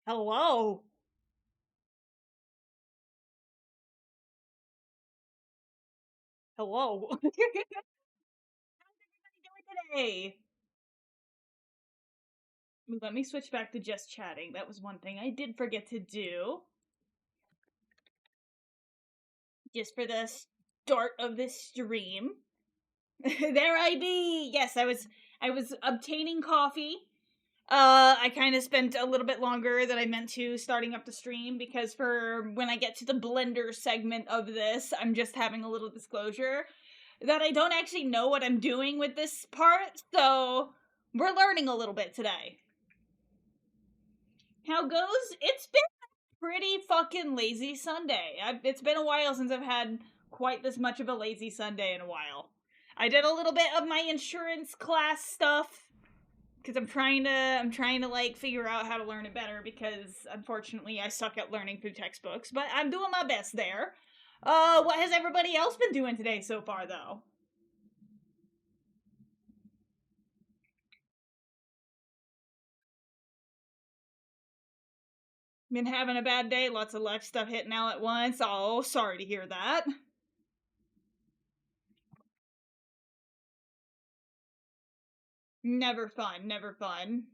Hello. Hello. How's everybody doing today? Let me switch back to just chatting. That was one thing I did forget to do. Just for the start of this stream. There I be. Yes, I was obtaining coffee. I kind of spent a little bit longer than I meant to starting up the stream because for when I get to the blender segment of this, I'm just having a little disclosure that I don't actually know what I'm doing with this part, so we're learning a little bit today. How goes? It's been a pretty fucking lazy Sunday. It's been a while since I've had quite this much of a lazy Sunday in a while. I did a little bit of my insurance class stuff because I'm trying to like figure out how to learn it better because unfortunately I suck at learning through textbooks, but I'm doing my best there. What has everybody else been doing today so far though? Been having a bad day, lots of life stuff hitting out at once. Oh, sorry to hear that. Never fun, never fun.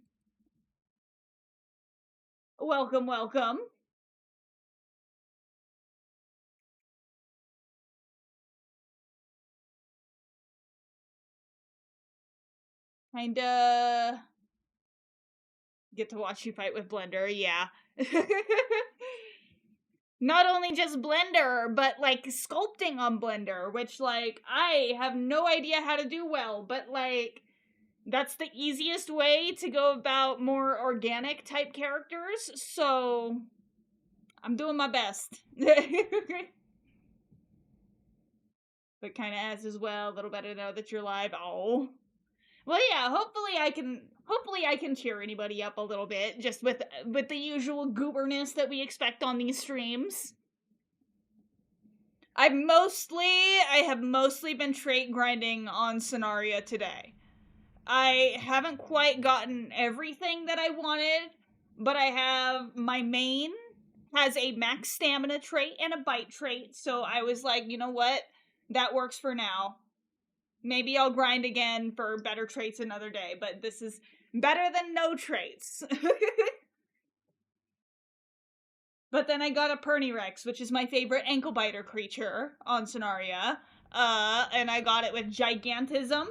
Welcome, welcome. Kinda get to watch you fight with Blender, yeah. Not only just Blender, but like sculpting on Blender, which like I have no idea how to do well, but like that's the easiest way to go about more organic type characters, so I'm doing my best. But kind of as well, a little better to know that you're live. Oh. Well, yeah, hopefully I can cheer anybody up a little bit just with the usual gooberness that we expect on these streams. I have mostly been trait grinding on Sonaria today. I haven't quite gotten everything that I wanted, but I have my main has a max stamina trait and a bite trait, so I was like, you know what? That works for now. Maybe I'll grind again for better traits another day, but this is better than no traits. But then I got a Pernirex, which is my favorite ankle biter creature on Sonaria. And I got it with Gigantism,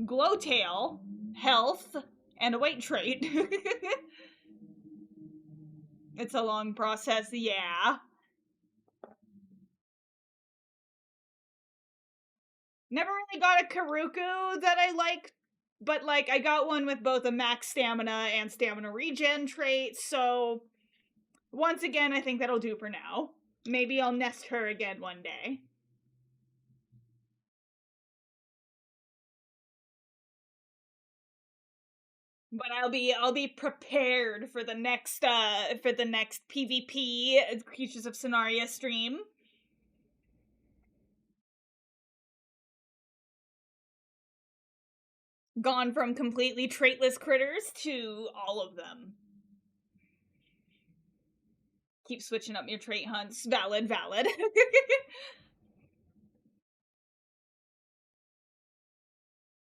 Glowtail, Health, and a weight trait. It's a long process, yeah. Never really got a Karuku that I like, but like I got one with both a max stamina and stamina regen trait, so once again I think that'll do for now. Maybe I'll nest her again one day. But I'll be prepared for the next PvP Creatures of Sonaria stream. Gone from completely traitless critters to all of them. Keep switching up your trait hunts. Valid, valid.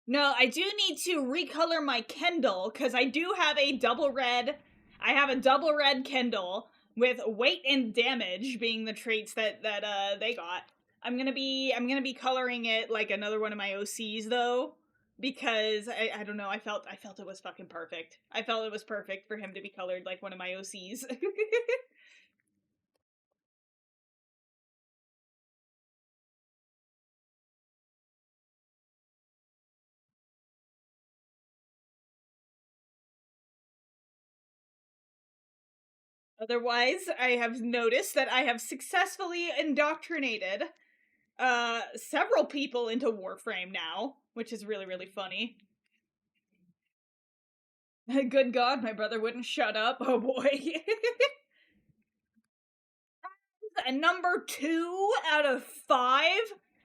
No, I do need to recolor my Kendall because I do have a double red. I have a double red Kendall with weight and damage being the traits that they got. I'm gonna be coloring it like another one of my OCs though because I don't know, I felt it was fucking perfect. I felt it was perfect for him to be colored like one of my OCs. Otherwise, I have noticed that I have successfully indoctrinated several people into Warframe now, which is really, really funny. Good God, my brother wouldn't shut up. Oh boy. A number 2 out of 5.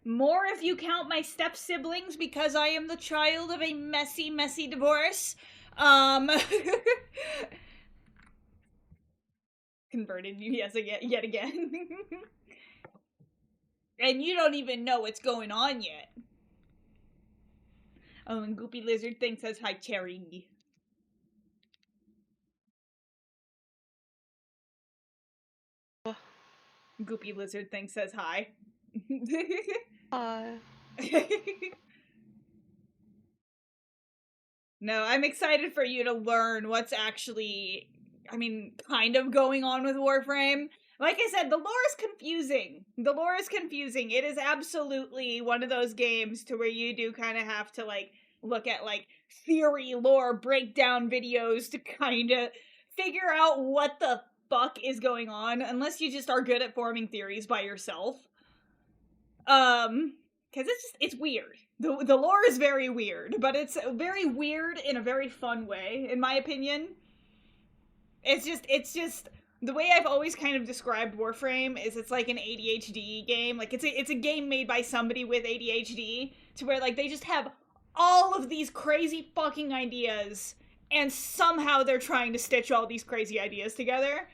More if you count my step siblings because I am the child of a messy, messy divorce. Converted you yet again. And you don't even know what's going on yet. Oh, and Goopy Lizard Thing says hi, Cherry. Goopy Lizard Thing says hi. No, I'm excited for you to learn what's actually, I mean, kind of going on with Warframe. Like I said, the lore is confusing. The lore is confusing. It is absolutely one of those games to where you do kind of have to, like, look at, like, theory lore breakdown videos to kind of figure out what the fuck is going on, unless you just are good at forming theories by yourself. Because it's weird. The lore is very weird, but it's very weird in a very fun way, in my opinion. It's just the way I've always kind of described Warframe is it's like an ADHD game. Like it's a game made by somebody with ADHD to where like they just have all of these crazy fucking ideas and somehow they're trying to stitch all these crazy ideas together.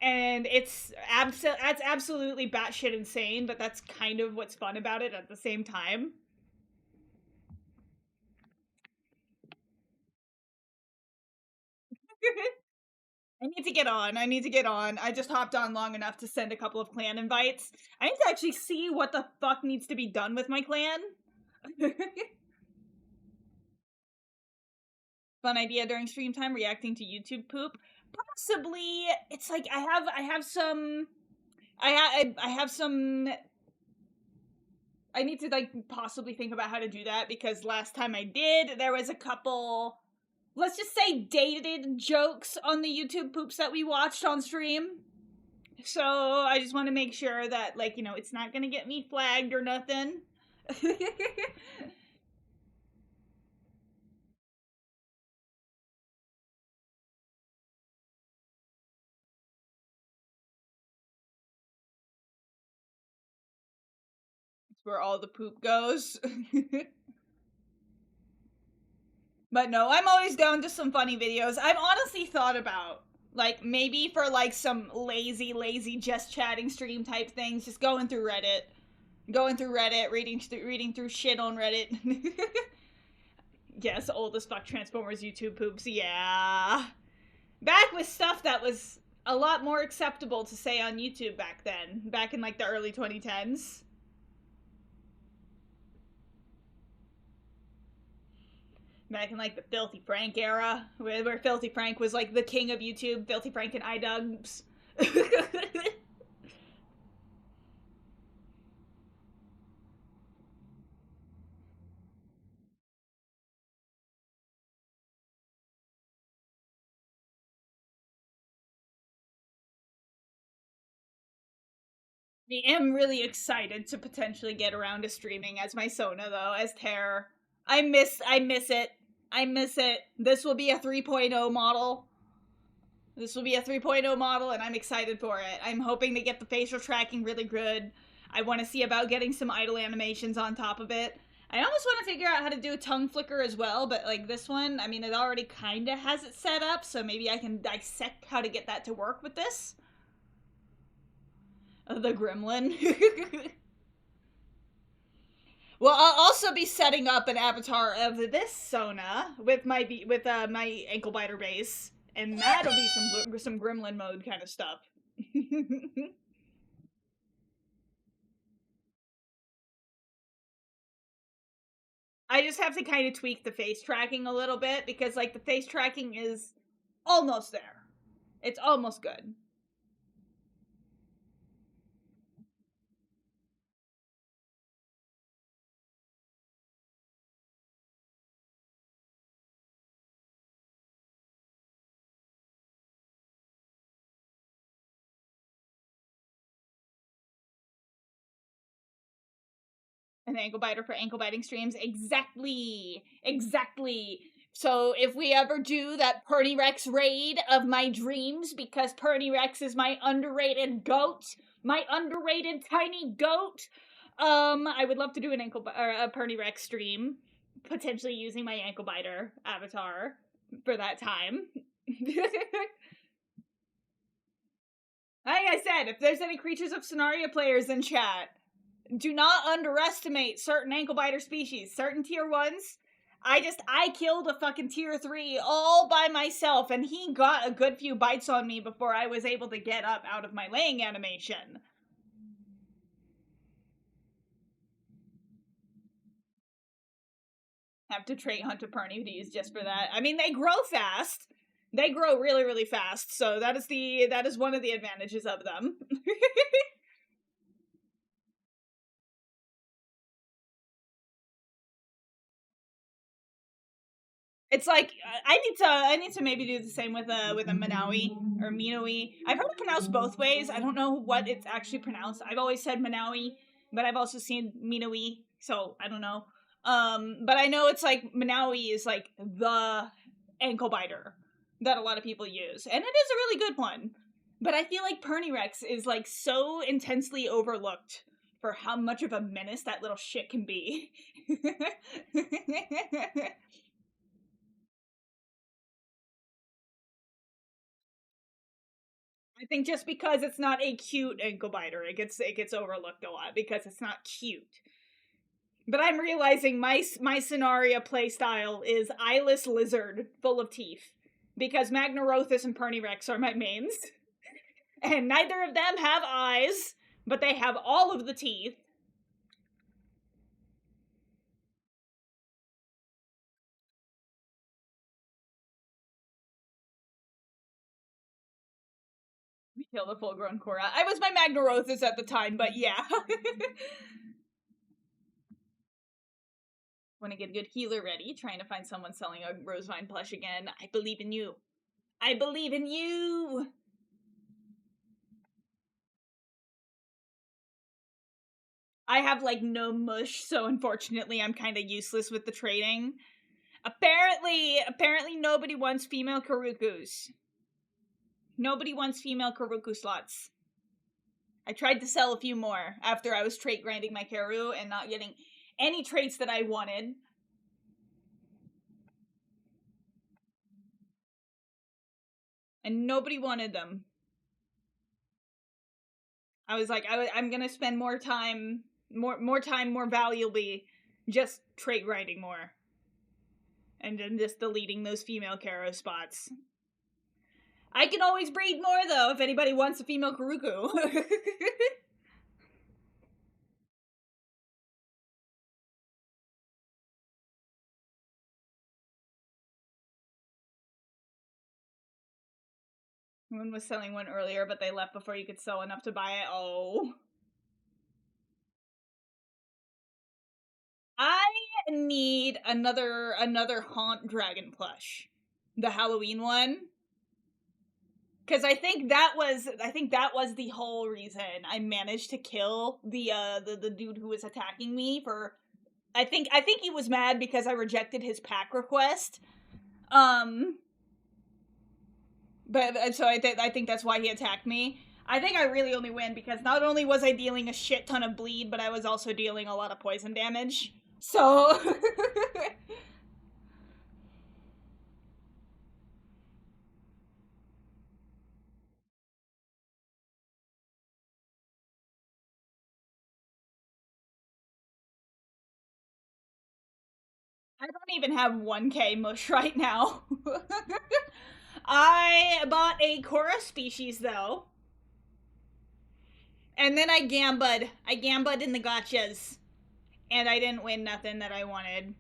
And that's absolutely batshit insane, but that's kind of what's fun about it at the same time. I need to get on. I need to get on. I just hopped on long enough to send a couple of clan invites. I need to actually see what the fuck needs to be done with my clan. Fun idea during stream time, reacting to YouTube poop. Possibly, it's like I have some I need to like possibly think about how to do that because last time I did, there was a couple, let's just say dated jokes on the YouTube poops that we watched on stream. So I just want to make sure that like, you know, it's not going to get me flagged or nothing. It's where all the poop goes. But no, I'm always down to some funny videos. I've honestly thought about like maybe for like some lazy just chatting stream type things, just going through Reddit, reading through shit on Reddit. Yes, old as fuck Transformers YouTube poops. Yeah, back with stuff that was a lot more acceptable to say on YouTube back then, back in like the early 2010s. Back in like the Filthy Frank era, where Filthy Frank was like the king of YouTube, Filthy Frank and iDubbbz. I am really excited to potentially get around to streaming as my Sona though, as Terror. I miss it. I miss it. This will be a 3.0 model. This will be a 3.0 model, and I'm excited for it. I'm hoping to get the facial tracking really good. I want to see about getting some idle animations on top of it. I almost want to figure out how to do a tongue flicker as well, but like this one, I mean, it already kind of has it set up, so maybe I can dissect how to get that to work with this. The gremlin. Well, I'll also be setting up an avatar of this Sona with my ankle biter base, and that'll be some gremlin mode kind of stuff. I just have to kind of tweak the face tracking a little bit because like the face tracking is almost there. It's almost good. An ankle biter for ankle biting streams. Exactly. Exactly. So if we ever do that Perny Rex raid of my dreams, because Perny Rex is my underrated goat, my underrated tiny goat, I would love to do an a Perny Rex stream, potentially using my ankle biter avatar for that time. Like I said, if there's any Creatures of Sonaria players in chat, do not underestimate certain ankle biter species. Certain tier 1s, I killed a fucking tier 3 all by myself, and he got a good few bites on me before I was able to get up out of my laying animation. Have to trait hunt a Pernides just for that. I mean, they grow fast. They grow really, really fast, so that is one of the advantages of them. It's like I need to maybe do the same with a Manawi or Minowi. I've heard it pronounced both ways. I don't know what it's actually pronounced. I've always said Manawi, but I've also seen Minowi, so I don't know. But I know it's like Manawi is like the ankle biter that a lot of people use, and it is a really good one. But I feel like Pernirex is like so intensely overlooked for how much of a menace that little shit can be. I think just because it's not a cute ankle biter, it gets overlooked a lot because it's not cute. But I'm realizing my scenario playstyle is eyeless lizard full of teeth because Magnarothus and Pernirex are my mains, and neither of them have eyes, but they have all of the teeth. We killed a full-grown Korra. I was my Magnarothus at the time, but yeah. Want to get a good healer ready, trying to find someone selling a Rosevine plush again. I believe in you. I believe in you! I have like no mush, so unfortunately I'm kind of useless with the trading. Apparently nobody wants female Karukus. Nobody wants female Karuku slots. I tried to sell a few more after I was trait grinding my Karu and not getting any traits that I wanted. And nobody wanted them. I was like, I'm gonna spend more time, more valuably, just trait grinding more. And then just deleting those female Karo spots. I can always breed more, though, if anybody wants a female Karuku. Someone was selling one earlier, but they left before you could sell enough to buy it. Oh. I need another Haunt Dragon plush. The Halloween one. Because I think that was the whole reason I managed to kill the dude who was attacking me for I think he was mad because I rejected his pack request. But so I think that's why he attacked me. I think I really only win because not only was I dealing a shit ton of bleed, but I was also dealing a lot of poison damage. So I don't even have 1k mush right now. I bought a Korra species though. And then I gambad. I gambad in the gotchas. And I didn't win nothing that I wanted.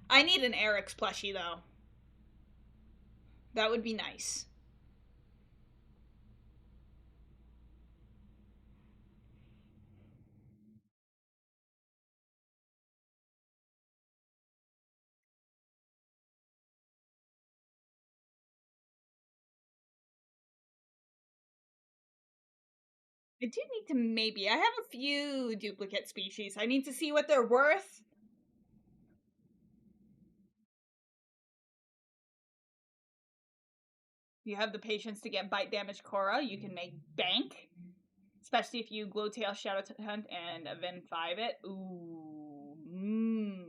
I need an Eric's plushie though. That would be nice. I do need to maybe. I have a few duplicate species. I need to see what they're worth. If you have the patience to get bite damage Korra, you can make bank. Especially if you Glowtail, Shadow Hunt, and Ven 5 it. Ooh. Mmm.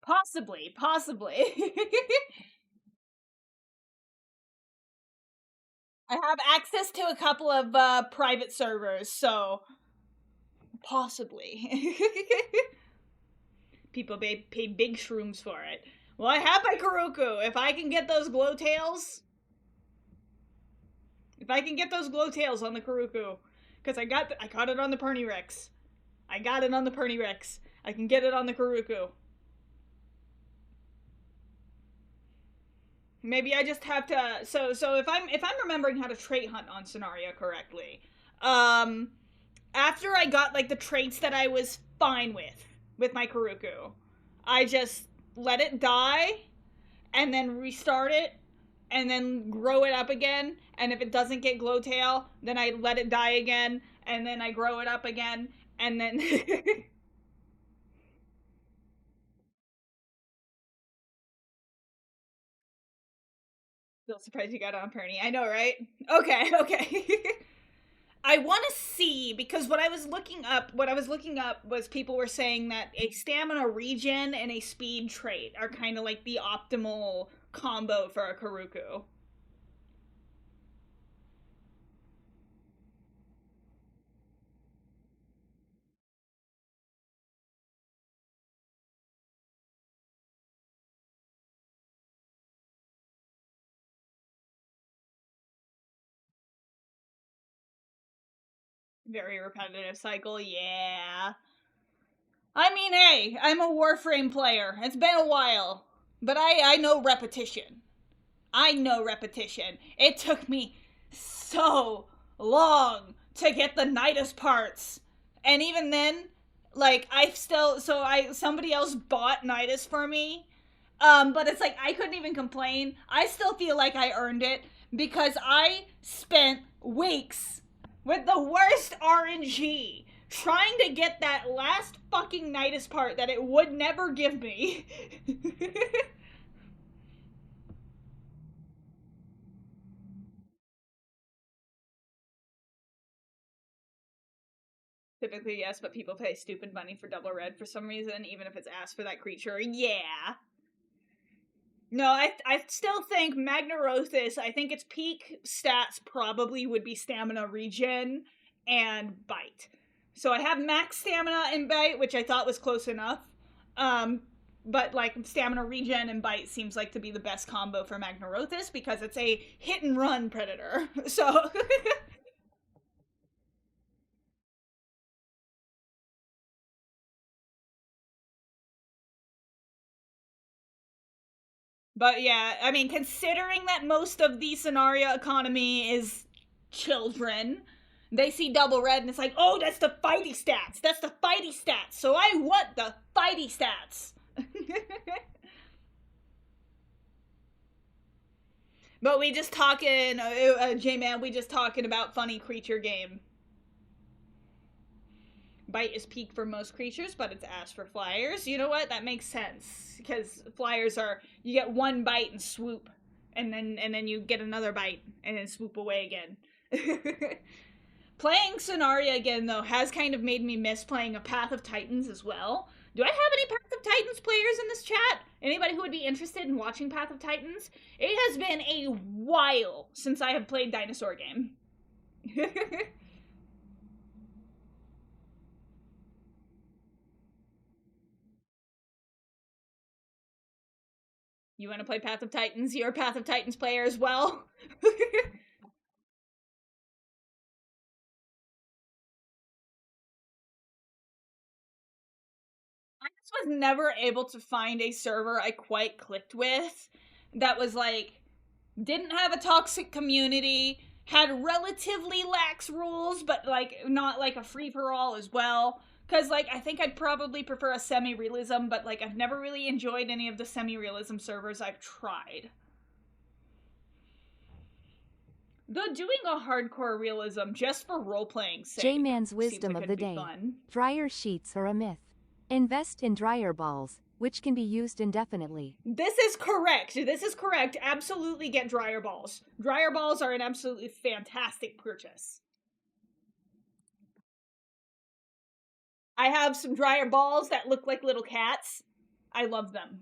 Possibly, possibly. I have access to a couple of private servers, so possibly. People pay big shrooms for it. Well, I have my Karuku. If I can get those glow tails, on the Karuku, because I got it on the Perny Rex. I got it on the Perny Rex. I can get it on the Karuku. Maybe I just have to. So if I'm remembering how to trait hunt on Scenario correctly, um, after I got like the traits that I was fine with my Karuku, I just let it die and then restart it and then grow it up again. And if it doesn't get Glowtail, then I let it die again and then I grow it up again and then. Still surprised you got on Perny. I know, right? Okay, okay. I want to see because what I was looking up was people were saying that a stamina regen and a speed trait are kind of like the optimal combo for a Karuku. Very repetitive cycle, yeah. I mean, hey, I'm a Warframe player. It's been a while, but I know repetition. I know repetition. It took me so long to get the Nidus parts. And even then, like I've still somebody else bought Nidus for me. But it's like I couldn't even complain. I still feel like I earned it because I spent weeks with the worst RNG trying to get that last fucking Nidus part that it would never give me. Typically, yes, but people pay stupid money for double red for some reason, even if it's asked for that creature. Yeah. No, I still think Magnarothis, I think its peak stats probably would be stamina regen and bite. So I have max stamina and bite, which I thought was close enough. Um, but like stamina regen and bite seems like to be the best combo for Magnarothis because it's a hit and run predator. So But yeah, I mean, considering that most of the scenario economy is children, they see double red and it's like, oh, that's the fighty stats. That's the fighty stats. So I want the fighty stats. But we just talking, J-Man, we just talking about funny creature game. Bite is peak for most creatures, but it's ass for flyers. You know what? That makes sense because flyers are you get one bite and swoop, and then you get another bite and then swoop away again. Playing Scenaria again though has kind of made me miss playing a Path of Titans as well. Do I have any Path of Titans players in this chat? Anybody who would be interested in watching Path of Titans? It has been a while since I have played Dinosaur Game. You want to play Path of Titans? You're a Path of Titans player as well. I just was never able to find a server I quite clicked with that was like didn't have a toxic community, had relatively lax rules, but like not like a free for all as well. Cause like I think I'd probably prefer a semi realism, but like I've never really enjoyed any of the semi realism servers I've tried. Though doing a hardcore realism just for role playing sake J-Man's seems wisdom like of it'd the be day. fun. Dryer sheets are a myth. Invest in dryer balls, which can be used indefinitely. This is correct. This is correct. Absolutely get dryer balls. Dryer balls are an absolutely fantastic purchase. I have some dryer balls that look like little cats. I love them.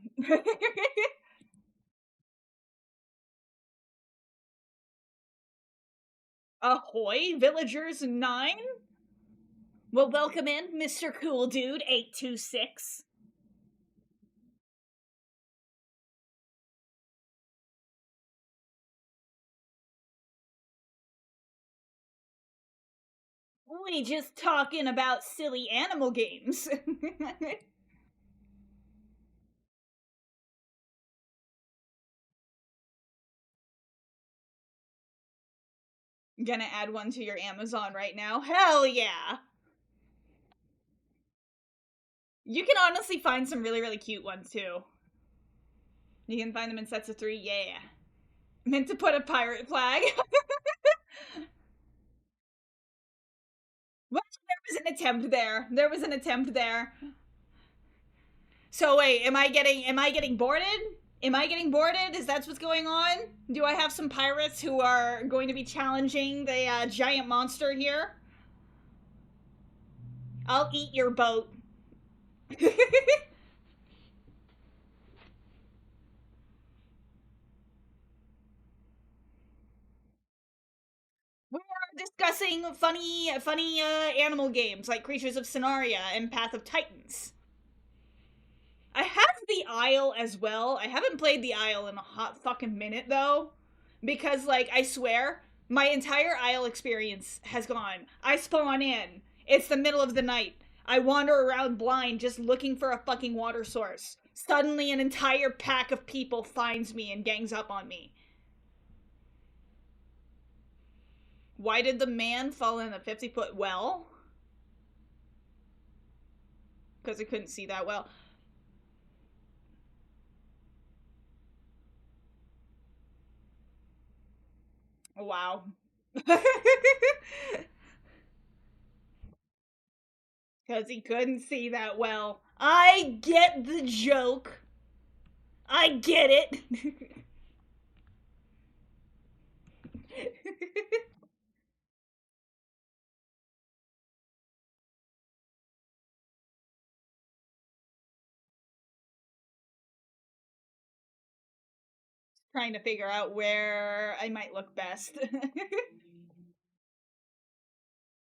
Ahoy, villagers 9. Well, welcome in, Mr. Cool Dude 826. We just talking about silly animal games. Gonna add one to your Amazon right now. Hell yeah. You can honestly find some really, really cute ones too. You can find them in sets of 3. Yeah. Meant to put a pirate flag. Well, there was an attempt there. There was an attempt there. So wait, am I getting boarded? Am I getting boarded? Is that what's going on? Do I have some pirates who are going to be challenging the giant monster here? I'll eat your boat. We are discussing funny animal games like Creatures of Sonaria and Path of Titans. I have the Isle as well. I haven't played the Isle in a hot fucking minute though, because like I swear, my entire Isle experience has gone. I spawn in. It's the middle of the night. I wander around blind just looking for a fucking water source. Suddenly an entire pack of people finds me and gangs up on me. Why did the man fall in a 50-foot well? Because I couldn't see that well. Wow. Because he couldn't see that well. I get the joke. I get it. Trying to figure out where I might look best.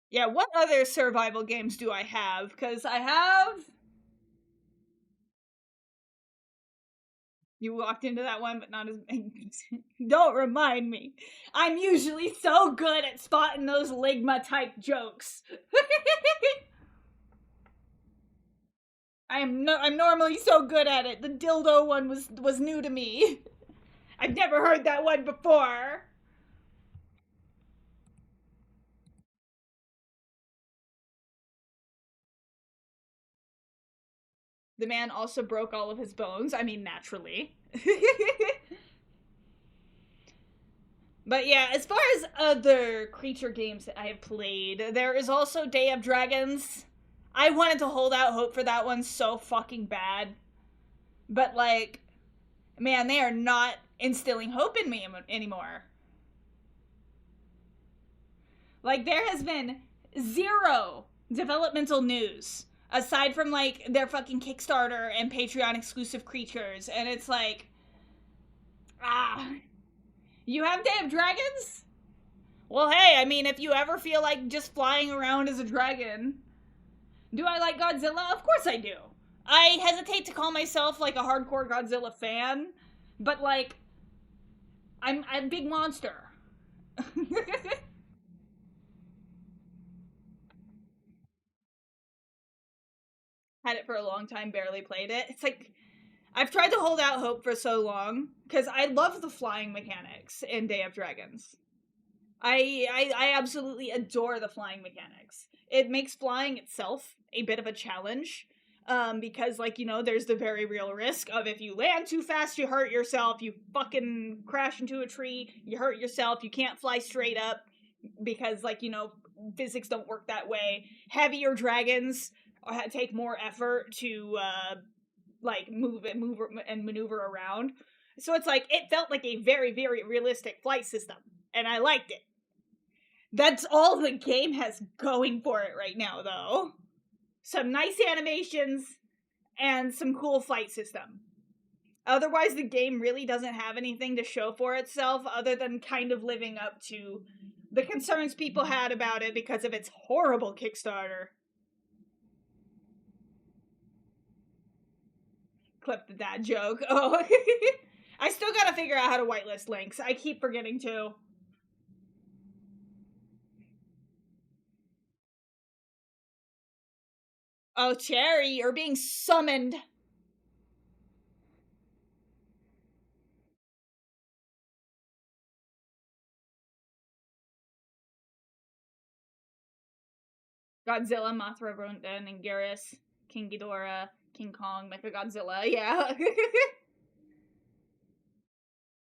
Yeah, what other survival games do I have? Because I have. You walked into that one, but not as. Don't remind me. I'm usually so good at spotting those Ligma type jokes. I'm normally so good at it. The dildo one was new to me. I've never heard that one before. The man also broke all of his bones. I mean, naturally. But yeah, as far as other creature games that I have played, there is also Day of Dragons. I wanted to hold out hope for that one so fucking bad. But like, man, they are not instilling hope in me anymore. Like, there has been zero developmental news aside from like their fucking Kickstarter and Patreon exclusive creatures. And it's like, ah, you have Day of Dragons? Well, hey, I mean, if you ever feel like just flying around as a dragon. Do I like Godzilla? Of course I do. I hesitate to call myself like a hardcore Godzilla fan, but like, I'm a big monster. Had it for a long time, barely played it. It's like, I've tried to hold out hope for so long because I love the flying mechanics in Day of Dragons. I absolutely adore the flying mechanics. It makes flying itself a bit of a challenge. Because like, you know, there's the very real risk of if you land too fast, you hurt yourself, you fucking crash into a tree, you hurt yourself, you can't fly straight up because like, you know, physics don't work that way. Heavier dragons take more effort to like move and maneuver around. So it's like it felt like a very, very realistic flight system, and I liked it. That's all the game has going for it right now, though. some nice animations, and some cool fight system. Otherwise, the game really doesn't have anything to show for itself other than kind of living up to the concerns people had about it because of its horrible Kickstarter. Clip the dad joke. Oh. I still gotta figure out how to whitelist links. I keep forgetting to. Oh, Cherry, you're being summoned. Godzilla, Mothra, Ronda, Anguirus, King Ghidorah, King Kong, Mechagodzilla, yeah.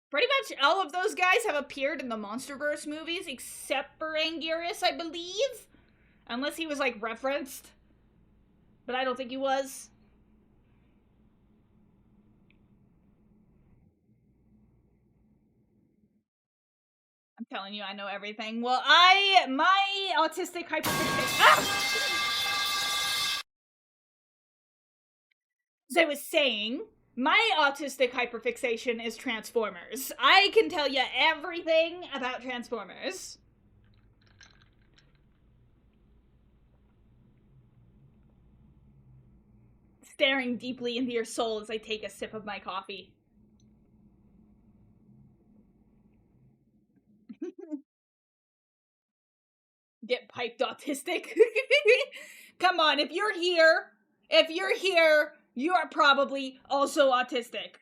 Pretty much all of those guys have appeared in the MonsterVerse movies, except for Anguirus, I believe. Unless he was, like, referenced. But I don't think he was. I'm telling you, I know everything. Well, my autistic hyperfixation. As I was saying, my autistic hyperfixation is Transformers. I can tell you everything about Transformers. Staring deeply into your soul as I take a sip of my coffee. Get piped autistic. Come on, if you're here, you are probably also autistic.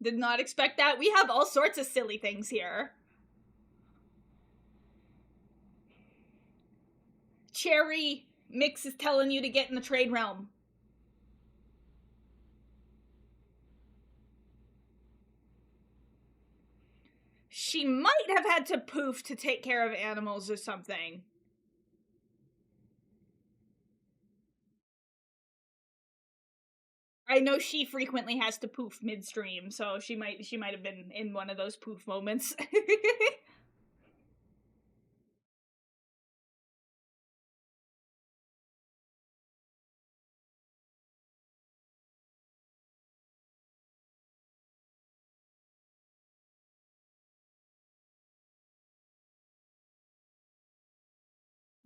Did not expect that. We have all sorts of silly things here. Cherry Mix is telling you to get in the trade realm. She might have had to poof to take care of animals or something. I know she frequently has to poof midstream, so she might have been in one of those poof moments.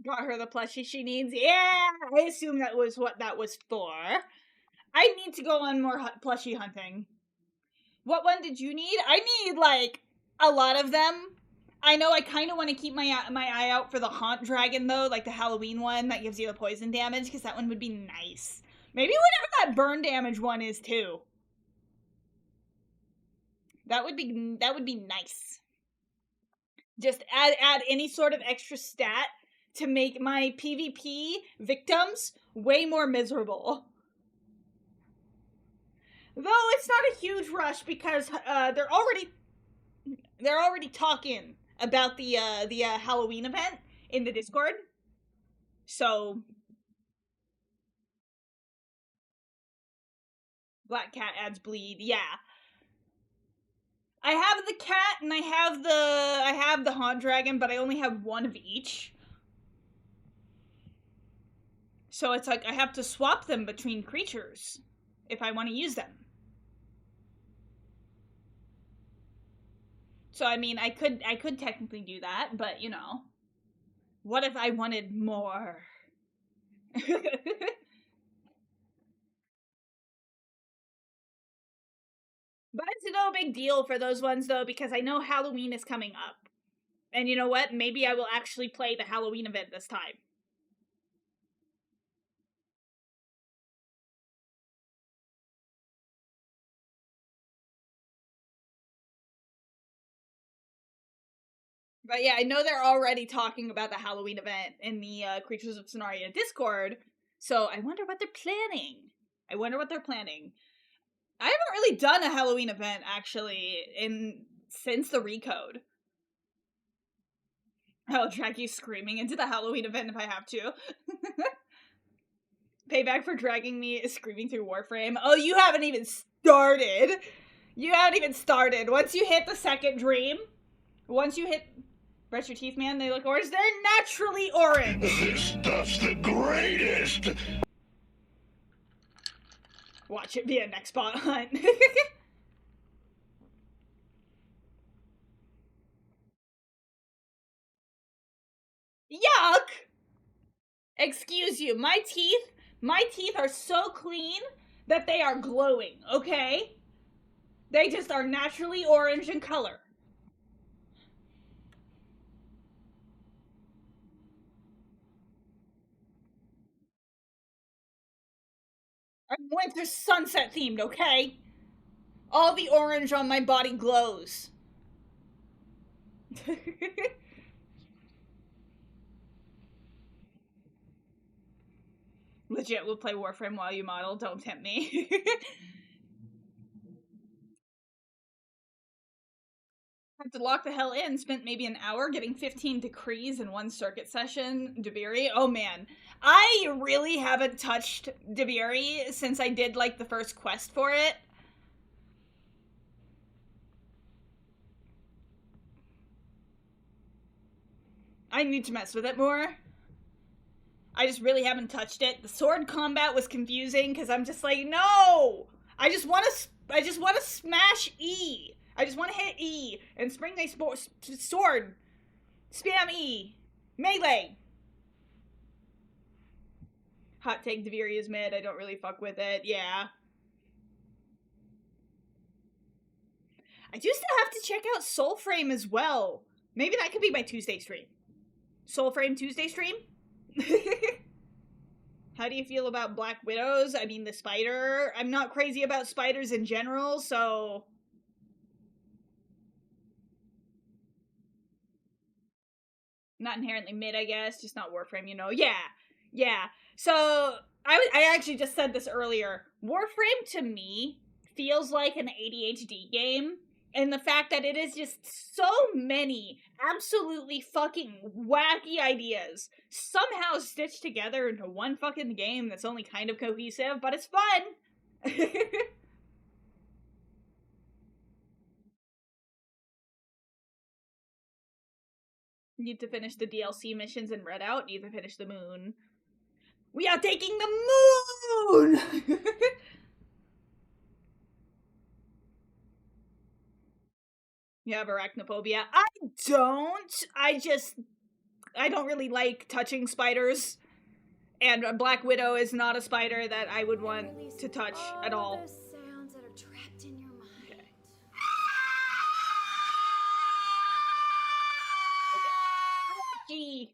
Got her the plushie she needs. Yeah, I assume that was what that was for. I need to go on more plushie hunting. What one did you need? I need, like, a lot of them. I know I kind of want to keep my eye out for the Haunt Dragon, though, like the Halloween one that gives you the poison damage, because that one would be nice. Maybe whatever that burn damage one is, too. That would be nice. Just add any sort of extra stat to make my PvP victims way more miserable. Though it's not a huge rush because they're already talking about the Halloween event in the Discord. So Black Cat adds bleed. Yeah. I have the cat and I have the Haunt Dragon, but I only have one of each. So it's like I have to swap them between creatures if I want to use them. So I mean, I could technically do that, but you know, what if I wanted more? But it's no big deal for those ones though, because I know Halloween is coming up. And you know what? Maybe I will actually play the Halloween event this time. But yeah, I know they're already talking about the Halloween event in the Creatures of Sonaria Discord. So I wonder what they're planning. I haven't really done a Halloween event actually since the recode. I'll drag you screaming into the Halloween event if I have to. Payback for dragging me screaming through Warframe. Oh, you haven't even started started. You haven't even started. Once you hit the second dream, once you hit... Brush your teeth, man. They look orange. They're naturally orange. This stuff's the greatest. Watch it be a next bot hunt. Yuck! Excuse you. My teeth are so clean that they are glowing, okay? They just are naturally orange in color. I'm winter sunset themed, okay? All the orange on my body glows. Legit, we'll play Warframe while you model. Don't tempt me. Had to lock the hell in. Spent maybe an hour getting 15 decrees in one circuit session. Debiri. Oh man. I really haven't touched Debiri since I did like the first quest for it. I need to mess with it more. I just really haven't touched it. The sword combat was confusing because I'm just like, no! I just want to smash E. I just want to hit E and spring my sword. Spam E. Melee. Hot take, Deviri is mid. I don't really fuck with it. Yeah. I do still have to check out Soulframe as well. Maybe that could be my Tuesday stream. Soulframe Tuesday stream? How do you feel about Black Widows? I mean, the spider. I'm not crazy about spiders in general, so... Not inherently mid, I guess. Just not Warframe, you know? Yeah. Yeah. So, I actually just said this earlier. Warframe, to me, feels like an ADHD game. And the fact that it is just so many absolutely fucking wacky ideas somehow stitched together into one fucking game that's only kind of cohesive, but it's fun! Need to finish the DLC missions in Redout. Need to finish the moon. We are taking the moon! You have arachnophobia? I don't. I don't really like touching spiders. And a Black Widow is not a spider that I would want to touch at all. Those sounds that are trapped in your mind. Okay. Gee.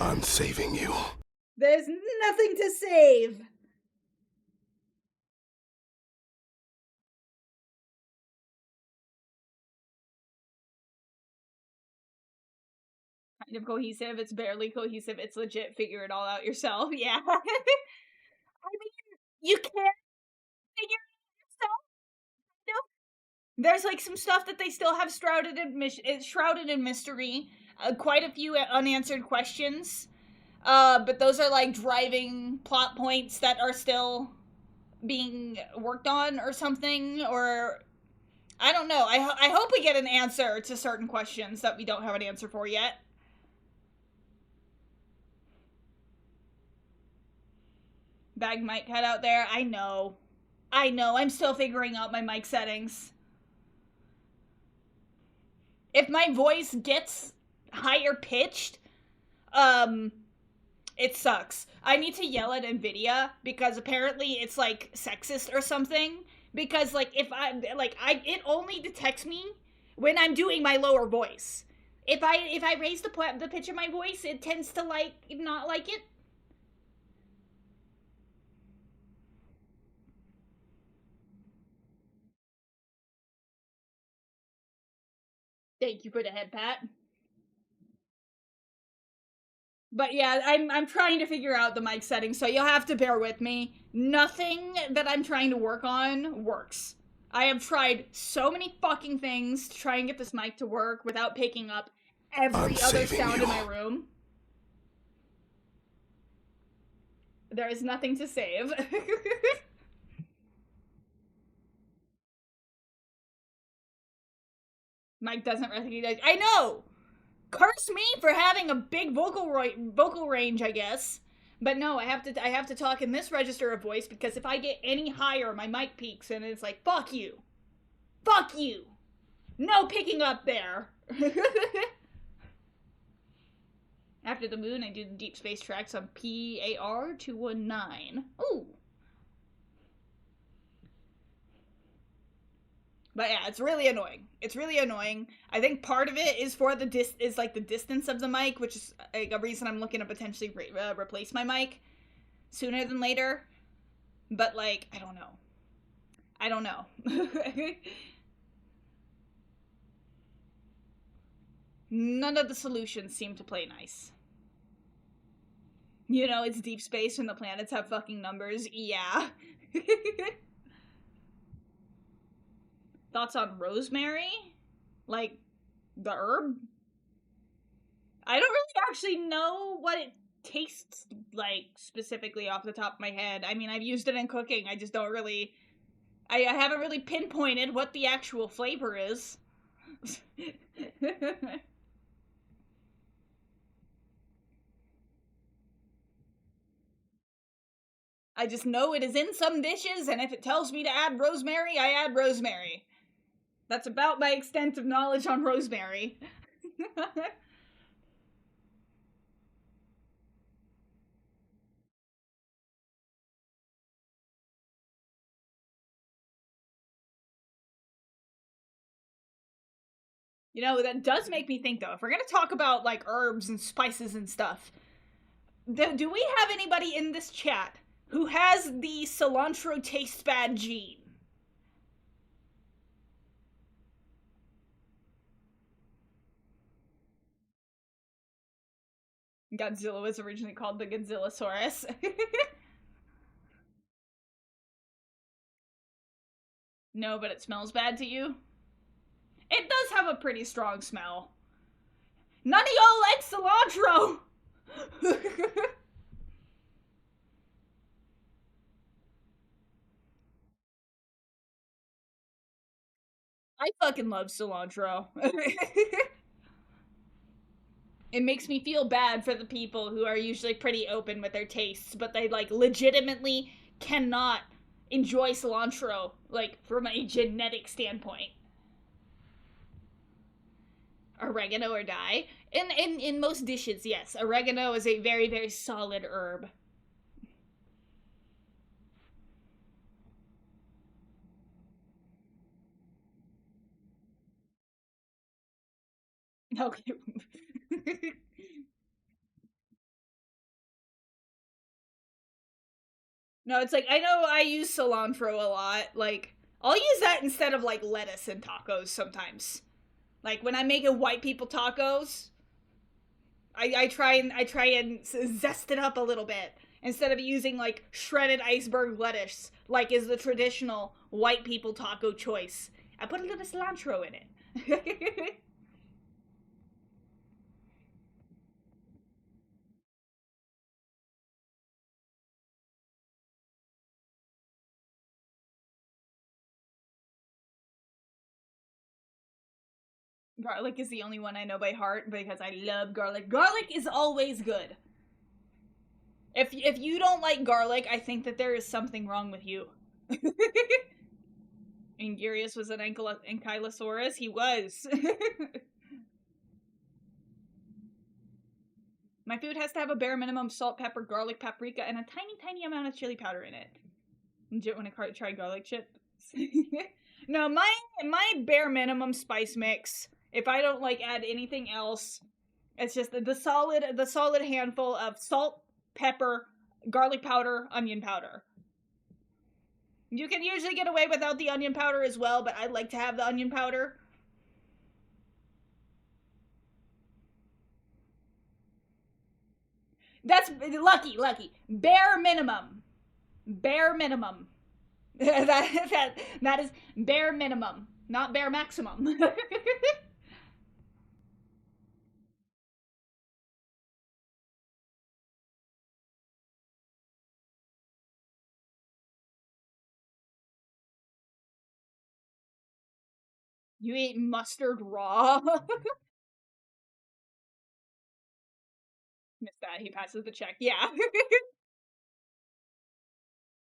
I'm saving you. There's nothing to save. Kind of cohesive. It's barely cohesive. It's legit. Figure it all out yourself. Yeah. I mean, you can't figure it out yourself. No. There's like some stuff that they still have shrouded in mystery. Quite a few unanswered questions. But those are like driving plot points that are still being worked on or something, or I don't know. I hope we get an answer to certain questions that we don't have an answer for yet. Bag mic cut out there. I know. I'm still figuring out my mic settings. If my voice gets higher pitched, it sucks. I need to yell at Nvidia because apparently it's like sexist or something. Because like if it only detects me when I'm doing my lower voice. If I raise the pitch of my voice, it tends to like not like it. Thank you for the head pat. But yeah, I'm trying to figure out the mic settings, so you'll have to bear with me. Nothing that I'm trying to work on works. I have tried so many fucking things to try and get this mic to work without picking up every other sound in my room. There is nothing to save. Mike doesn't recognize. I know. Curse me for having a big vocal range, I guess. But no, I have to talk in this register of voice because if I get any higher, my mic peaks and it's like fuck you, fuck you. No picking up there. After the moon, I do the deep space tracks on PAR 219. Ooh. But yeah, it's really annoying. It's really annoying. I think part of it is for the the distance of the mic, which is like a reason I'm looking to potentially replace my mic sooner than later. But like, I don't know. I don't know. None of the solutions seem to play nice. You know, it's deep space and the planets have fucking numbers. Yeah. Thoughts on rosemary? Like, the herb? I don't really actually know what it tastes like specifically off the top of my head. I mean, I've used it in cooking. I just don't really. I haven't really pinpointed what the actual flavor is. I just know it is in some dishes, and if it tells me to add rosemary, I add rosemary. That's about my extent of knowledge on rosemary. You know, that does make me think, though, if we're gonna talk about, like, herbs and spices and stuff, do we have anybody in this chat who has the cilantro tastes bad gene? Godzilla was originally called the Godzillasaurus. No, but it smells bad to you? It does have a pretty strong smell. None of y'all like cilantro! I fucking love cilantro. It makes me feel bad for the people who are usually pretty open with their tastes, but they, like, legitimately cannot enjoy cilantro, like, from a genetic standpoint. Oregano or die? In most dishes, yes. Oregano is a very, very solid herb. Okay. No, it's like, I know I use cilantro a lot. Like, I'll use that instead of, like, lettuce in tacos sometimes. Like, when I'm making white people tacos, I try and zest it up a little bit instead of using, like, shredded iceberg lettuce, like is the traditional white people taco choice. I put a little cilantro in it. Garlic is the only one I know by heart because I love garlic. Garlic is always good. If you don't like garlic, I think that there is something wrong with you. Angurius was an ankylosaurus. He was. My food has to have a bare minimum salt, pepper, garlic, paprika, and a tiny, tiny amount of chili powder in it. Do you want to try garlic chips? No, my bare minimum spice mix. If I don't like add anything else, it's just the solid handful of salt, pepper, garlic powder, onion powder. You can usually get away without the onion powder as well, but I like to have the onion powder. That's lucky. Bare minimum. Bare minimum. that is bare minimum, not bare maximum. You ate mustard raw? Missed that. He passes the check. Yeah.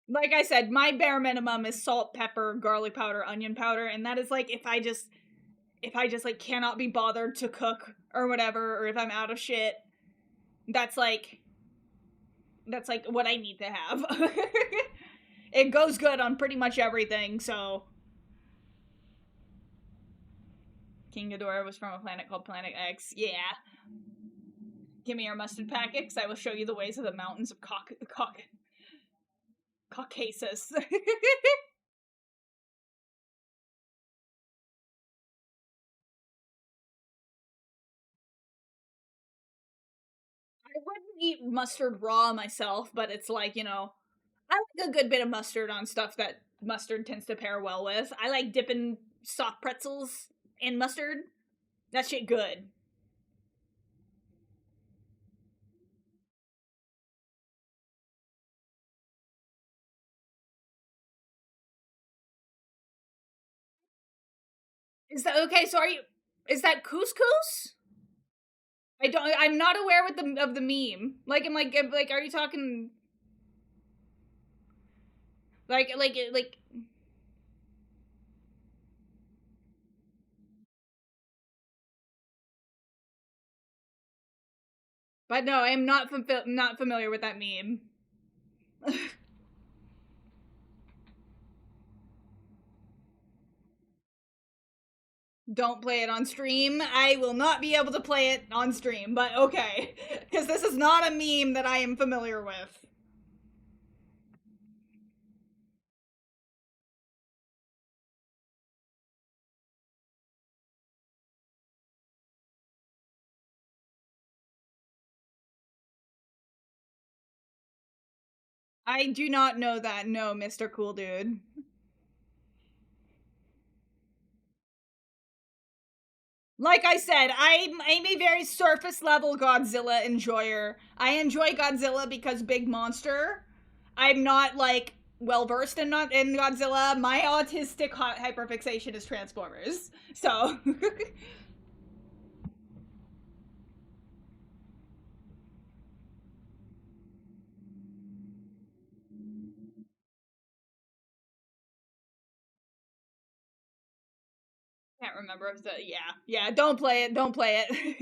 Like I said, my bare minimum is salt, pepper, garlic powder, onion powder, and that is like if I just like cannot be bothered to cook or whatever, or if I'm out of shit, that's like what I need to have. It goes good on pretty much everything, so King Ghidorah was from a planet called Planet X. Yeah. Give me your mustard packets. I will show you the ways of the mountains of Caucasus. I wouldn't eat mustard raw myself, but it's like, I like a good bit of mustard on stuff that mustard tends to pair well with. I like dipping soft pretzels in mustard. That shit good. Is that okay? So is that couscous? I'm not aware with of the meme. Like, are you talking like? But no, I am not familiar with that meme. Don't play it on stream. I will not be able to play it on stream, but okay. Because this is not a meme that I am familiar with. I do not know that, no, Mr. Cool Dude. Like I said, I'm a very surface level Godzilla enjoyer. I enjoy Godzilla because big monster. I'm not like well versed in Godzilla. My autistic hyperfixation is Transformers. So can't remember if the yeah. Don't play it. Don't play it.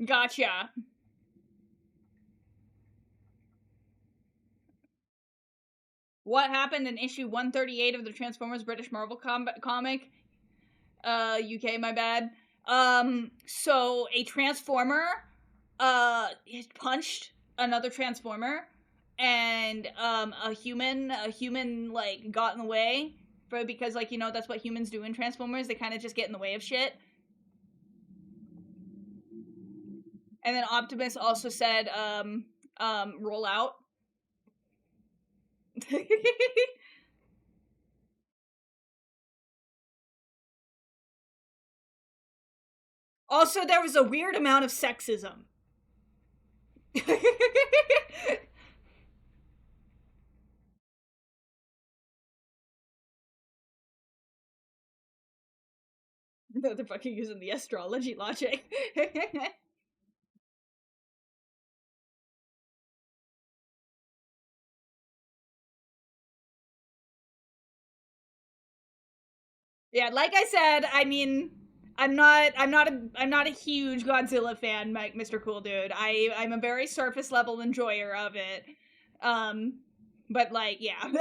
Gotcha. What happened in issue 138 of the Transformers British Marvel comic? UK, my bad. So a Transformer, punched another Transformer, and, a human, like, got in the way, because, like, that's what humans do in Transformers, they kind of just get in the way of shit. And then Optimus also said, roll out. Also, there was a weird amount of sexism. They're fucking using the astrology logic. Yeah, like I said, I mean, I'm not a huge Godzilla fan, Mr. Cool Dude. I'm a very surface level enjoyer of it. Um, but like, yeah.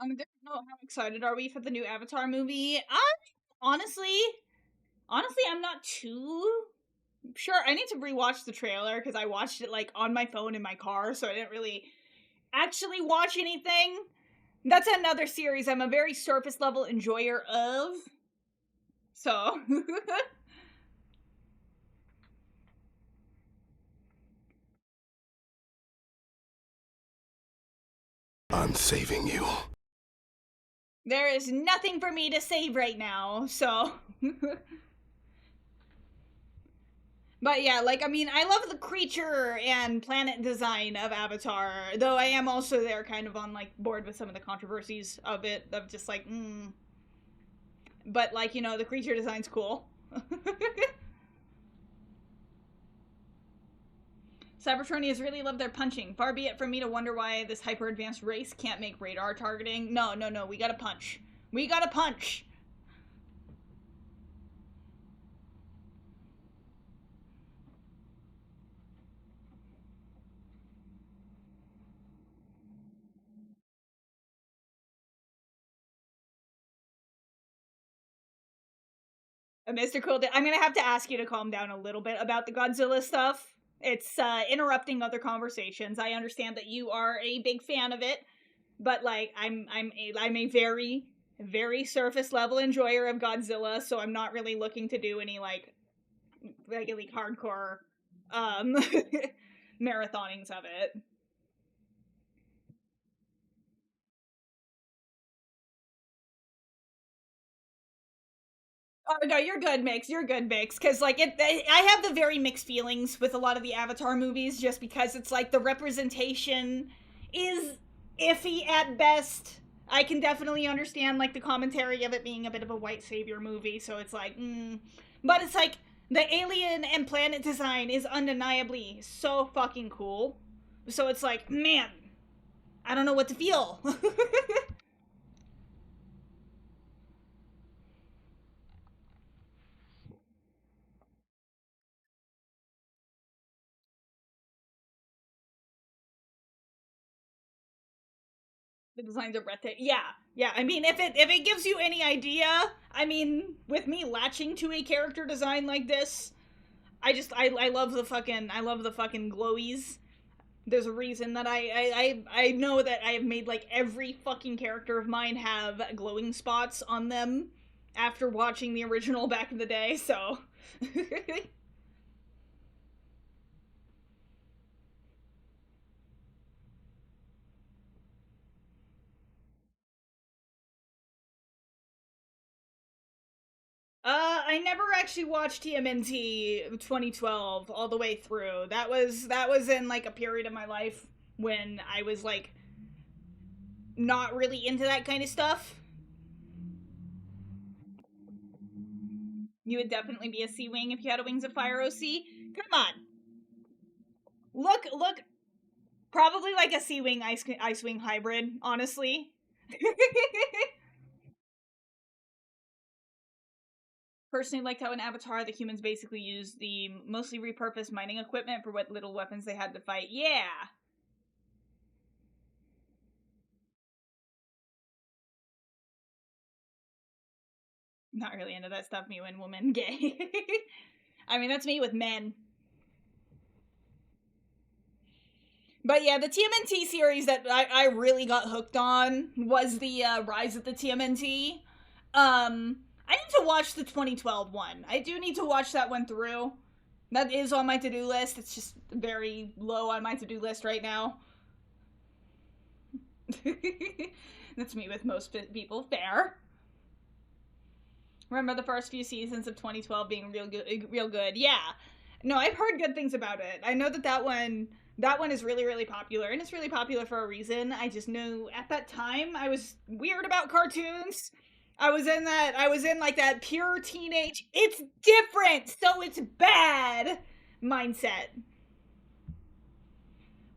On a different note, how excited are we for the new Avatar movie? Honestly, honestly, I'm not too sure. I need to rewatch the trailer because I watched it like on my phone in my car, so I didn't really actually watch anything. That's another series I'm a very surface level enjoyer of. So I'm saving you. There is nothing for me to save right now, so. But yeah, like, I mean, I love the creature and planet design of Avatar, though I am also there kind of on, like, board with some of the controversies of it, of just like, But, like, the creature design's cool. Cybertronians really love their punching. Far be it from me to wonder why this hyper-advanced race can't make radar targeting. No, we gotta punch. We gotta punch! Mr. Cool, I'm gonna have to ask you to calm down a little bit about the Godzilla stuff. It's interrupting other conversations. I understand that you are a big fan of it, but like I'm a very very surface level enjoyer of Godzilla, so I'm not really looking to do any like really hardcore um marathonings of it. Oh no, you're good, Mix. You're good, Mix. Because like I have the very mixed feelings with a lot of the Avatar movies, just because it's like the representation is iffy at best. I can definitely understand like the commentary of it being a bit of a white savior movie, so it's like, but it's like the alien and planet design is undeniably so fucking cool. So it's like, man, I don't know what to feel. The designs are breathtaking. Yeah. I mean, if it gives you any idea, I mean, with me latching to a character design like this, I love the fucking glowies. There's a reason that I know that I have made like every fucking character of mine have glowing spots on them after watching the original back in the day. So. I never actually watched TMNT 2012 all the way through. That was in like a period of my life when I was like not really into that kind of stuff. You would definitely be a Sea Wing if you had a Wings of Fire OC. Come on, look, probably like a Sea Wing Ice Wing hybrid. Honestly. Personally liked how in Avatar the humans basically used the mostly repurposed mining equipment for what little weapons they had to fight. Yeah. Not really into that stuff, me when woman gay. I mean, that's me with men. But yeah, the TMNT series that I really got hooked on was the Rise of the TMNT. I need to watch the 2012 one. I do need to watch that one through. That is on my to-do list. It's just very low on my to-do list right now. That's me with most people. Fair. Remember the first few seasons of 2012 being real good. Yeah. No, I've heard good things about it. I know that one is really really popular, and it's really popular for a reason. I just knew at that time I was weird about cartoons. I was in like that pure teenage it's different, so it's bad mindset.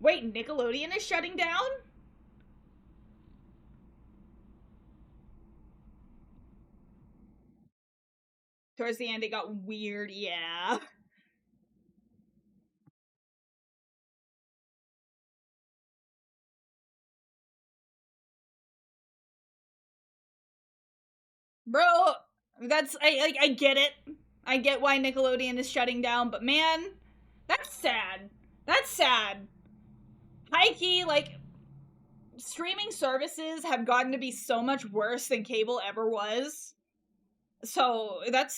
Wait, Nickelodeon is shutting down? Towards the end it got weird, yeah. Bro, I get it. I get why Nickelodeon is shutting down, but man, that's sad. That's sad. Hikey, like streaming services have gotten to be so much worse than cable ever was. So that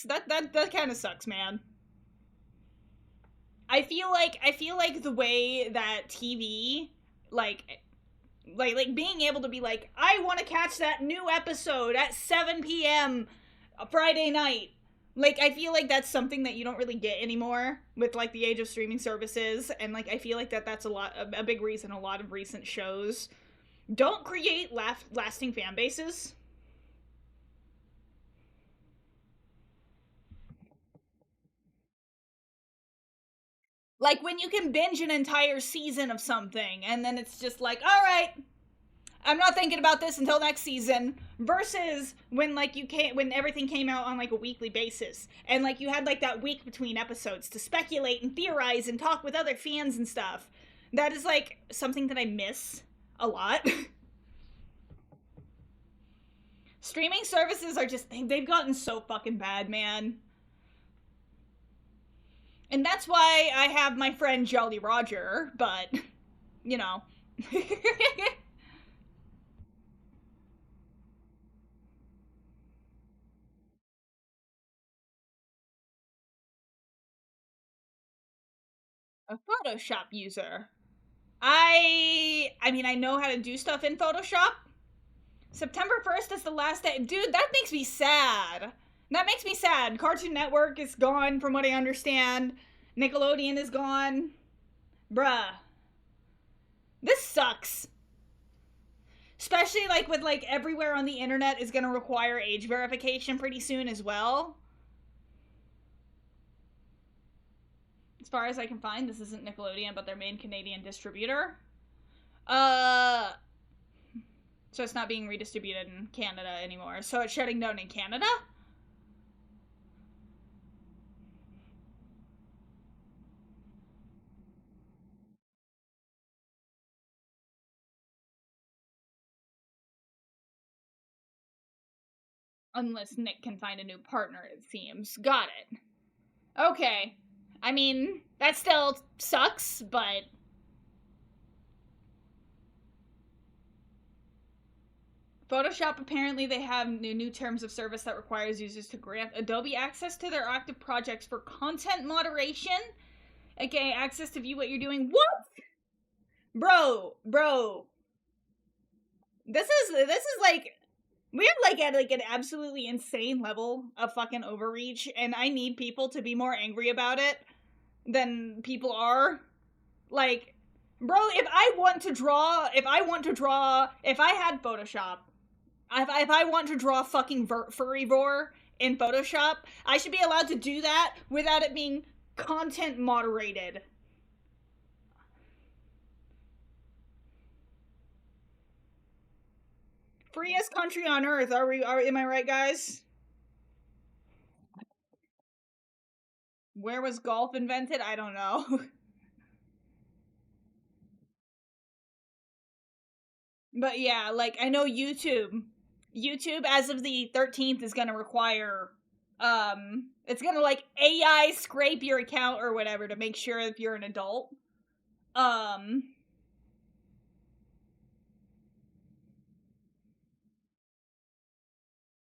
kind of sucks, man. I feel like the way that TV like Like being able to be like, I want to catch that new episode at 7 p.m. Friday night. Like, I feel like that's something that you don't really get anymore with, like, the age of streaming services, and, like, I feel like that's a big reason a lot of recent shows don't create lasting fan bases. Like, when you can binge an entire season of something, and then it's just like, alright, I'm not thinking about this until next season, versus when, like, when everything came out on, like, a weekly basis, and, like, you had, like, that week between episodes to speculate and theorize and talk with other fans and stuff. That is, like, something that I miss a lot. Streaming services are just, they've gotten so fucking bad, man. And that's why I have my friend Jolly Roger, but, you know. A Photoshop user. I mean, I know how to do stuff in Photoshop. September 1st is the last day. Dude, that makes me sad. That makes me sad. Cartoon Network is gone, from what I understand. Nickelodeon is gone. Bruh. This sucks. Especially, like, with, like, everywhere on the internet is gonna require age verification pretty soon as well. As far as I can find, this isn't Nickelodeon, but their main Canadian distributor. So it's not being redistributed in Canada anymore. So it's shutting down in Canada? Unless Nick can find a new partner, it seems. Got it. Okay. I mean, that still sucks, but... Photoshop, apparently they have new terms of service that requires users to grant Adobe access to their active projects for content moderation. Okay, access to view what you're doing. What? Bro. This is like... We're, like, at, like, an absolutely insane level of fucking overreach, and I need people to be more angry about it than people are. Like, bro, if I had Photoshop, if I want to draw fucking furryvore in Photoshop, I should be allowed to do that without it being content moderated. Freest country on earth, am I right, guys? Where was golf invented? I don't know. But yeah, like, I know YouTube as of the 13th is gonna require, it's gonna, like, AI scrape your account or whatever to make sure if you're an adult.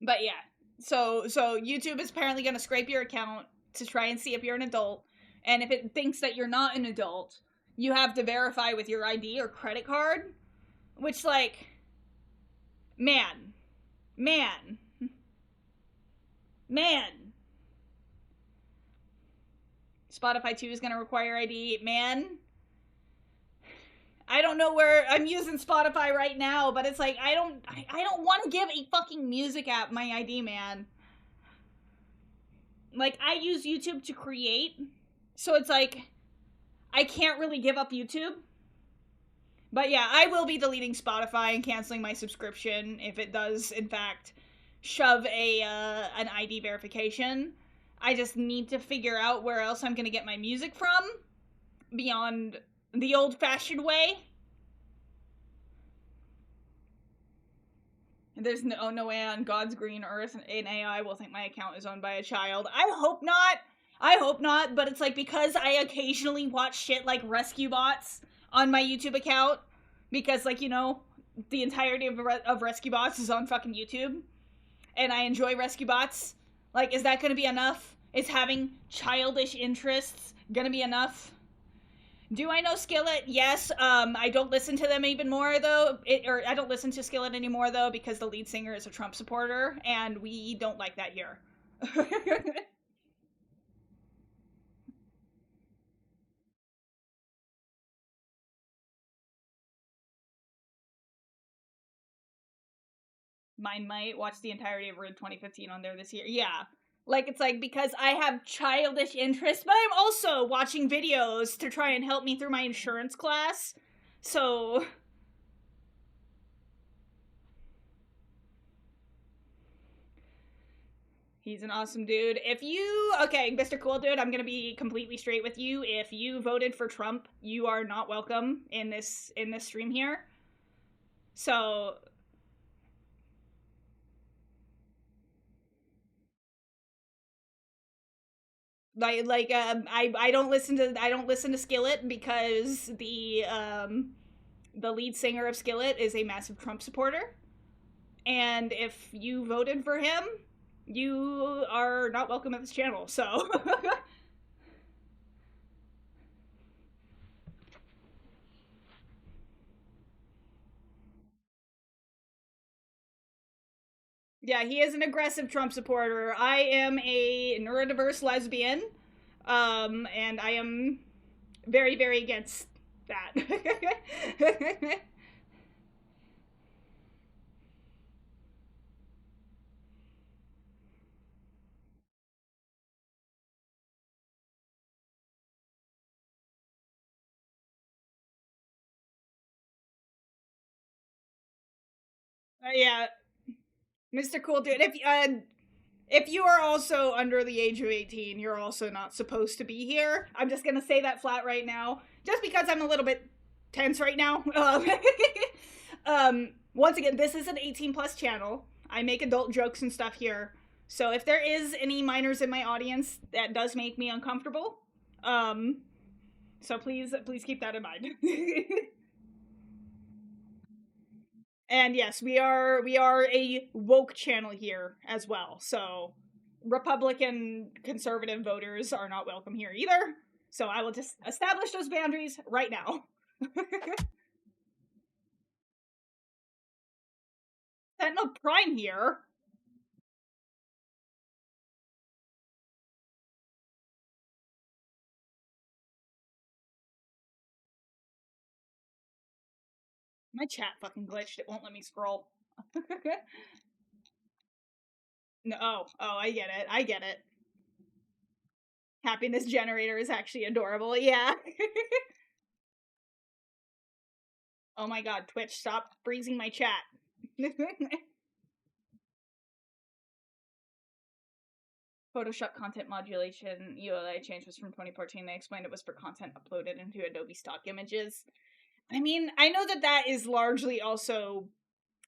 But yeah, so YouTube is apparently gonna scrape your account to try and see if you're an adult, and if it thinks that you're not an adult, you have to verify with your ID or credit card, which, like, man. Spotify 2 is gonna require ID, man. I don't know where I'm using Spotify right now, but it's like I don't want to give a fucking music app my ID, man. Like, I use YouTube to create, so it's like I can't really give up YouTube. But yeah, I will be deleting Spotify and canceling my subscription if it does in fact shove an ID verification. I just need to figure out where else I'm gonna get my music from beyond the old-fashioned way. There's no way on God's green earth an AI will think my account is owned by a child. I hope not, but it's like, because I occasionally watch shit like Rescue Bots on my YouTube account, because, like, you know, the entirety of Rescue Bots is on fucking YouTube, and I enjoy Rescue Bots. Like, is that gonna be enough? Is having childish interests gonna be enough? Do I know Skillet? Yes. I don't listen to them even more though. Or I don't listen to Skillet anymore though because the lead singer is a Trump supporter, and we don't like that here. Mine might watch the entirety of Red 2015 on there this year. Yeah. Like, it's like, because I have childish interests, but I'm also watching videos to try and help me through my insurance class. So, he's an awesome dude. If you, okay, Mr. Cool Dude, I'm gonna be completely straight with you. If you voted for Trump, you are not welcome in this stream here. So, I don't listen to Skillet because the lead singer of Skillet is a massive Trump supporter, and if you voted for him, you are not welcome at this channel. So, yeah, he is an aggressive Trump supporter. I am a neurodiverse lesbian, and I am very, very against that. Yeah, Mr. Cool Dude. If you are also under the age of 18, you're also not supposed to be here. I'm just gonna say that flat right now, just because I'm a little bit tense right now. Once again, this is an 18 plus channel. I make adult jokes and stuff here. So if there is any minors in my audience, that does make me uncomfortable. Um, so please keep that in mind. And yes, we are a woke channel here as well. So Republican conservative voters are not welcome here either. So I will just establish those boundaries right now. Sentinel Prime here. My chat fucking glitched. It won't let me scroll. No, I get it. I get it. Happiness generator is actually adorable. Yeah. Oh my god, Twitch, stop freezing my chat. Photoshop content modulation ULI change was from 2014. They explained it was for content uploaded into Adobe stock images. I mean, I know that is largely also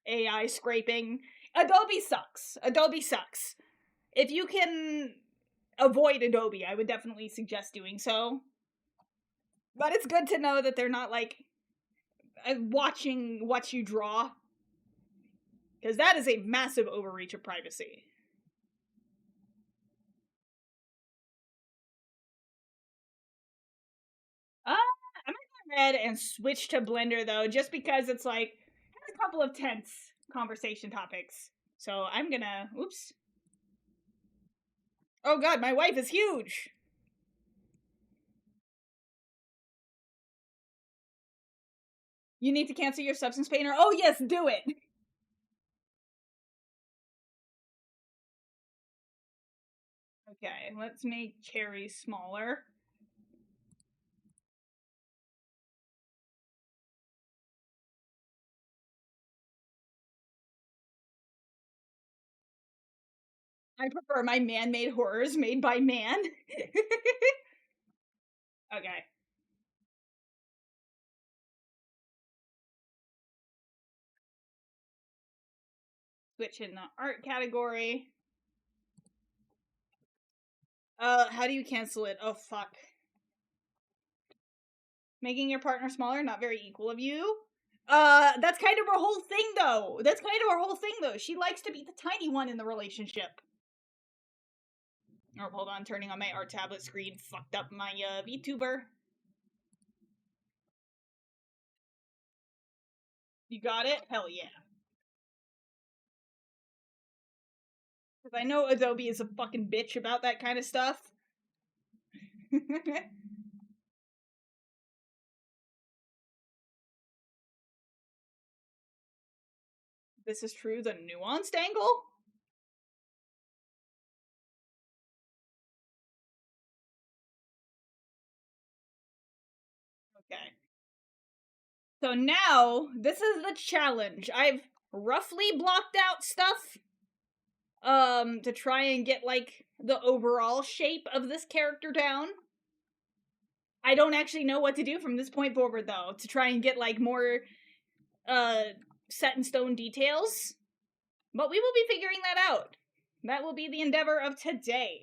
AI scraping. Adobe sucks. Adobe sucks. If you can avoid Adobe, I would definitely suggest doing so. But it's good to know that they're not like watching what you draw, because that is a massive overreach of privacy. I'm gonna go ahead and switch to Blender though, just because it's like has a couple of tense conversation topics. So I'm gonna, oops. Oh god, my wife is huge. You need to cancel your substance painter. Oh yes, do it. Okay, let's make Cherry smaller. I prefer my man-made horrors made by man. Okay. Switch in the art category. How do you cancel it? Oh fuck. Making your partner smaller, not very equal of you. That's kind of her whole thing though. She likes to be the tiny one in the relationship. Oh, hold on, turning on my art tablet screen fucked up my VTuber. You got it? Hell yeah. Because I know Adobe is a fucking bitch about that kind of stuff. This is true, the nuanced angle? Okay. So now, this is the challenge. I've roughly blocked out stuff to try and get, like, the overall shape of this character down. I don't actually know what to do from this point forward, though, to try and get, like, more, set in stone details. But we will be figuring that out. That will be the endeavor of today.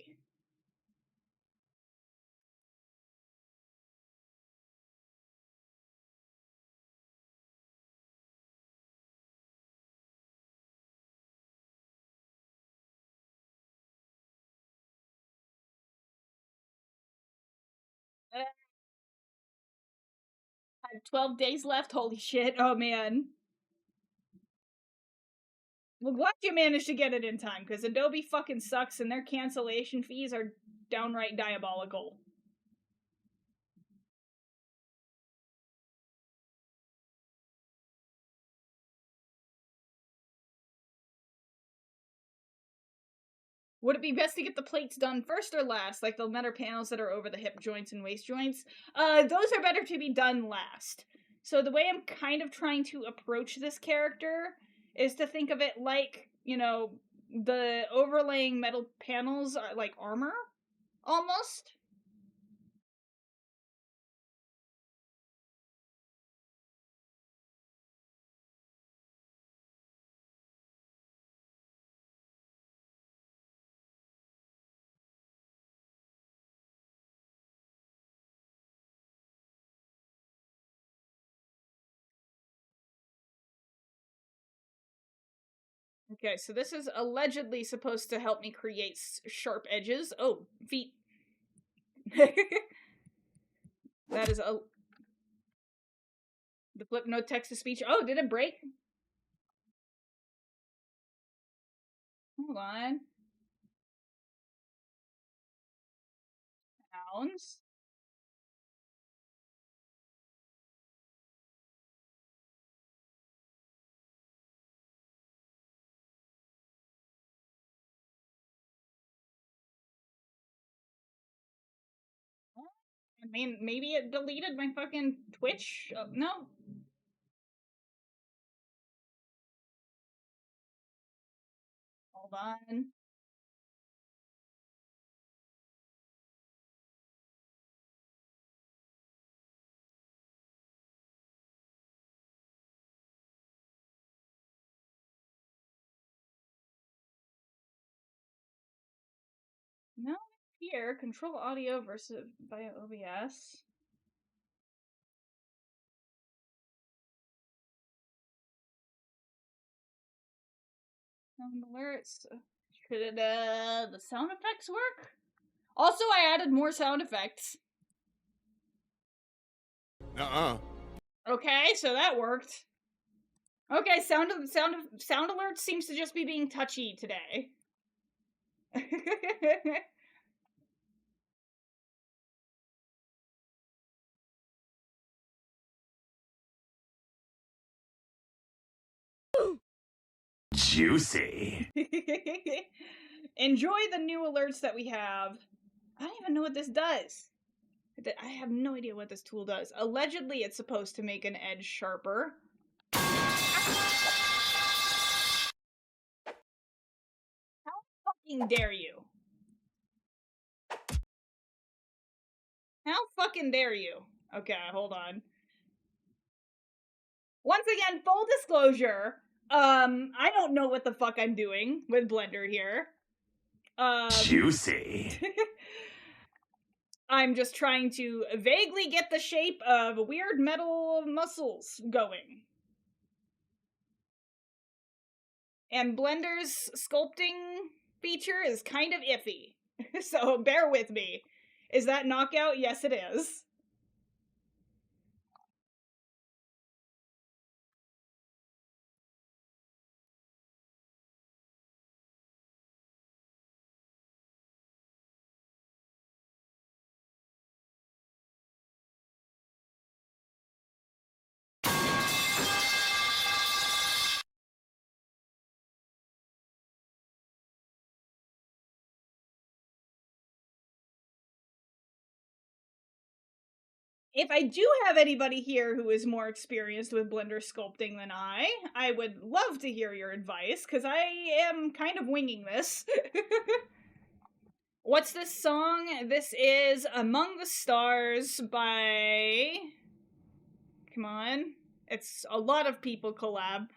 I have 12 days left, holy shit, oh man. Well, glad you managed to get it in time, because Adobe fucking sucks and their cancellation fees are downright diabolical. Would it be best to get the plates done first or last, like the metal panels that are over the hip joints and waist joints? Those are better to be done last. So the way I'm kind of trying to approach this character is to think of it like, you know, the overlaying metal panels are like armor, almost. Okay, so this is allegedly supposed to help me create sharp edges. Oh, feet. That is a... The flip no text to speech. Oh, did it break? Hold on. Sounds. I mean, maybe it deleted my fucking Twitch? No. Hold on. No, here. Control audio versus via OBS. Sound alerts. Should the sound effects work? Also, I added more sound effects. Okay, so that worked. Okay, sound alert seems to just be being touchy today. Juicy. Enjoy the new alerts that we have. I don't even know what this does. I have no idea what this tool does. Allegedly, it's supposed to make an edge sharper. How fucking dare you? How fucking dare you? Okay, hold on. Once again, full disclosure, I don't know what the fuck I'm doing with Blender here. Juicy. I'm just trying to vaguely get the shape of weird metal muscles going. And Blender's sculpting feature is kind of iffy. So bear with me. Is that knockout? Yes, it is. if I do have anybody here who is more experienced with Blender sculpting than I would love to hear your advice, because I am kind of winging this. What's this song? This is Among the Stars by... Come on. It's a lot of people collab.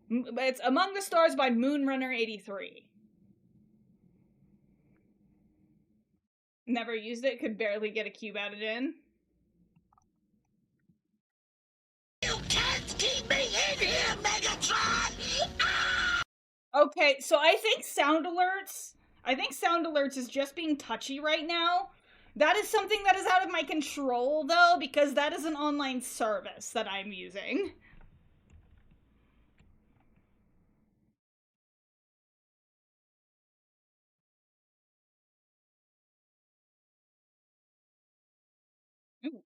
It's Among the Stars by Moonrunner83. Never used it, could barely get a cube added in. You can't keep me in here, Megatron! Okay, so I think sound alerts is just being touchy right now. That is something that is out of my control, though, because that is an online service that I'm using. Ooh.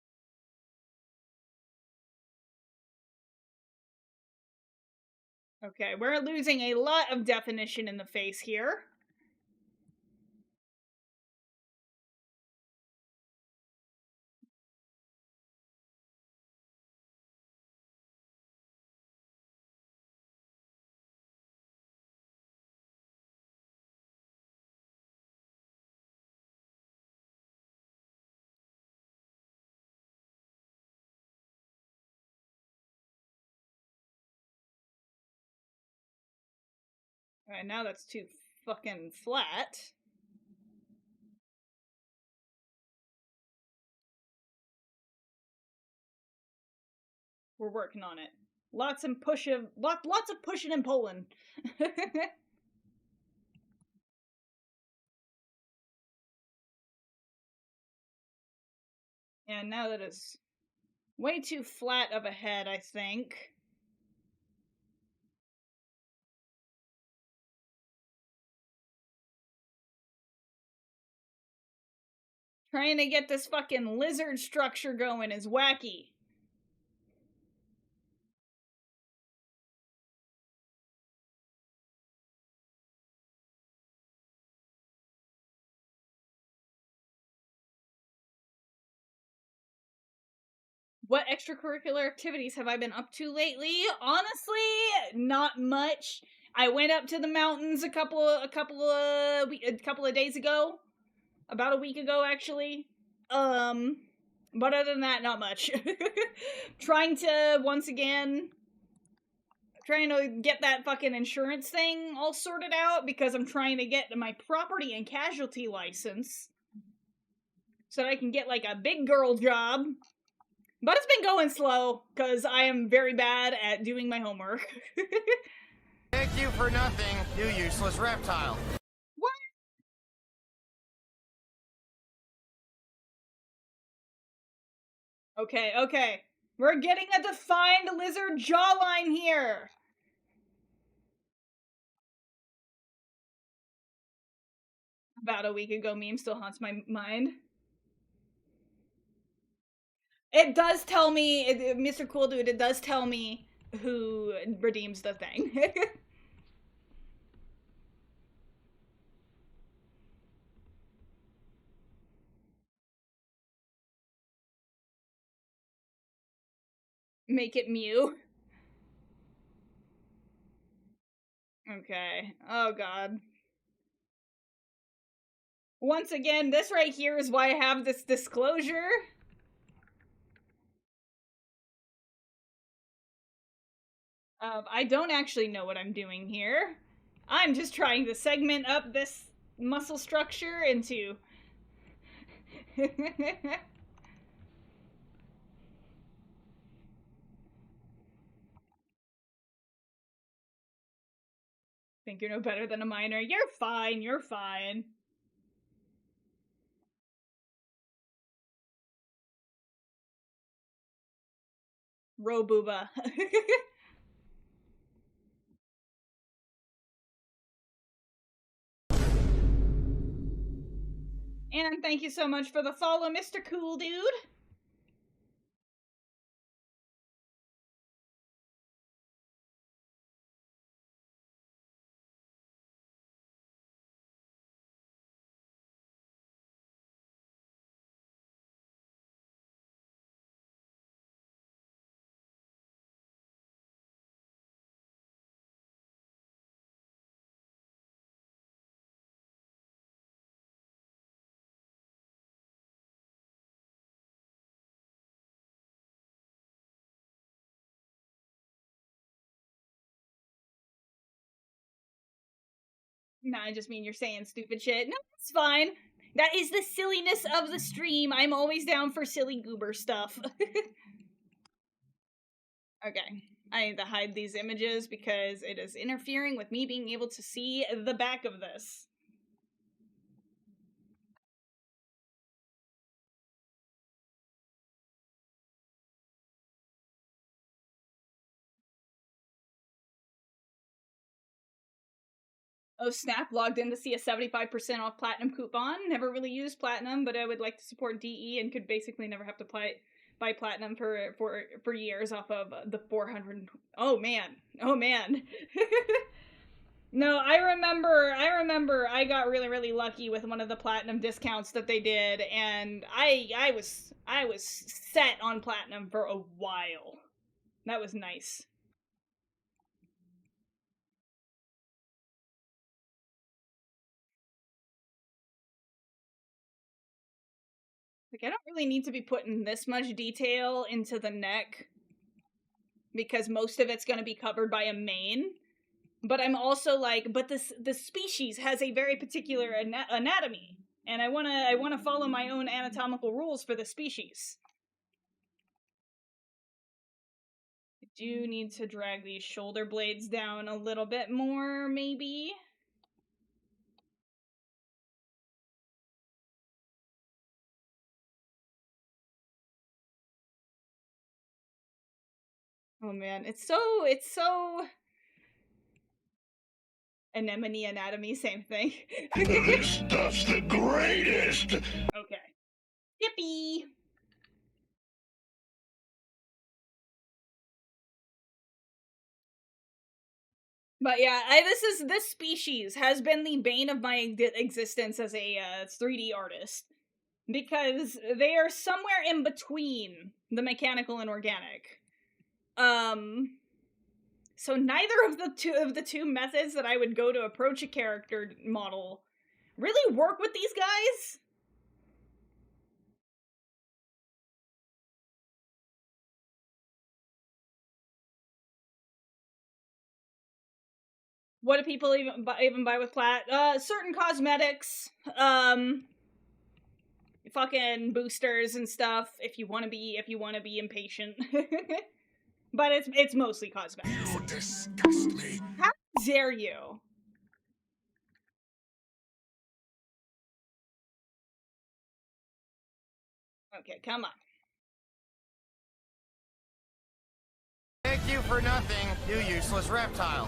Okay, we're losing a lot of definition in the face here. Alright, now that's too fucking flat. We're working on it. Lots of pushing and pulling. And now that it's way too flat of a head, I think. Trying to get this fucking lizard structure going is wacky. What extracurricular activities have I been up to lately? Honestly, not much. I went up to the mountains a couple of days ago, about a week ago actually. But other than that, not much. Trying to get that fucking insurance thing all sorted out because I'm trying to get my property and casualty license so that I can get like a big girl job. But it's been going slow, because I am very bad at doing my homework. Thank you for nothing, you useless reptile. What? Okay. We're getting a defined lizard jawline here. About a week ago meme still haunts my mind. It does tell me, Mr. Cool Dude, it does tell me who redeems the thing. Make it Mew. Okay. Oh god. Once again, this right here is why I have this disclosure. I don't actually know what I'm doing here. I'm just trying to segment up this muscle structure into... Think you're no better than a minor? You're fine. Robooba. And thank you so much for the follow, Mr. Cool Dude. No, I just mean you're saying stupid shit. No, it's fine. That is the silliness of the stream. I'm always down for silly goober stuff. Okay. I need to hide these images because it is interfering with me being able to see the back of this. Oh snap, logged in to see a 75% off platinum coupon. Never really used platinum, but I would like to support DE and could basically never have to buy platinum for years off of the 400. Oh man. No, I remember I got really lucky with one of the platinum discounts that they did, and I was set on platinum for a while. That was nice. Like, I don't really need to be putting this much detail into the neck because most of it's going to be covered by a mane. But I'm also like, but the species has a very particular anatomy, and I wanna follow my own anatomical rules for the species. I do need to drag these shoulder blades down a little bit more, maybe. Oh man, it's so anemone anatomy, same thing. This stuff's the greatest! Okay. Yippee! But yeah, this species has been the bane of my existence as a 3D artist because they are somewhere in between the mechanical and organic. So neither of the two methods that I would go to approach a character model really work with these guys. What do people even buy with plat? Certain cosmetics, fucking boosters and stuff. If you want to be impatient, but it's mostly cosmetics. You disgust me. How dare you? Okay, come on. Thank you for nothing, you useless reptile.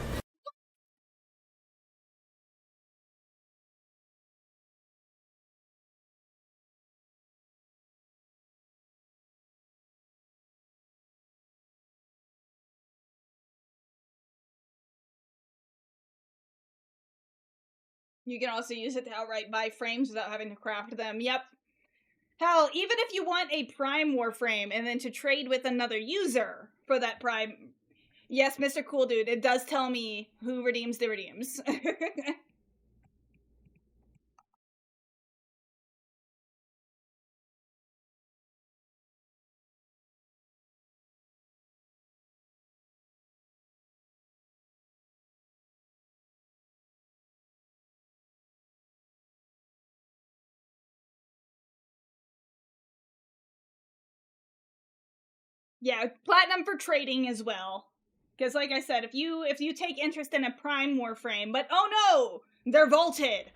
You can also use it to outright buy frames without having to craft them. Yep. Hell, even if you want a Prime Warframe and then to trade with another user for that Prime... Yes, Mr. Cool Dude, it does tell me who redeems the redeems. Yeah, platinum for trading as well. Because, like I said, if you take interest in a Prime Warframe, but oh no, they're vaulted,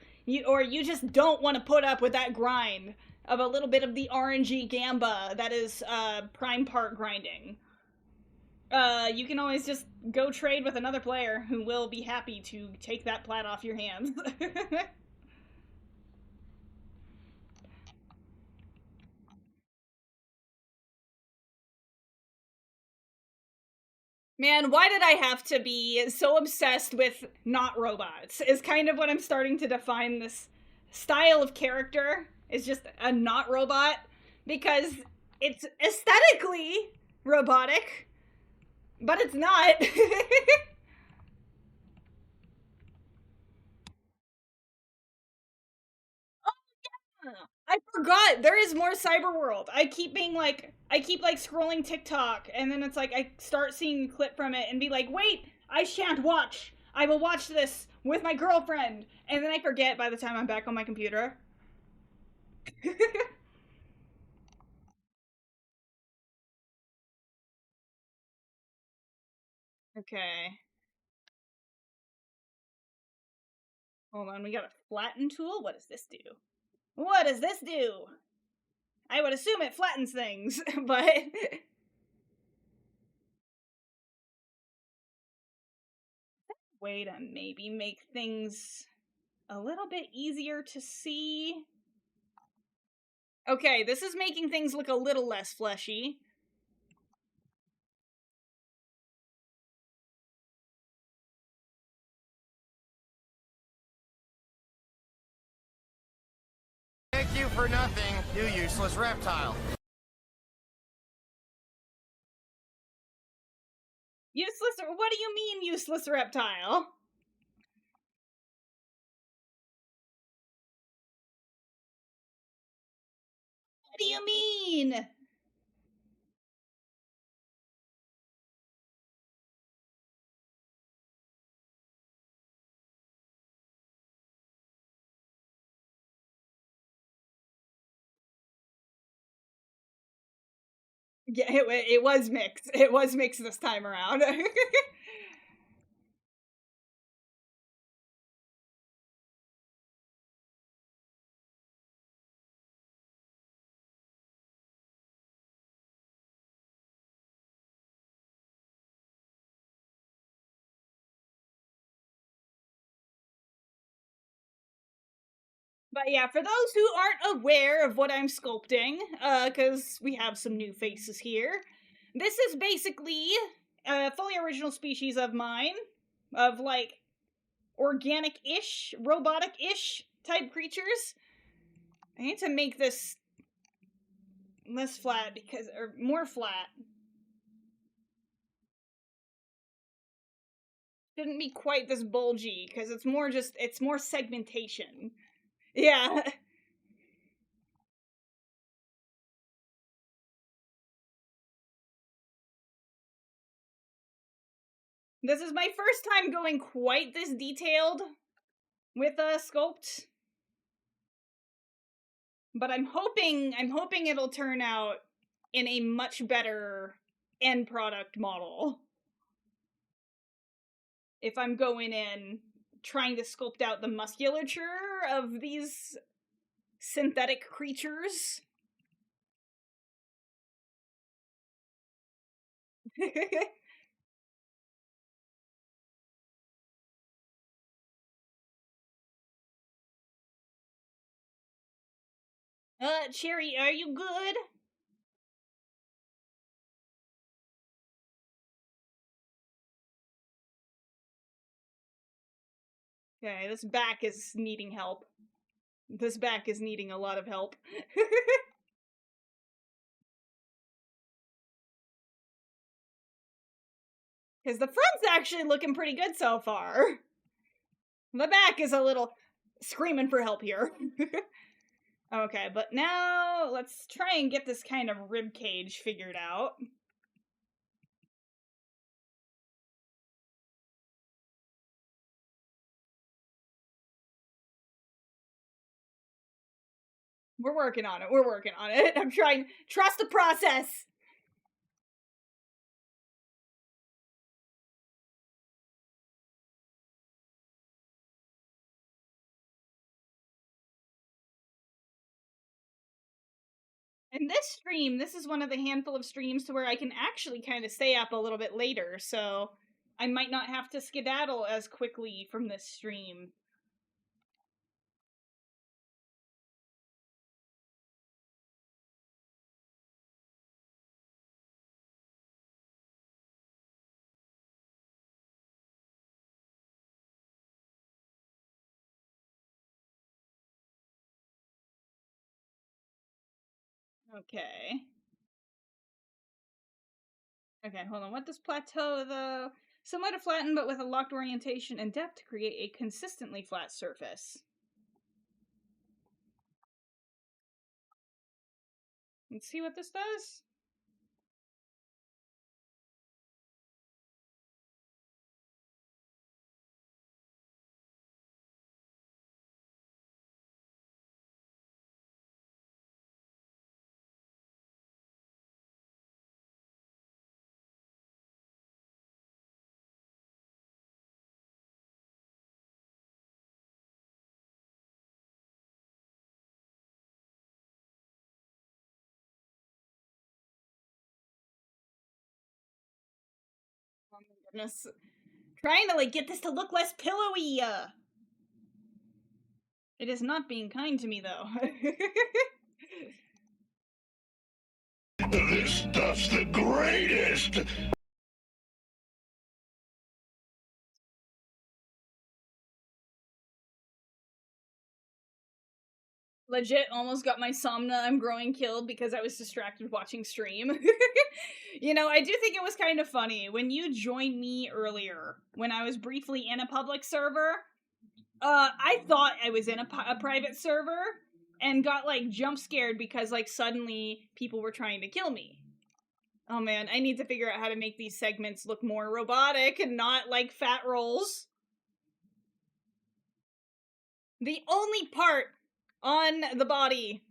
or you just don't want to put up with that grind of a little bit of the RNG gamba that is Prime part grinding. You can always just go trade with another player who will be happy to take that plat off your hands. Man, why did I have to be so obsessed with not robots? Is kind of what I'm starting to define this style of character. Is just a not robot. Because it's aesthetically robotic, but it's not. I forgot there is more cyber world. I keep scrolling TikTok, and then it's like I start seeing a clip from it and be like, wait, I shan't watch. I will watch this with my girlfriend, and then I forget by the time I'm back on my computer. Okay. Hold on, we got a flatten tool? What does this do? What does this do? I would assume it flattens things, but... way to maybe make things a little bit easier to see. Okay, this is making things look a little less fleshy. Thank you for nothing, you useless reptile. Useless? What do you mean, useless reptile? What do you mean? Yeah, it was mixed. It was mixed this time around. But yeah, for those who aren't aware of what I'm sculpting, because we have some new faces here, this is basically a fully original species of mine, of like organic-ish, robotic-ish type creatures. I need to make this less flat because, or more flat. Shouldn't be quite this bulgy because it's more segmentation. Yeah. This is my first time going quite this detailed with a sculpt. But I'm hoping it'll turn out in a much better end product model. If I'm going in trying to sculpt out the musculature of these synthetic creatures. Cherry, are you good? Okay, this back is needing help. This back is needing a lot of help. Because the front's actually looking pretty good so far. The back is a little screaming for help here. Okay, but now let's try and get this kind of rib cage figured out. We're working on it. We're working on it. I'm trying. Trust the process. In this stream, this is one of the handful of streams to where I can actually kind of stay up a little bit later, so I might not have to skedaddle as quickly from this stream. Okay. Okay, hold on. What does plateau, though? Somewhat to flatten, but with a locked orientation and depth to create a consistently flat surface. Let's see what this does. goodness. Trying to, like, get this to look less pillowy. It is not being kind to me, though. This stuff's the greatest! Legit almost got my Somna I'm Growing killed because I was distracted watching stream. You know, I do think it was kind of funny. When you joined me earlier, when I was briefly in a public server, I thought I was in a private server and got, like, jump scared because, like, suddenly people were trying to kill me. Oh man, I need to figure out how to make these segments look more robotic and not like fat rolls. The only part on the body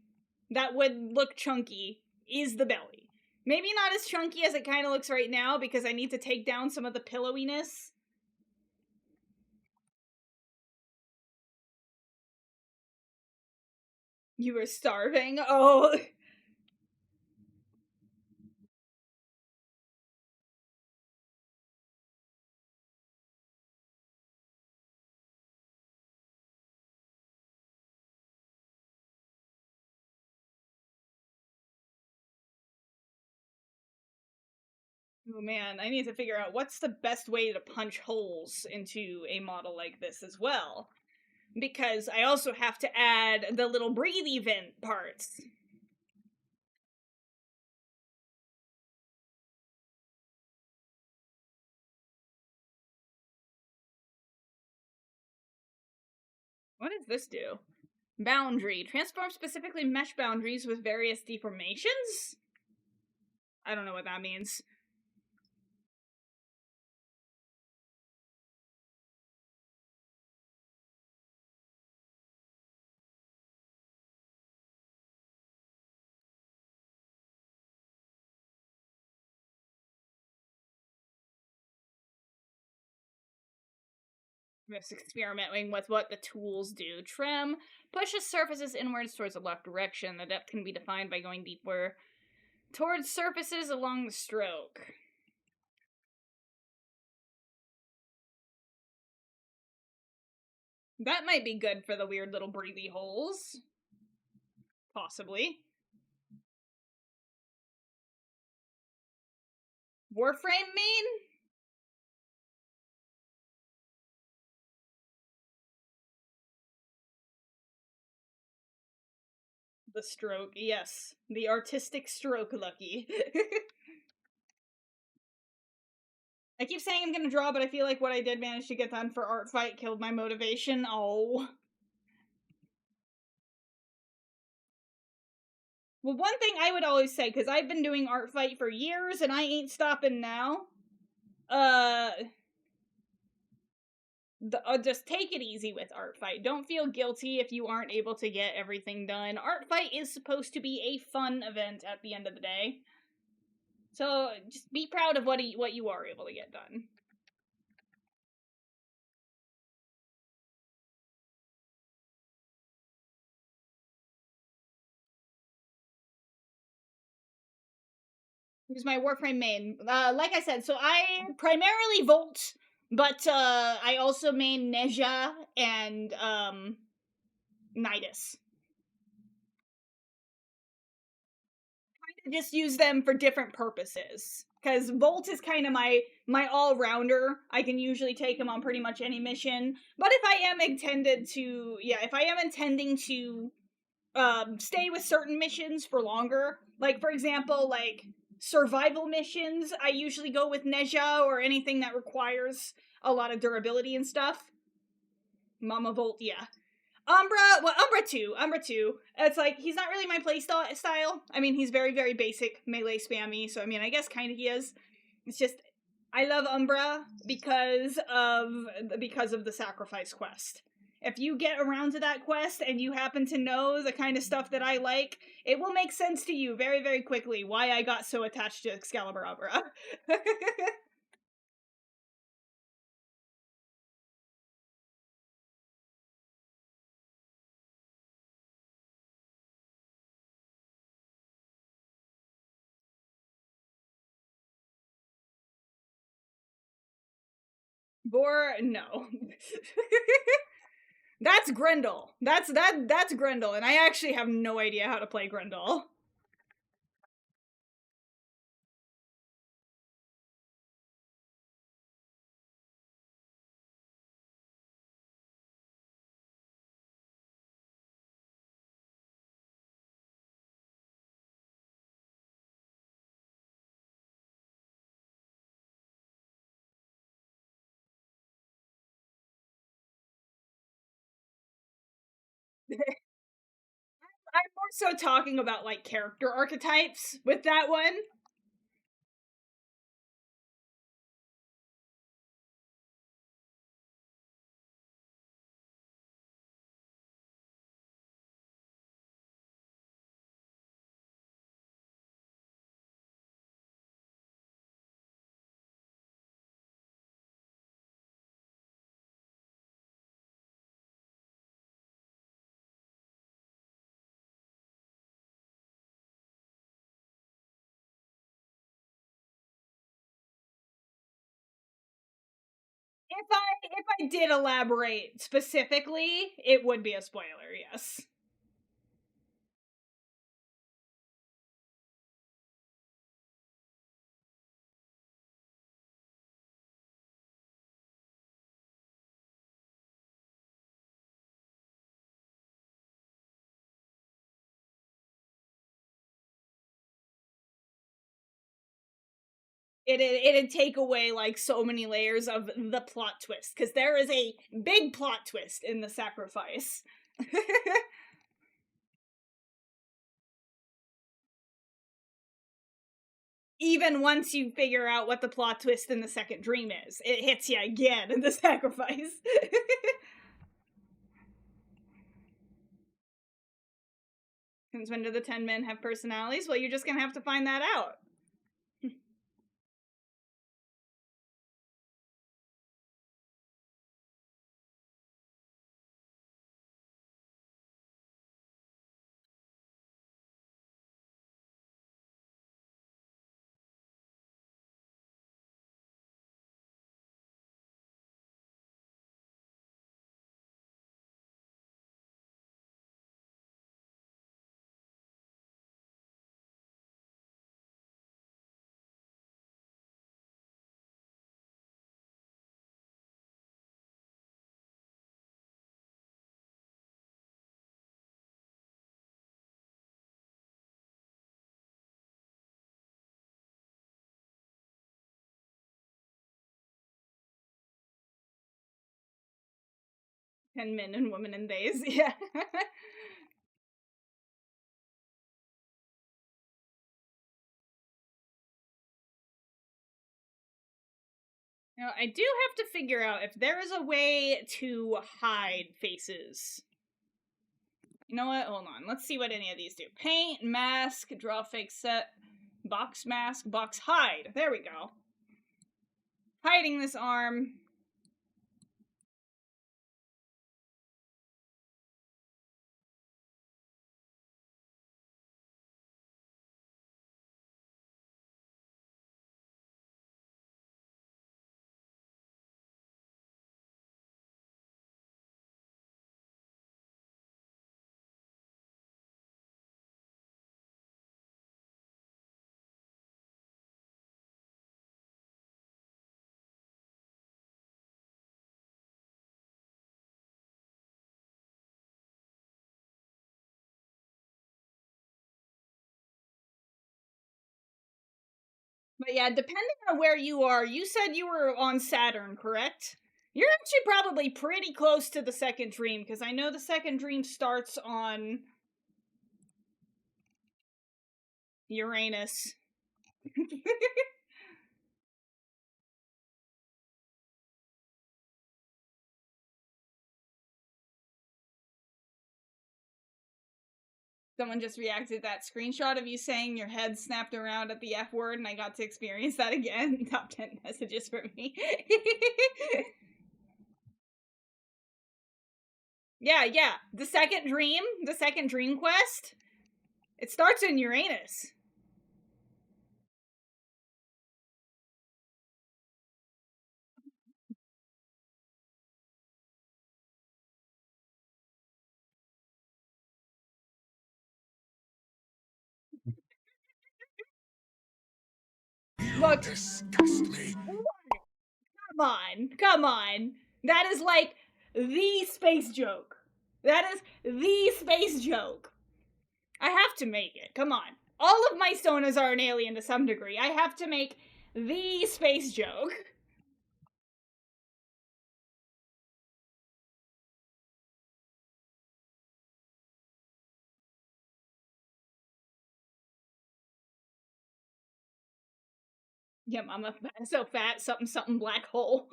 that would look chunky is the belly. Maybe not as chunky as it kind of looks right now because I need to take down some of the pillowiness. You were starving? Oh. Oh man, I need to figure out what's the best way to punch holes into a model like this as well. Because I also have to add the little breathy vent parts. What does this do? Boundary. Transform specifically mesh boundaries with various deformations? I don't know what that means. Just experimenting with what the tools do. Trim pushes surfaces inwards towards the left direction. The depth can be defined by going deeper towards surfaces along the stroke. That might be good for the weird little breathy holes. Possibly. Warframe mean? The stroke, yes. The artistic stroke, Lucky. I keep saying I'm gonna draw, but I feel like what I did manage to get done for Art Fight killed my motivation. Oh. Well, one thing I would always say, because I've been doing Art Fight for years and I ain't stopping now, just take it easy with Art Fight. Don't feel guilty if you aren't able to get everything done. Art Fight is supposed to be a fun event at the end of the day. So just be proud of what you are able to get done. Who's my Warframe main? Like I said, so I primarily Volt, but I also main Neja and Nidus. Just use them for different purposes. Because Volt is kind of my all-rounder. I can usually take him on pretty much any mission. But if I am intending to stay with certain missions for longer, like for example, like survival missions, I usually go with Neja or anything that requires a lot of durability and stuff. Mama Volt, yeah. Umbra too. It's like, he's not really my style. I mean, he's very, very basic melee spammy, so I mean, I guess kind of he is. It's just, I love Umbra because of the sacrifice quest. If you get around to that quest and you happen to know the kind of stuff that I like, it will make sense to you very, very quickly why I got so attached to Excalibur Umbra. No. That's Grendel. That's Grendel, and I actually have no idea how to play Grendel. I'm more so talking about like character archetypes with that one. If I did elaborate specifically, it would be a spoiler, yes. It'd take away like so many layers of the plot twist, because there is a big plot twist in the sacrifice. Even once you figure out what the plot twist in the second dream is, it hits you again in the sacrifice. Since when do the 10 men have personalities? Well, you're just gonna have to find that out. 10 men and women and theys, yeah. Now, I do have to figure out if there is a way to hide faces. You know what? Hold on. Let's see what any of these do. Paint, mask, draw fake set, box mask, box hide. There we go. Hiding this arm. But yeah, depending on where you are, you said you were on Saturn, correct? You're actually probably pretty close to the second dream, because I know the second dream starts on Uranus. Someone just reacted to that screenshot of you saying your head snapped around at the F word, and I got to experience that again. Top 10 messages for me. Yeah. The second dream quest, it starts in Uranus. Look, disgust me. come on. That is like the space joke. That is the space joke. I have to make it. Come on. All of my Sonas are an alien to some degree. I have to make the space joke. Yeah, mama, so fat, something, something black hole.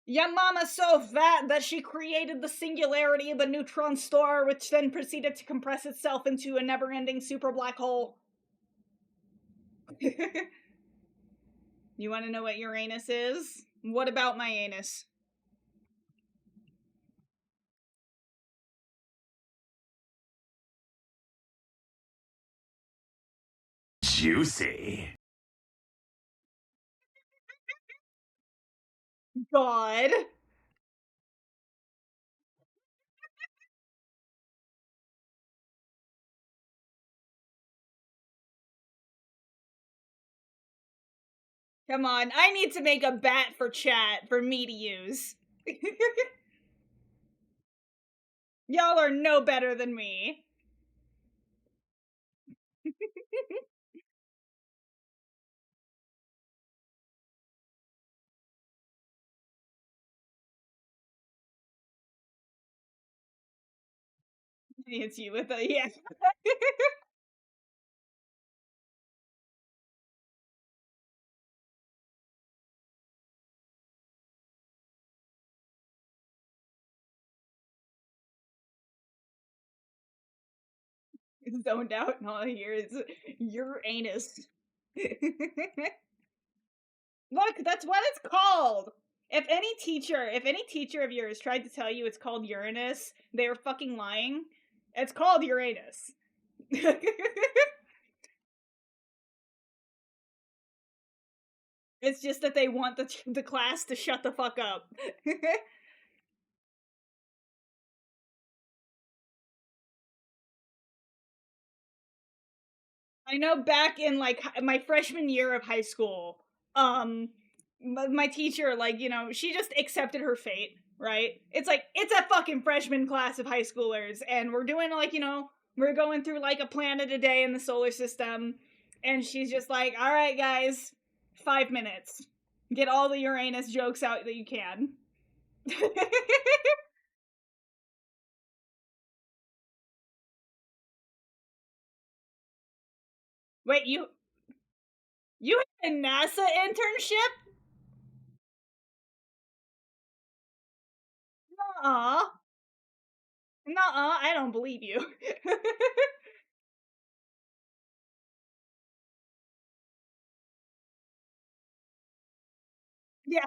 Yeah, mama's so fat that she created the singularity of the neutron star, which then proceeded to compress itself into a never-ending super black hole. You want to know what Uranus is? What about my anus? Juicy. God. Come on, I need to make a bat for chat for me to use. Y'all are no better than me. It's you with a yeah. Zoned out and all I hear is your anus. Look, that's what it's called. If any teacher of yours tried to tell you it's called Uranus, they were fucking lying. It's called Uranus. It's just that they want the class to shut the fuck up. I know back in like my freshman year of high school, um, my teacher, like, you know, she just accepted her fate, right? It's like, it's a fucking freshman class of high schoolers, and we're doing like, you know, we're going through like a planet a day in the solar system, and she's just like, all right, guys, 5 minutes. Get all the Uranus jokes out that you can. Wait, you had a NASA internship? Nuh-uh. Nuh-uh, I don't believe you. Yeah,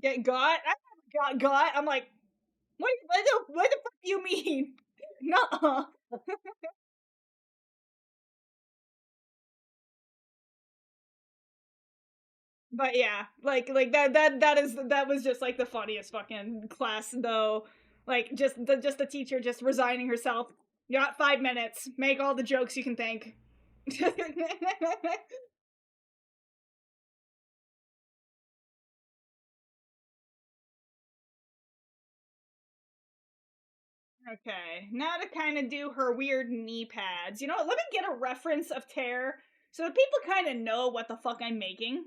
get got? I never got. I'm like, what the fuck do you mean? Nuh-uh. But yeah, like that was just like the funniest fucking class though. Like just the teacher just resigning herself. You got 5 minutes. Make all the jokes you can think. Okay, now to kind of do her weird knee pads. You know what? Let me get a reference of tear so that people kind of know what the fuck I'm making.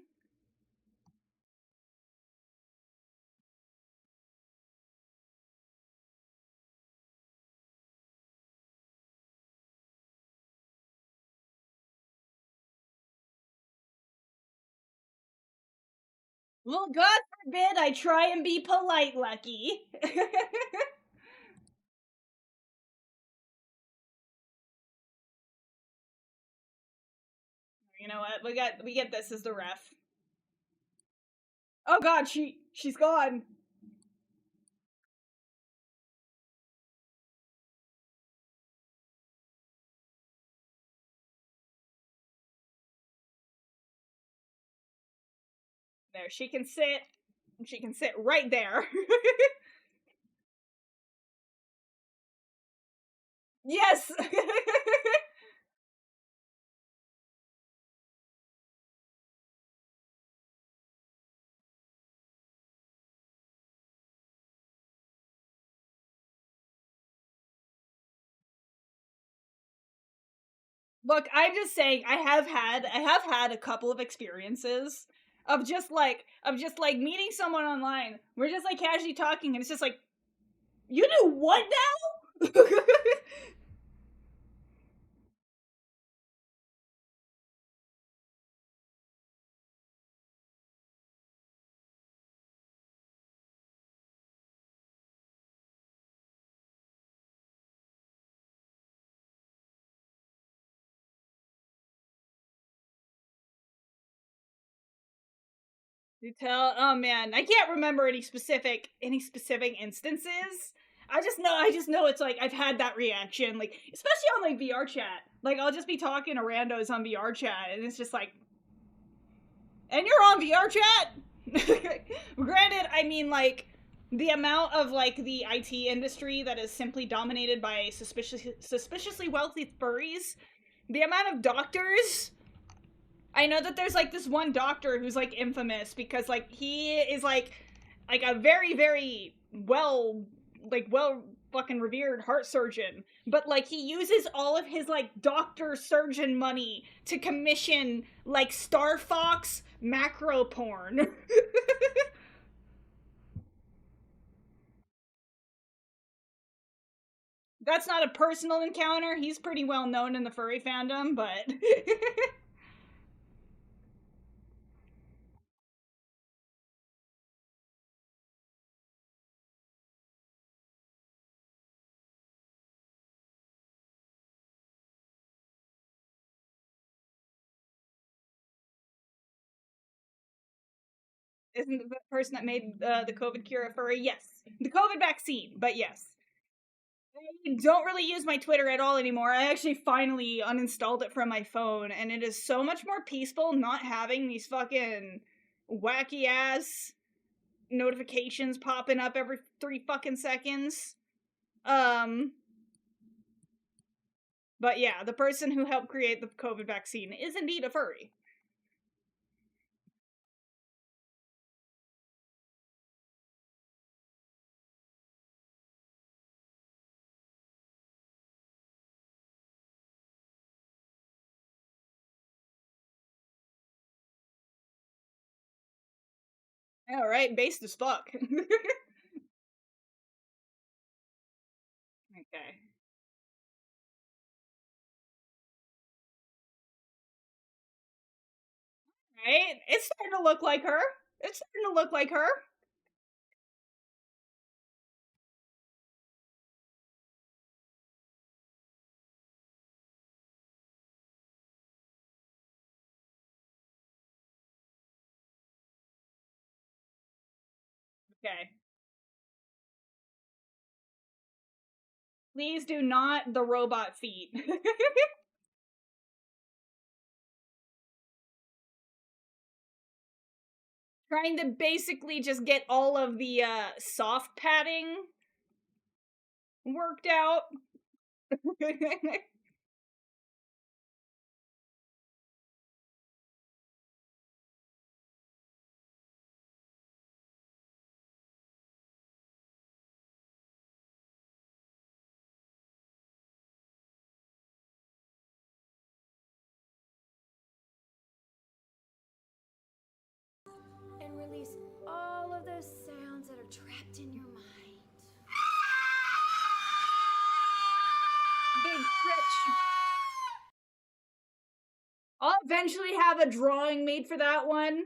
Well, God forbid I try and be polite, Lucky. You know what? We get this as the ref. Oh God, she's gone. There, she can sit. She can sit right there. Yes. Look, I'm just saying I have had a couple of experiences of just like meeting someone online. We're just like casually talking and it's just like, you do what now? You tell, oh man, I can't remember any specific instances. I just know it's like I've had that reaction, like especially on like VR chat. Like I'll just be talking to randos on VR chat, and it's just like, and you're on VR chat. Granted, I mean like the amount of like the IT industry that is simply dominated by suspiciously wealthy furries. The amount of doctors. I know that there's like this one doctor who's like infamous because like he is like a very very well fucking revered heart surgeon, but like he uses all of his like doctor surgeon money to commission like Star Fox macro porn. That's not a personal encounter. He's pretty well known in the furry fandom, but isn't the person that made the COVID cure a furry? Yes, the COVID vaccine, but yes. I don't really use my Twitter at all anymore. I actually finally uninstalled it from my phone, and it is so much more peaceful not having these fucking wacky ass notifications popping up every 3 fucking seconds. Um, but yeah, the person who helped create the COVID vaccine is indeed a furry. All right, based as fuck. Okay. Right? It's starting to look like her. It's starting to look like her. Okay. Please do not the robot feet. Trying to basically just get all of the soft padding worked out. And release all of those sounds that are trapped in your mind. Big stretch. I'll eventually have a drawing made for that one.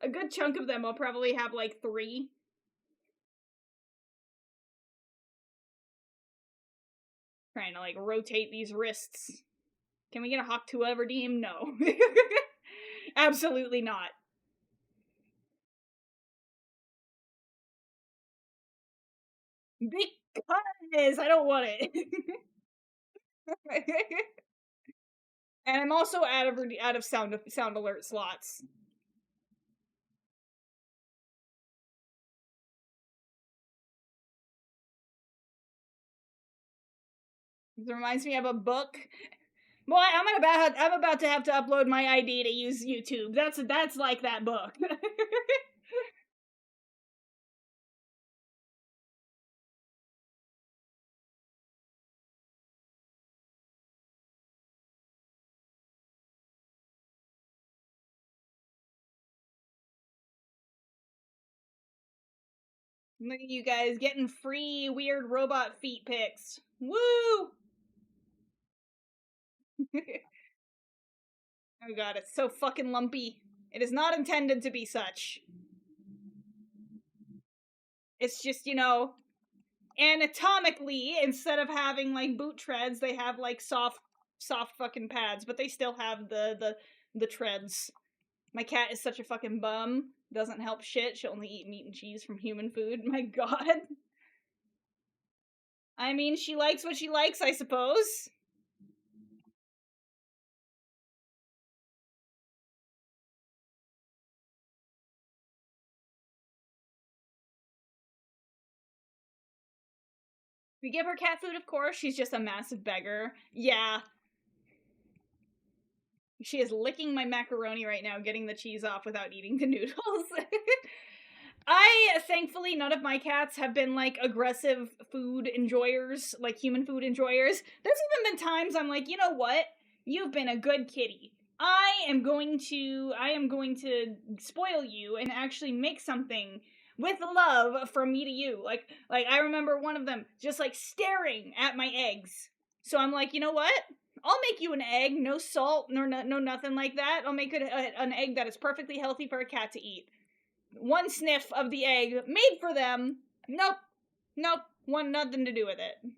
A good chunk of them I'll probably have like 3. Trying to like rotate these wrists. Can we get a Hawk 2 ever redeem? No. Absolutely not. Because I don't want it. And I'm also out of sound alert slots. This reminds me of a book. Boy, I'm about to have to upload my ID to use YouTube. That's like that book. Look at you guys getting free weird robot feet pics. Woo! Oh god, it's so fucking lumpy. It is not intended to be such. It's just, anatomically, instead of having like boot treads, they have like soft fucking pads, but they still have the treads. My cat is such a fucking bum. Doesn't help shit. She'll only eat meat and cheese from human food. My god. I mean, she likes what she likes, I suppose. We give her cat food, of course. She's just a massive beggar. Yeah. She is licking my macaroni right now, getting the cheese off without eating the noodles. Thankfully, none of my cats have been like aggressive food enjoyers, like human food enjoyers. There's even been times I'm like, you know what? You've been a good kitty. I am going to spoil you and actually make something with love from me to you. Like I remember one of them just like staring at my eggs. So I'm like, you know what? I'll make you an egg, no salt, no nothing like that. I'll make it an egg that is perfectly healthy for a cat to eat. One sniff of the egg made for them. Nope. Want nothing to do with it.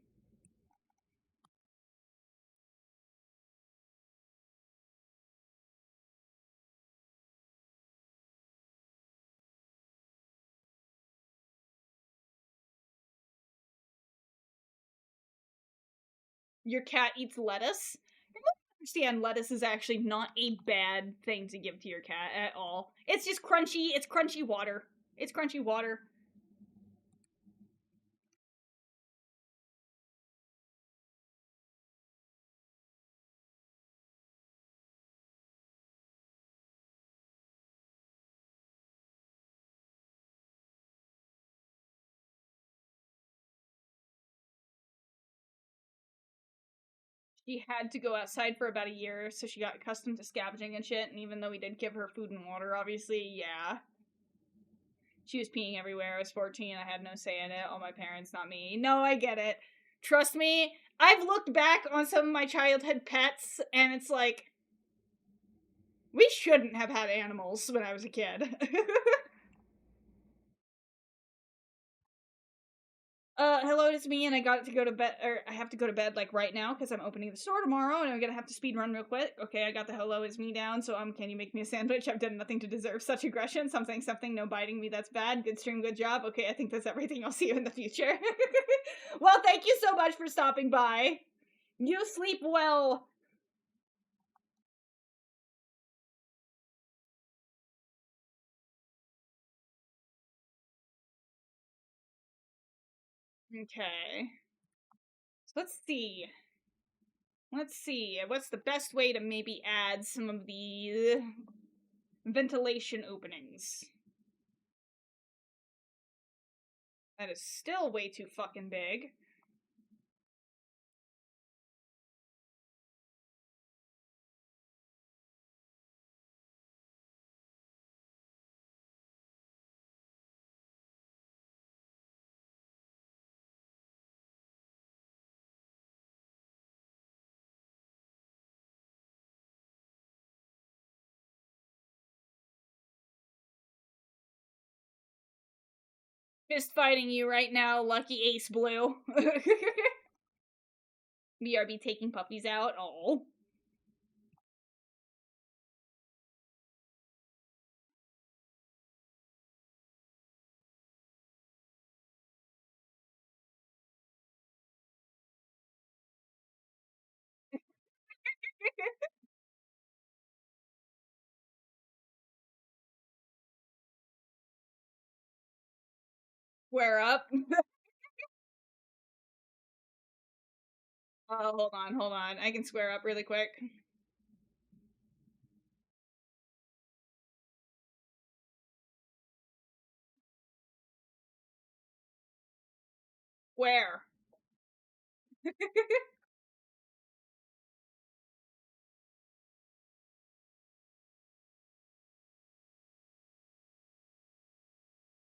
Your cat eats lettuce? I don't understand lettuce is actually not a bad thing to give to your cat at all. It's just crunchy. It's crunchy water. It's crunchy water. She had to go outside for about a year, so she got accustomed to scavenging and shit, and even though we did give her food and water, obviously, yeah. She was peeing everywhere. I was 14. I had no say in it. All my parents, not me. No, I get it. Trust me, I've looked back on some of my childhood pets, and it's like, we shouldn't have had animals when I was a kid. Hello, it's me, and I got to go to bed, or I have to go to bed, like, right now, because I'm opening the store tomorrow, and I'm gonna have to speed run real quick. Okay, I got the hello, it's me down, so, can you make me a sandwich? I've done nothing to deserve such aggression. Something, no biting me, that's bad. Good stream, good job. Okay, I think that's everything. I'll see you in the future. Well, thank you so much for stopping by. You sleep well. Okay. So let's see. What's the best way to maybe add some of the ventilation openings? That is still way too fucking big. Fist fighting you right now, lucky Ace Blue. BRB taking puppies out. Oh. Square up. Oh, hold on. I can square up really quick. Where?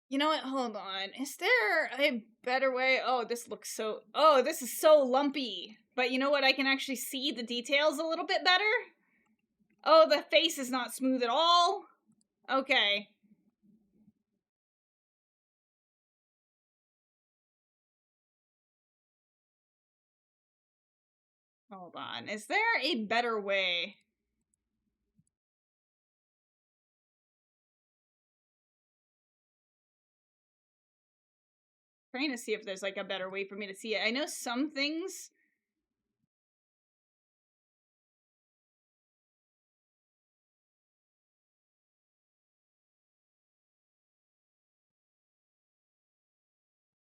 You know what? Hold on. Is there a better way? Oh, this looks so. Oh, this is so lumpy. But you know what? I can actually see the details a little bit better. Oh, the face is not smooth at all. Okay. Hold on. Is there a better way? Trying to see if there's like a better way for me to see it. I know some things.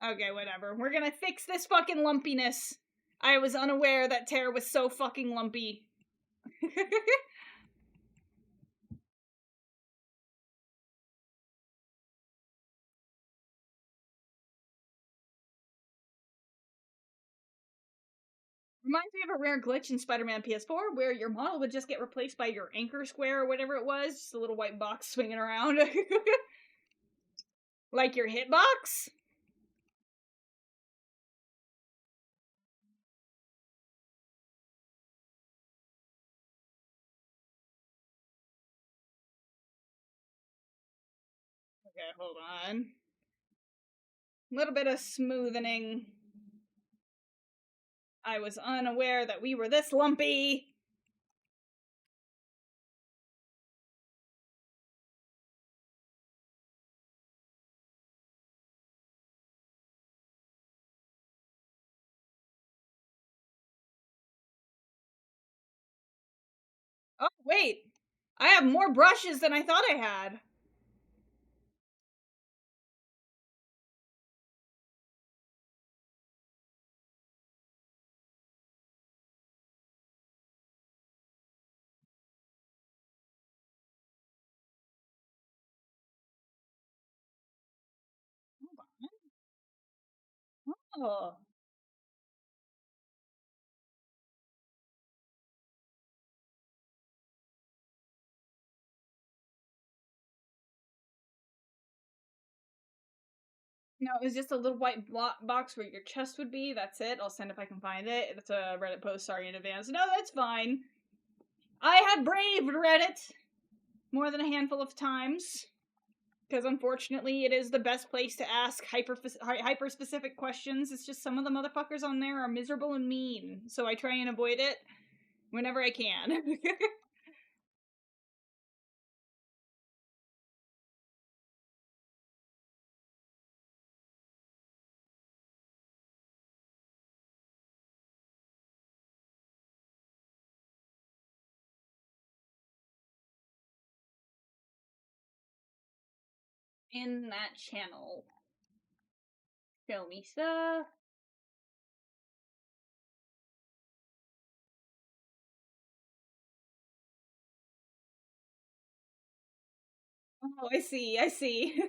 Okay, whatever. We're gonna fix this fucking lumpiness. I was unaware that Terra was so fucking lumpy. Reminds me of a rare glitch in Spider-Man PS4 where your model would just get replaced by your anchor square or whatever it was, just a little white box swinging around. Like your hitbox? Okay, hold on. A little bit of smoothing. I was unaware that we were this lumpy. Oh, wait. I have more brushes than I thought I had. Oh. No, it was just a little white box where your chest would be. That's it. I'll send if I can find it. It's a Reddit post. Sorry in advance. No, that's fine. I have braved Reddit more than a handful of times because unfortunately it is the best place to ask hyper specific questions. It's just some of the motherfuckers on there are miserable and mean, so I try and avoid it whenever I can. In that channel, show me stuff. Oh, I see. I see.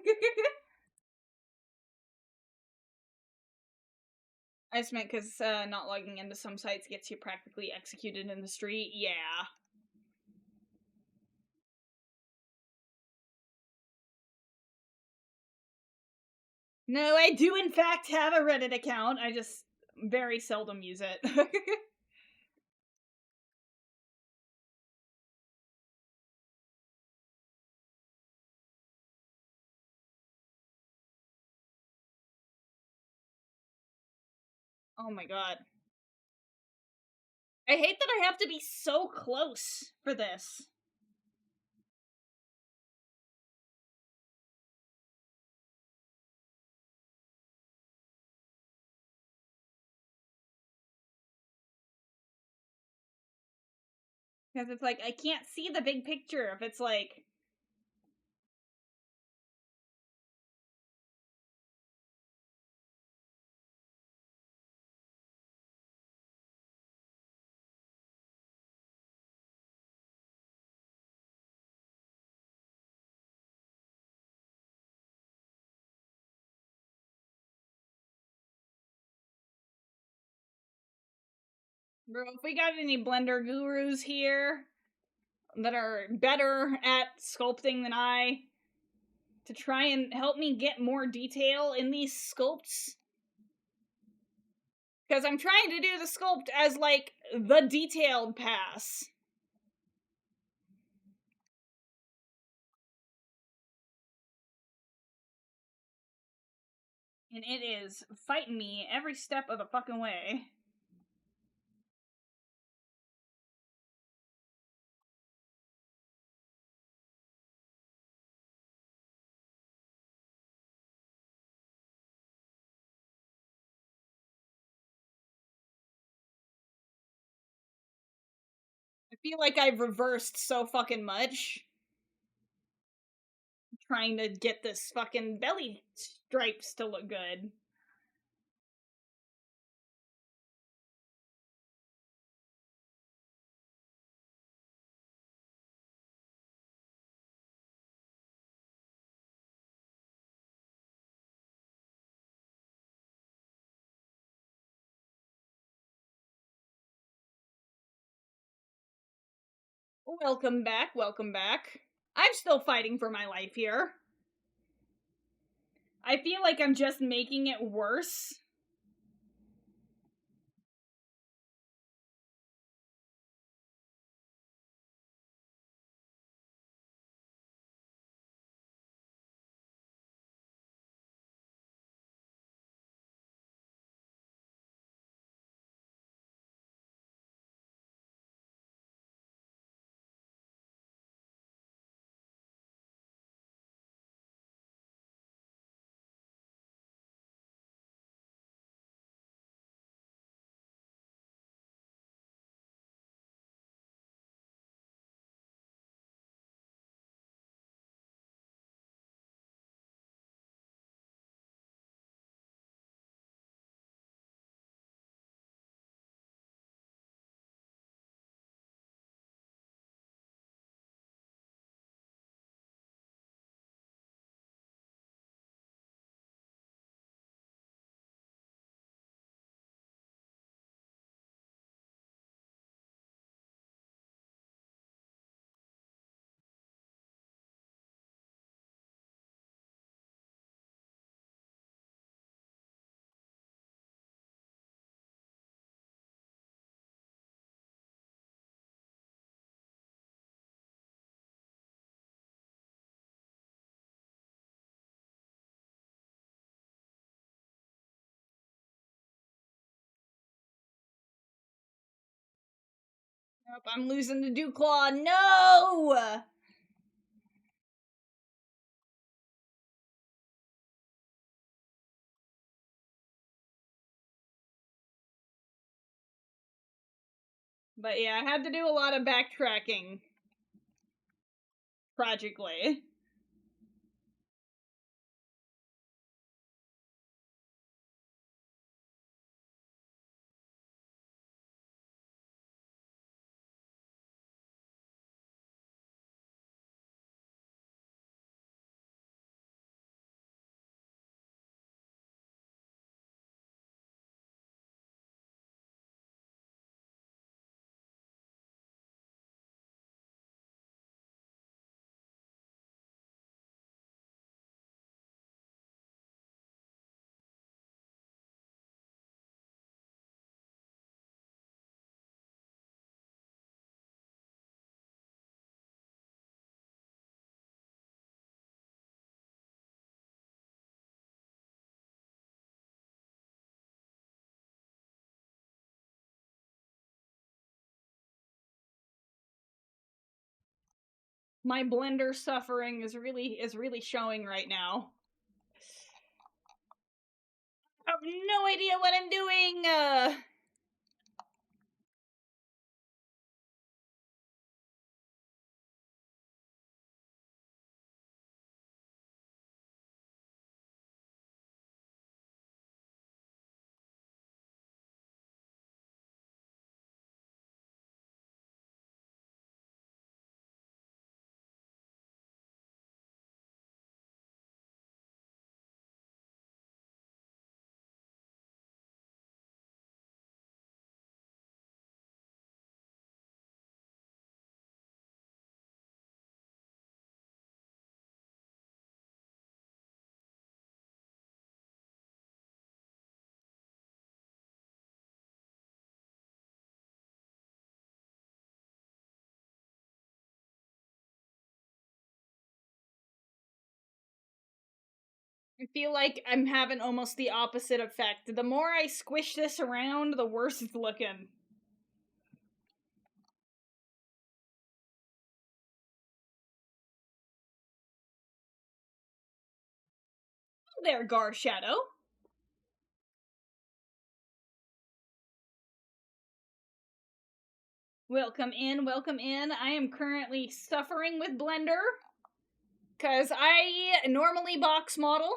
I just meant because not logging into some sites gets you practically executed in the street. Yeah. No, I do in fact have a Reddit account. I just very seldom use it. Oh my god. I hate that I have to be so close for this. Because it's like, I can't see the big picture if it's like. Bro, if we got any blender gurus here that are better at sculpting than I, to try and help me get more detail in these sculpts. Because I'm trying to do the sculpt as, like, the detailed pass. And it is fighting me every step of the fucking way. I feel like I've reversed so fucking much. Trying to get this fucking belly stripes to look good. Welcome back, welcome back. I'm still fighting for my life here. I feel like I'm just making it worse. Nope, I'm losing to Dew Claw. No! But yeah, I had to do a lot of backtracking. Tragically. My blender suffering is really showing right now. I have no idea what I'm doing! I feel like I'm having almost the opposite effect. The more I squish this around, the worse it's looking. There, Gar Shadow. Welcome in, welcome in. I am currently suffering with Blender because I normally box model,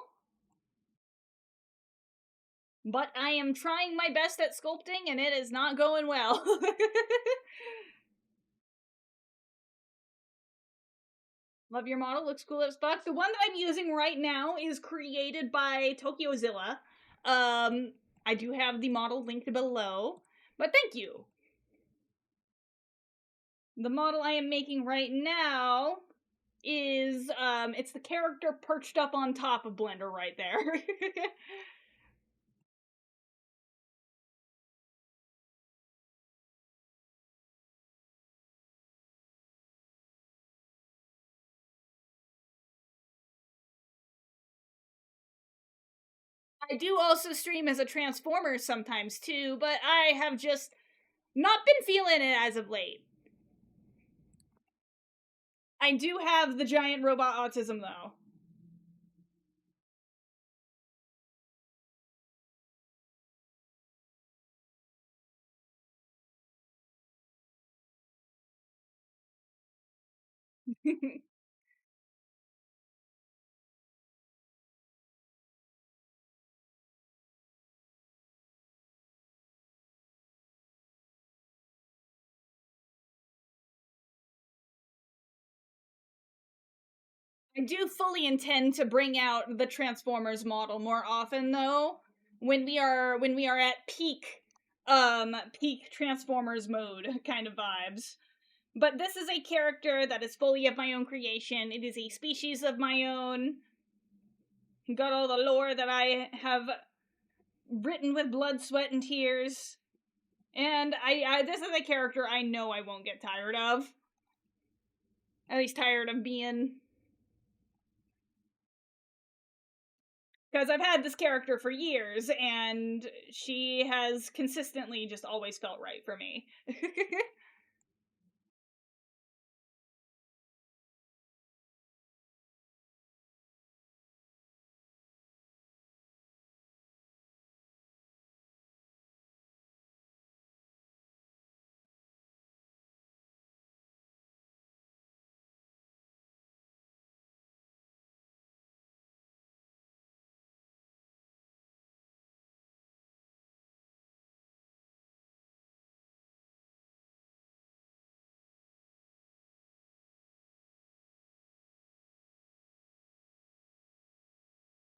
but I am trying my best at sculpting and it is not going well. Love your model, looks cool as fuck. The one that I'm using right now is created by TokyoZilla. I do have the model linked below, but thank you. The model I am making right now is, it's the character perched up on top of Blender right there. I do also stream as a Transformers sometimes too, but I have just not been feeling it as of late. I do have the giant robot autism though. I do fully intend to bring out the Transformers model more often though, when we are at peak Transformers mode kind of vibes. But this is a character that is fully of my own creation. It is a species of my own. Got all the lore that I have written with blood, sweat, and tears. And this is a character I know I won't get tired of. At least tired of being. Because I've had this character for years, and she has consistently just always felt right for me.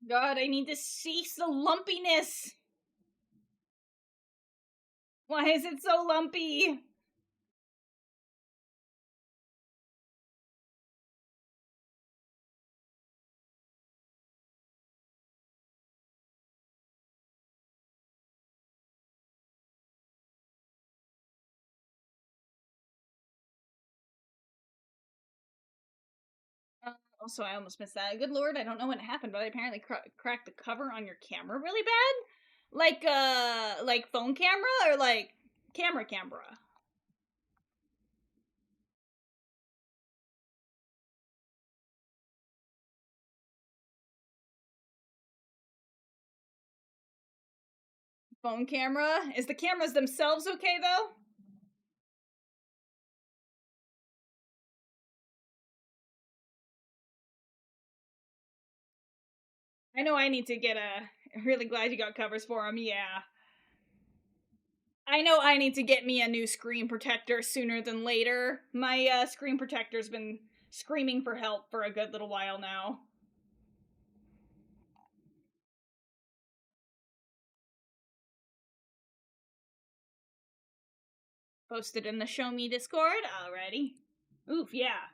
God, I need to cease the lumpiness! Why is it so lumpy? Also, I almost missed that. Good lord, I don't know when it happened, but I apparently cracked the cover on your camera really bad? Like phone camera or like camera? Phone camera? Is the cameras themselves okay though? I know I need to get a. Really glad you got covers for them, yeah. I know I need to get me a new screen protector sooner than later. My screen protector's been screaming for help for a good little while now. Posted in the Show Me Discord. Alrighty. Oof, yeah.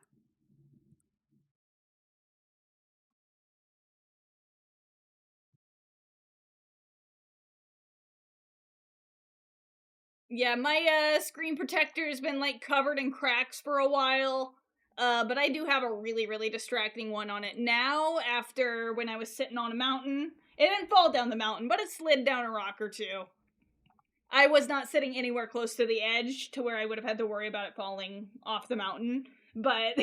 Yeah, my screen protector's been like covered in cracks for a while. But I do have a really, really distracting one on it now after when I was sitting on a mountain. It didn't fall down the mountain, but it slid down a rock or two. I was not sitting anywhere close to the edge to where I would have had to worry about it falling off the mountain, but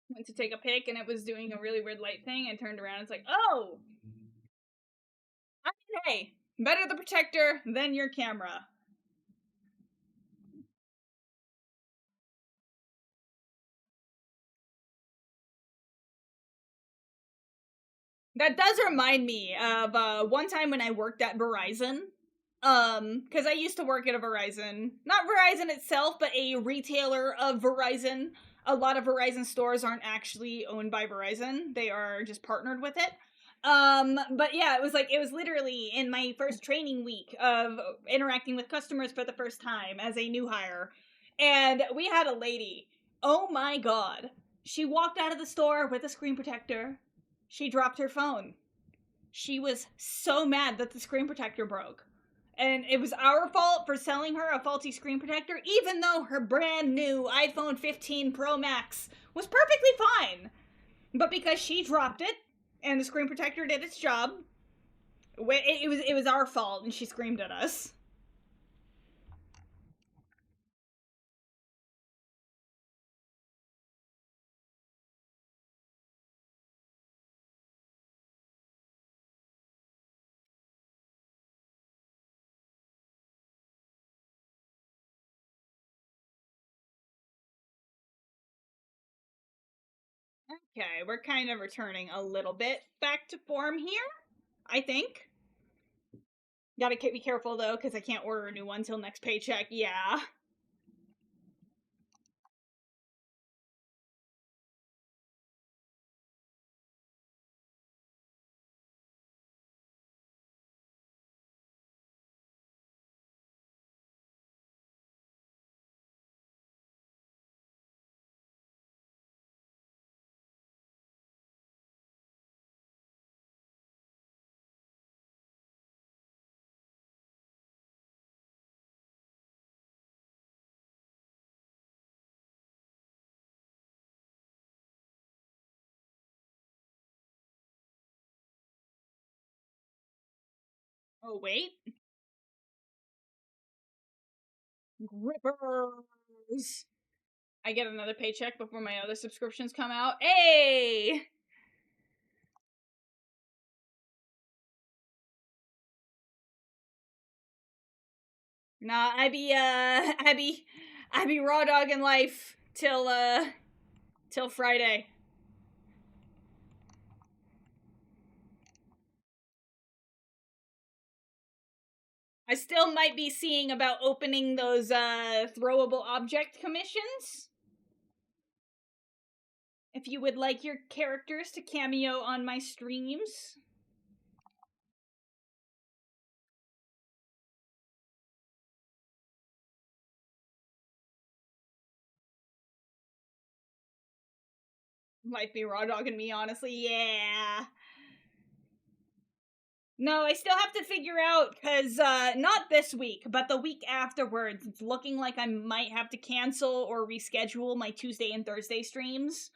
went to take a pic and it was doing a really weird light thing. I turned around and it's like, oh, I mean, hey, better the protector than your camera. That does remind me of one time when I worked at Verizon. Because I used to work at a Verizon, not Verizon itself, but a retailer of Verizon. A lot of Verizon stores aren't actually owned by Verizon; they are just partnered with it. But yeah, it was literally in my first training week of interacting with customers for the first time as a new hire, and we had a lady. Oh my god, she walked out of the store with a screen protector. She dropped her phone. She was so mad that the screen protector broke. And it was our fault for selling her a faulty screen protector, even though her brand new iPhone 15 Pro Max was perfectly fine. But because she dropped it and the screen protector did its job, it was our fault, and she screamed at us. Okay, we're kind of returning a little bit back to form here, I think. Gotta be careful though, because I can't order a new one till next paycheck. Yeah. Oh, wait. Grippers. I get another paycheck before my other subscriptions come out. Hey! Nah, I be raw dogging life till Friday. I still might be seeing about opening those throwable object commissions. If you would like your characters to cameo on my streams. Might be raw dogging me, honestly. Yeah. No, I still have to figure out, because not this week, but the week afterwards, it's looking like I might have to cancel or reschedule my Tuesday and Thursday streams.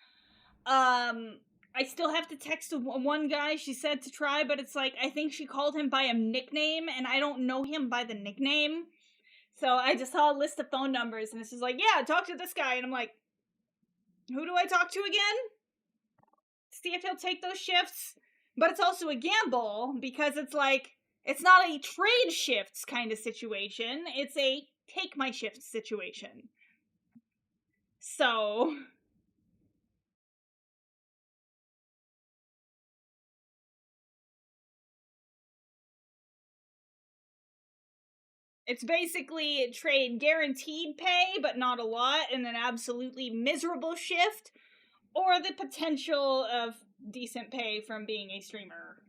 I still have to text one guy she said to try, but it's like, I think she called him by a nickname, and I don't know him by the nickname. So I just saw a list of phone numbers, and this is like, yeah, talk to this guy, and I'm like, who do I talk to again? See if he'll take those shifts. But it's also a gamble because it's like, it's not a trade shifts kind of situation. It's a take my shifts situation. So it's basically trade guaranteed pay, but not a lot, and an absolutely miserable shift, or the potential of decent pay from being a streamer.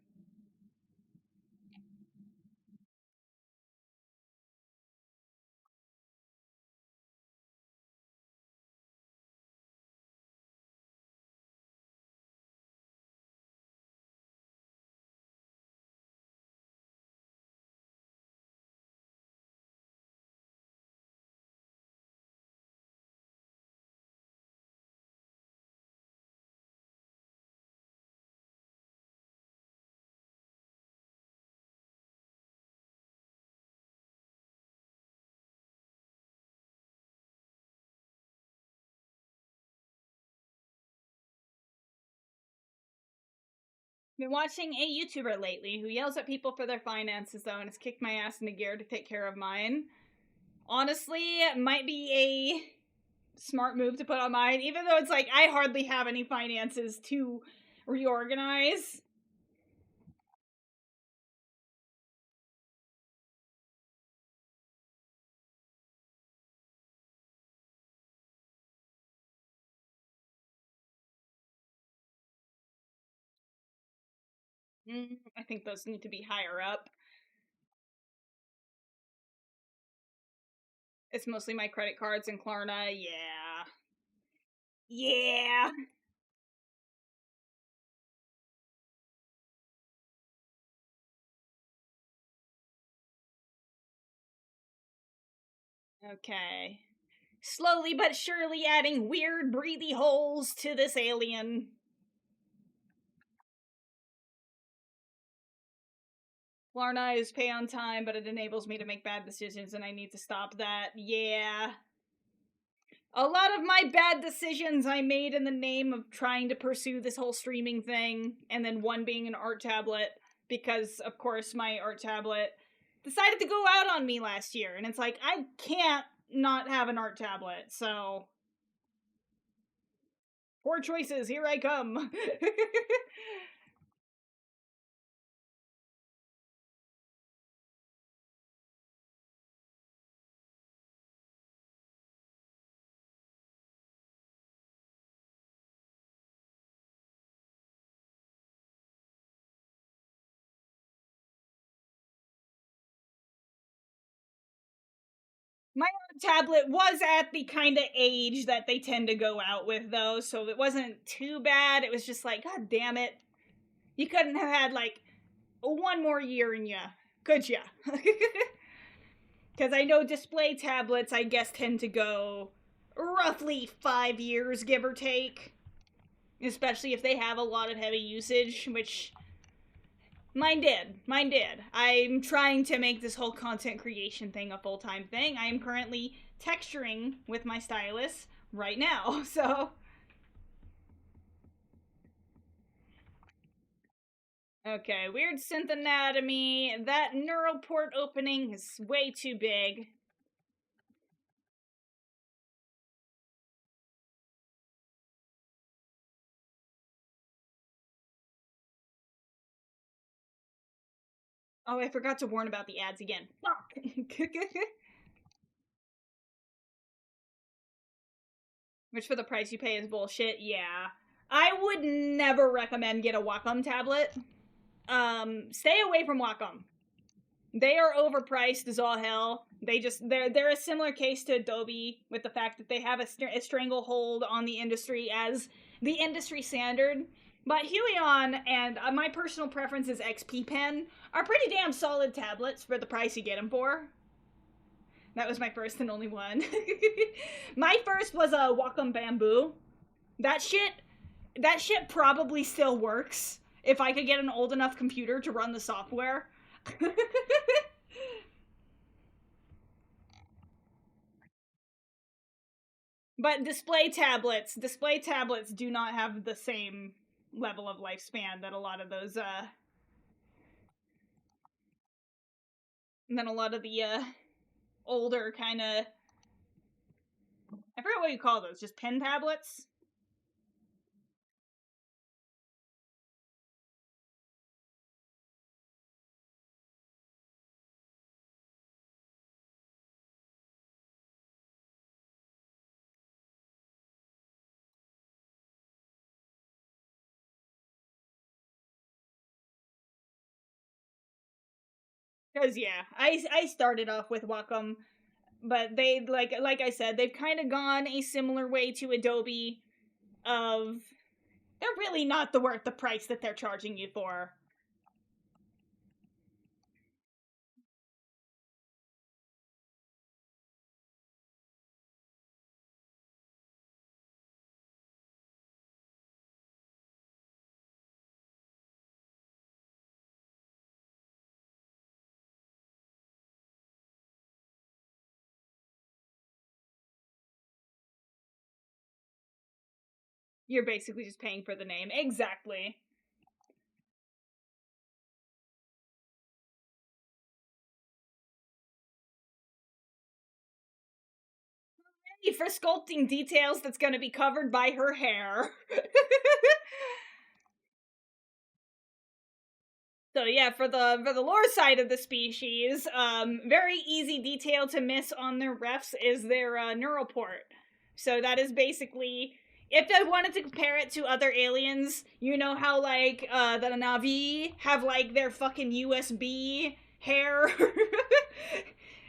Been watching a YouTuber lately who yells at people for their finances, though, and has kicked my ass into gear to take care of mine. Honestly, it might be a smart move to put on mine, even though it's like I hardly have any finances to reorganize. I think those need to be higher up. It's mostly my credit cards and Klarna. Yeah. Yeah. Okay. Slowly but surely adding weird breathy holes to this alien. Klarna is pay on time, but it enables me to make bad decisions, and I need to stop that. Yeah. A lot of my bad decisions I made in the name of trying to pursue this whole streaming thing, and then one being an art tablet, because, of course, my art tablet decided to go out on me last year, and it's like, I can't not have an art tablet, so. Poor choices, here I come. My tablet was at the kind of age that they tend to go out with, though, so it wasn't too bad. It was just like, God damn it. You couldn't have had, like, one more year in ya, could ya? Because I know display tablets, I guess, tend to go roughly 5 years, give or take. Especially if they have a lot of heavy usage, which mine did. Mine did. I'm trying to make this whole content creation thing a full-time thing. I am currently texturing with my stylus right now, so. Okay, weird synth anatomy. That neural port opening is way too big. Oh, I forgot to warn about the ads again. Fuck! Which for the price you pay is bullshit, yeah. I would never recommend get a Wacom tablet. Stay away from Wacom. They are overpriced as all hell. They're a similar case to Adobe with the fact that they have a stranglehold on the industry as the industry standard. But Huion and my personal preference is XP Pen are pretty damn solid tablets for the price you get them for. That was my first and only one. My first was a Wacom Bamboo. That shit probably still works if I could get an old enough computer to run the software. But display tablets do not have the same level of lifespan that a lot of those than a lot of the older kind of, I forget what you call those, just pen tablets. Because yeah, I started off with Wacom, but they like I said, they've kind of gone a similar way to Adobe. Of they're really not the worth the price that they're charging you for. You're basically just paying for the name. Exactly. for sculpting details that's going to be covered by her hair. So yeah, for the lore side of the species, very easy detail to miss on their refs is their neural port. So that is basically, if I wanted to compare it to other aliens, you know how like the Na'vi have like their fucking USB hair.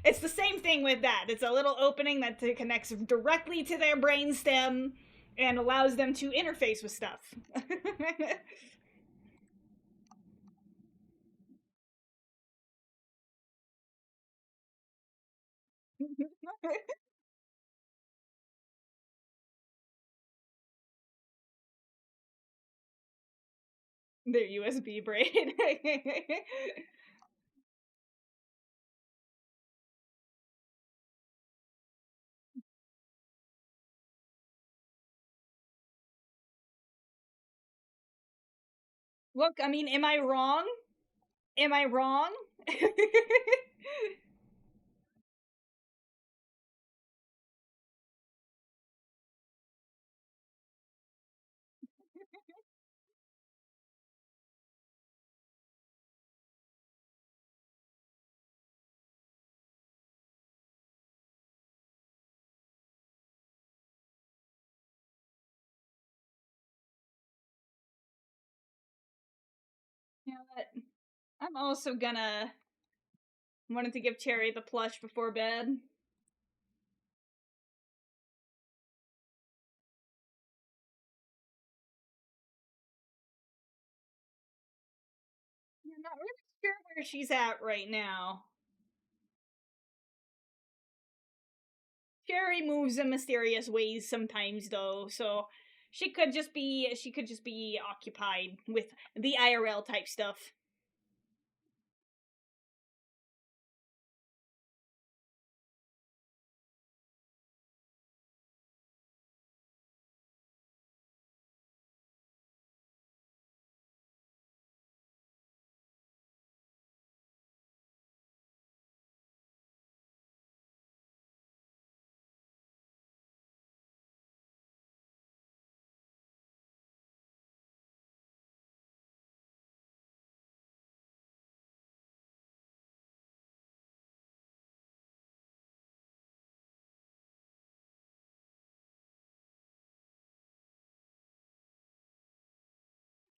It's the same thing with that. It's a little opening that connects directly to their brainstem and allows them to interface with stuff. Their USB brain. Look, I mean, am I wrong? Am I wrong? You know what? I'm also gonna wanted to give Cherry the plush before bed. I'm not really sure where she's at right now. Cherry moves in mysterious ways sometimes though, so she could just be occupied with the IRL type stuff.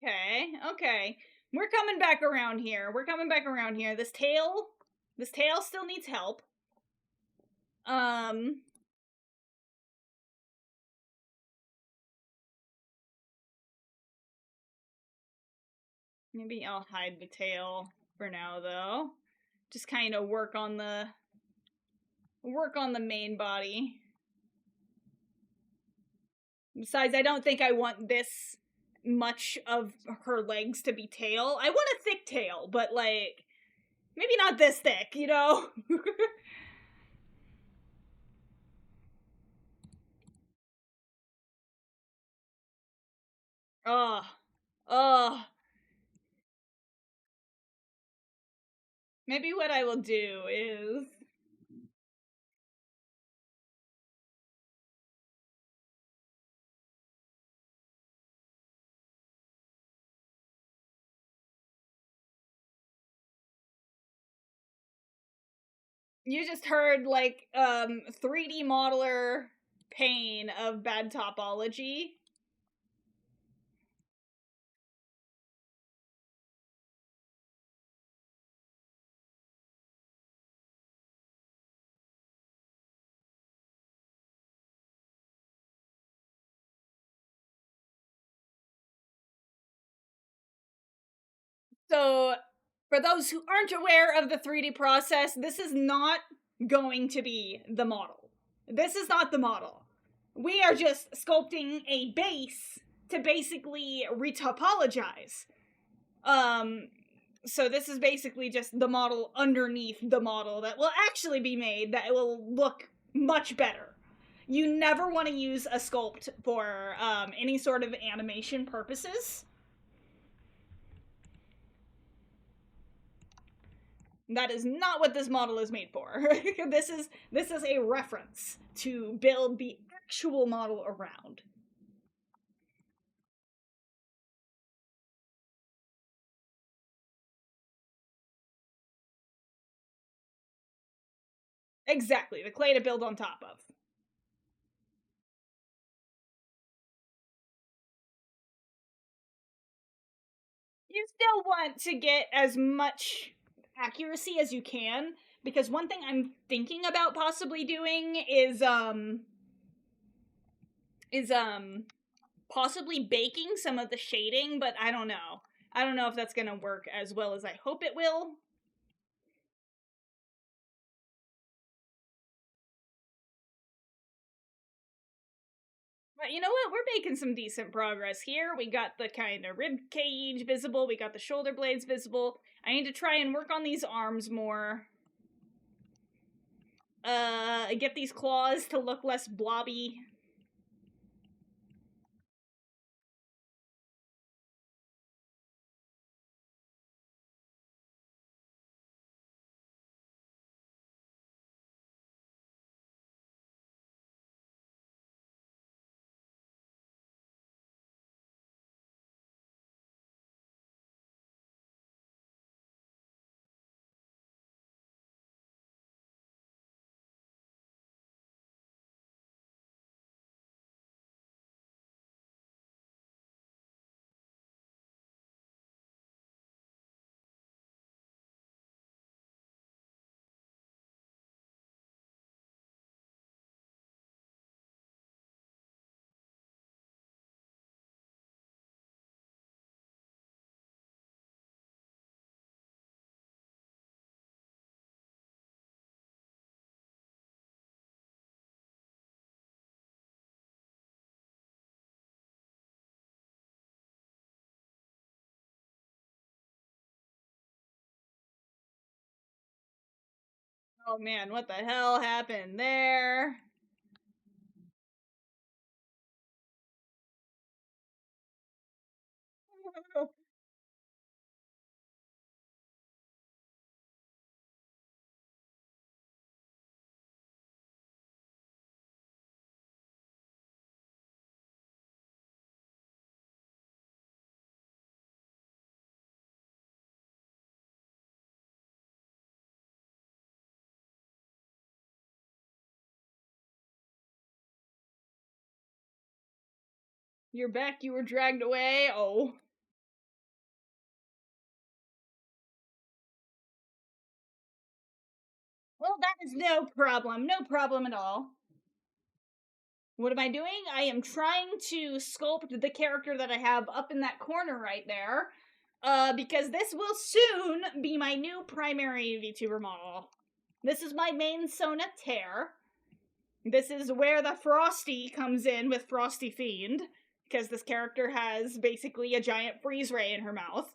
Okay, okay. We're coming back around here. We're coming back around here. This tail still needs help. Um, Maybe I'll hide the tail for now though. Just kind of work on the main body. Besides, I don't think I want this much of her legs to be tail. I want a thick tail, but like maybe not this thick, you know? Ugh. Ugh. Maybe what I will do is you just heard like 3D modeler pain of bad topology. So, for those who aren't aware of the 3D process, this is not going to be the model. This is not the model. We are just sculpting a base to basically retopologize. So this is basically just the model underneath the model that will actually be made that will look much better. You never want to use a sculpt for any sort of animation purposes. That is not what this model is made for. This is a reference to build the actual model around. Exactly, the clay to build on top of. You still want to get as much accuracy as you can, because one thing I'm thinking about possibly doing is possibly baking some of the shading, but I don't know. I don't know if that's going to work as well as I hope it will. But you know what? We're making some decent progress here. We got the kind of rib cage visible. We got the shoulder blades visible. I need to try and work on these arms more. Get these claws to look less blobby. Oh man, what the hell happened there? You're back, you were dragged away. Oh. Well, that is no problem. No problem at all. What am I doing? I am trying to sculpt the character that I have up in that corner right there. Because this will soon be my new primary VTuber model. This is my main Sona Tear. This is where the Frosty comes in with Frosty Fiend, because this character has basically a giant freeze ray in her mouth.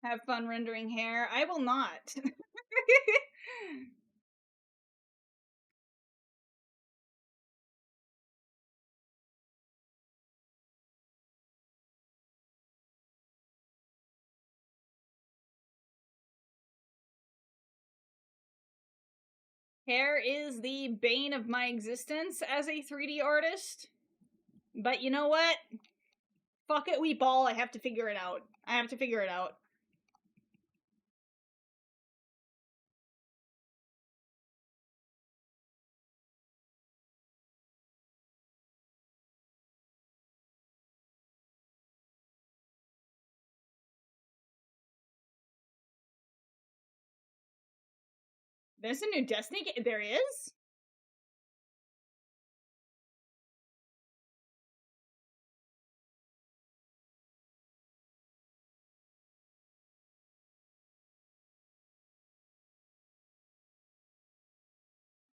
Have fun rendering hair. I will not. Hair is the bane of my existence as a 3D artist. But you know what? Fuck it, we ball. I have to figure it out. I have to figure it out. There's a new Destiny game. There is?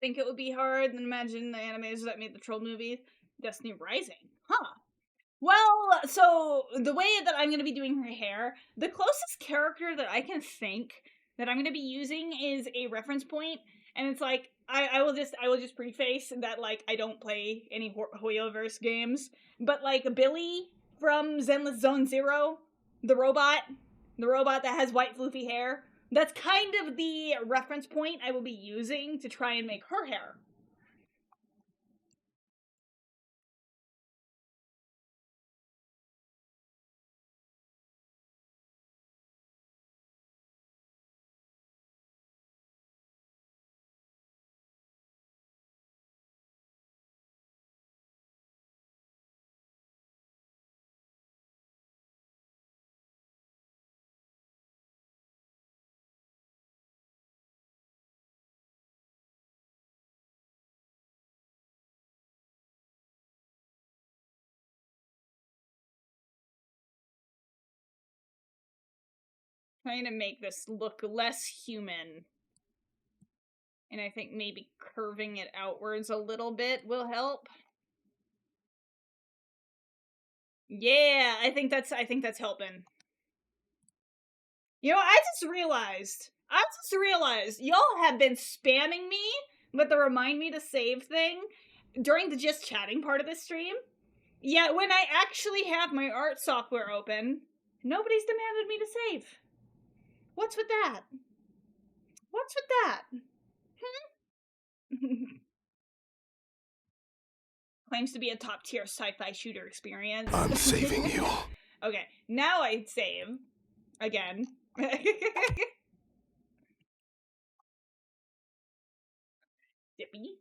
Think it would be hard, then imagine the animators that made the Troll movie. Destiny Rising. Huh. Well, so the way that I'm going to be doing her hair, the closest character that I can think that I'm going to be using is a reference point, And it's like I will just preface that like I don't play any Hoyoverse games, but like Billy from Zenless Zone Zero, the robot, that has white floofy hair, that's kind of the reference point I will be using to try and make her hair. Trying to make this look less human. And I think maybe curving it outwards a little bit will help. Yeah, I think that's helping. You know, I just realized y'all have been spamming me with the remind me to save thing during the just chatting part of this stream. Yeah, when I actually have my art software open, nobody's demanded me to save. What's with that? What's with that? Claims to be a top tier sci-fi shooter experience. I'm saving you. Okay, now I save again. Dippy.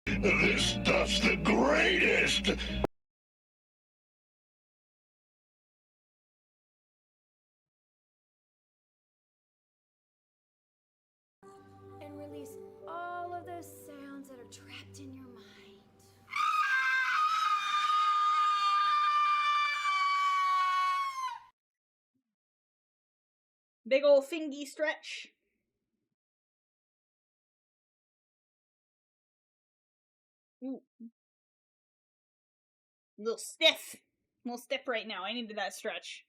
This stuff's the greatest! And release all of those sounds that are trapped in your mind. Big ol' fingy stretch. Ooh. Little stiff. Little stiff right now. I needed that stretch.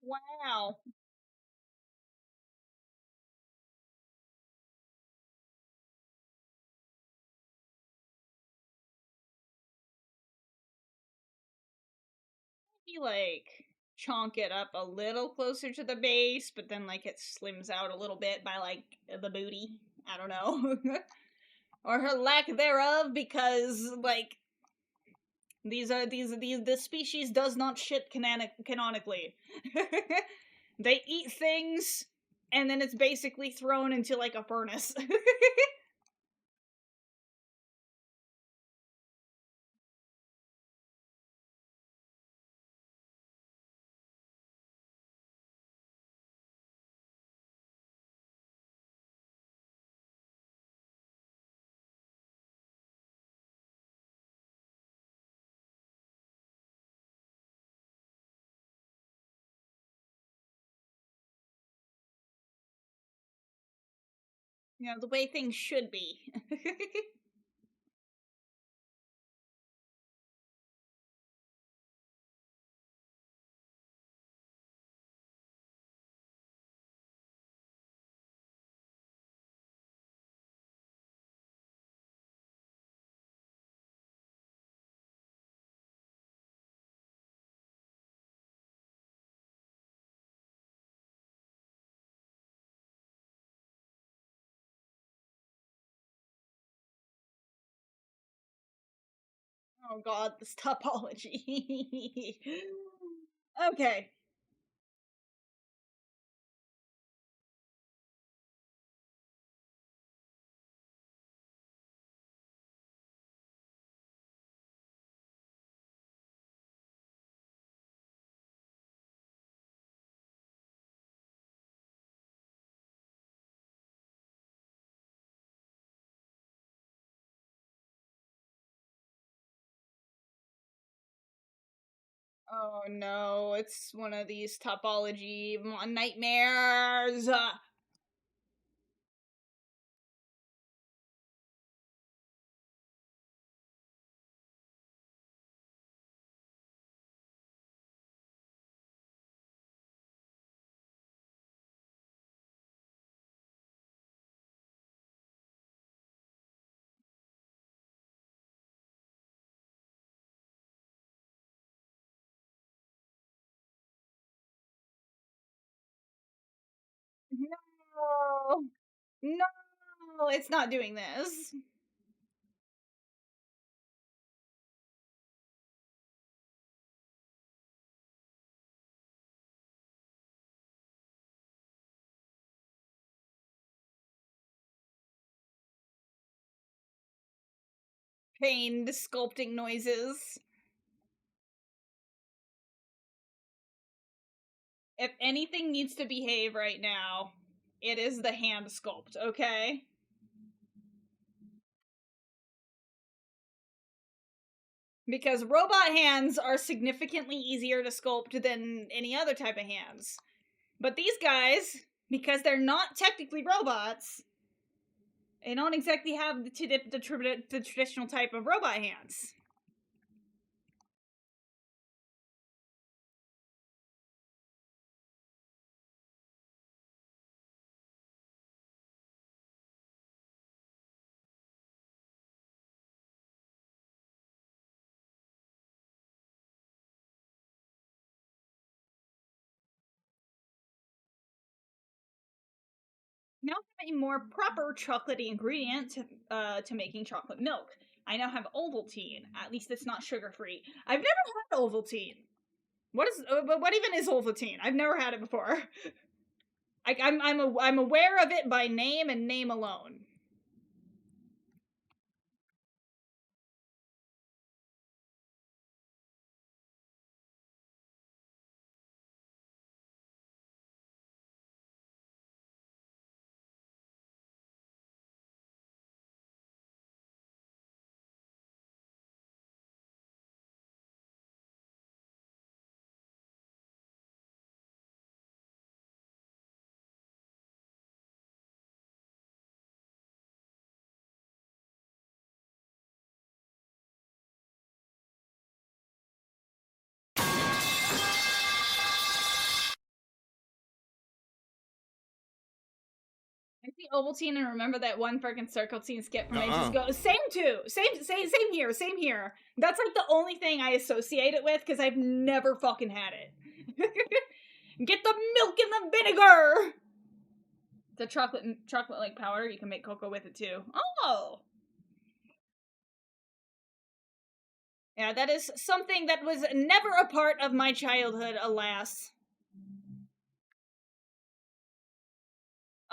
Wow. Maybe like chonk it up a little closer to the base, but then like it slims out a little bit by like the booty. I don't know. Or her lack thereof, because like this species does not shit canonically. They eat things and then it's basically thrown into like a furnace. You know, the way things should be. Oh god, this topology. Okay. Oh no, it's one of these topology nightmares. No, no, it's not doing this. Pained sculpting noises. If anything needs to behave right now, it is the hand sculpt, okay? Because robot hands are significantly easier to sculpt than any other type of hands. But these guys, because they're not technically robots, they don't exactly have the traditional type of robot hands. Now I have a more proper chocolatey ingredient to making chocolate milk. I now have Ovaltine. At least it's not sugar-free. I've never had Ovaltine. What even is Ovaltine? I've never had it before. I'm aware of it by name and name alone. I see Ovaltine and remember that one freaking Circle Teen skit from ages ago. Same too. Same here. Same here. That's like the only thing I associate it with because I've never fucking had it. Get the milk and the vinegar. It's a chocolate like powder. You can make cocoa with it too. Oh. Yeah, that is something that was never a part of my childhood, alas.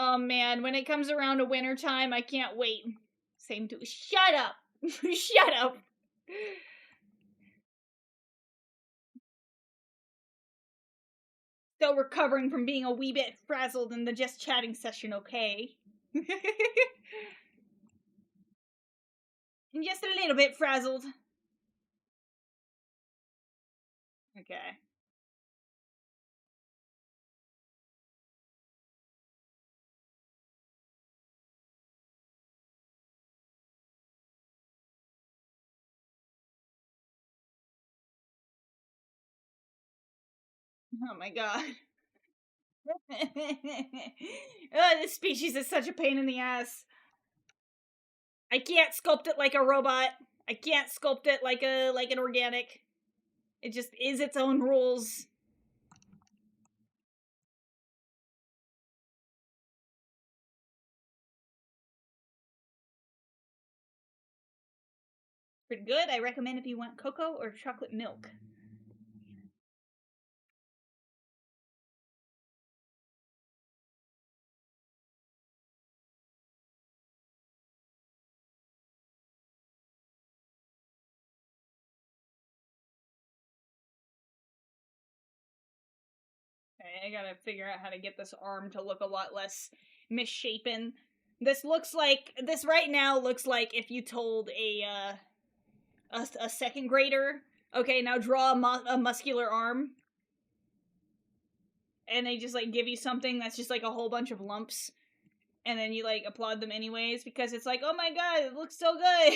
Oh man, when it comes around to winter time, I can't wait. Same too. Shut up. Shut up. Still recovering from being a wee bit frazzled in the just chatting session, okay? Just a little bit frazzled. Okay. Oh my god. This species is such a pain in the ass. I can't sculpt it like a robot. I can't sculpt it like an organic. It just is its own rules. Pretty good. I recommend if you want cocoa or chocolate milk. Okay, I gotta figure out how to get this arm to look a lot less misshapen. This right now looks like if you told a second grader Okay, now draw a muscular arm. And they just, like, give you something that's just, like, a whole bunch of lumps. And then you, like, applaud them anyways because it's like, oh my god, it looks so good.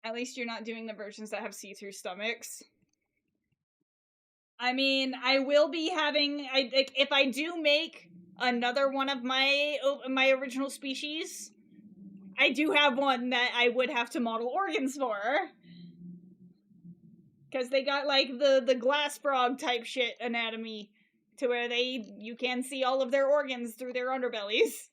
At least you're not doing the versions that have see-through stomachs. I mean, I will be having, if I do make another one of my original species, I do have one that I would have to model organs for. Because they got, like, the glass frog type shit anatomy, to where you can see all of their organs through their underbellies.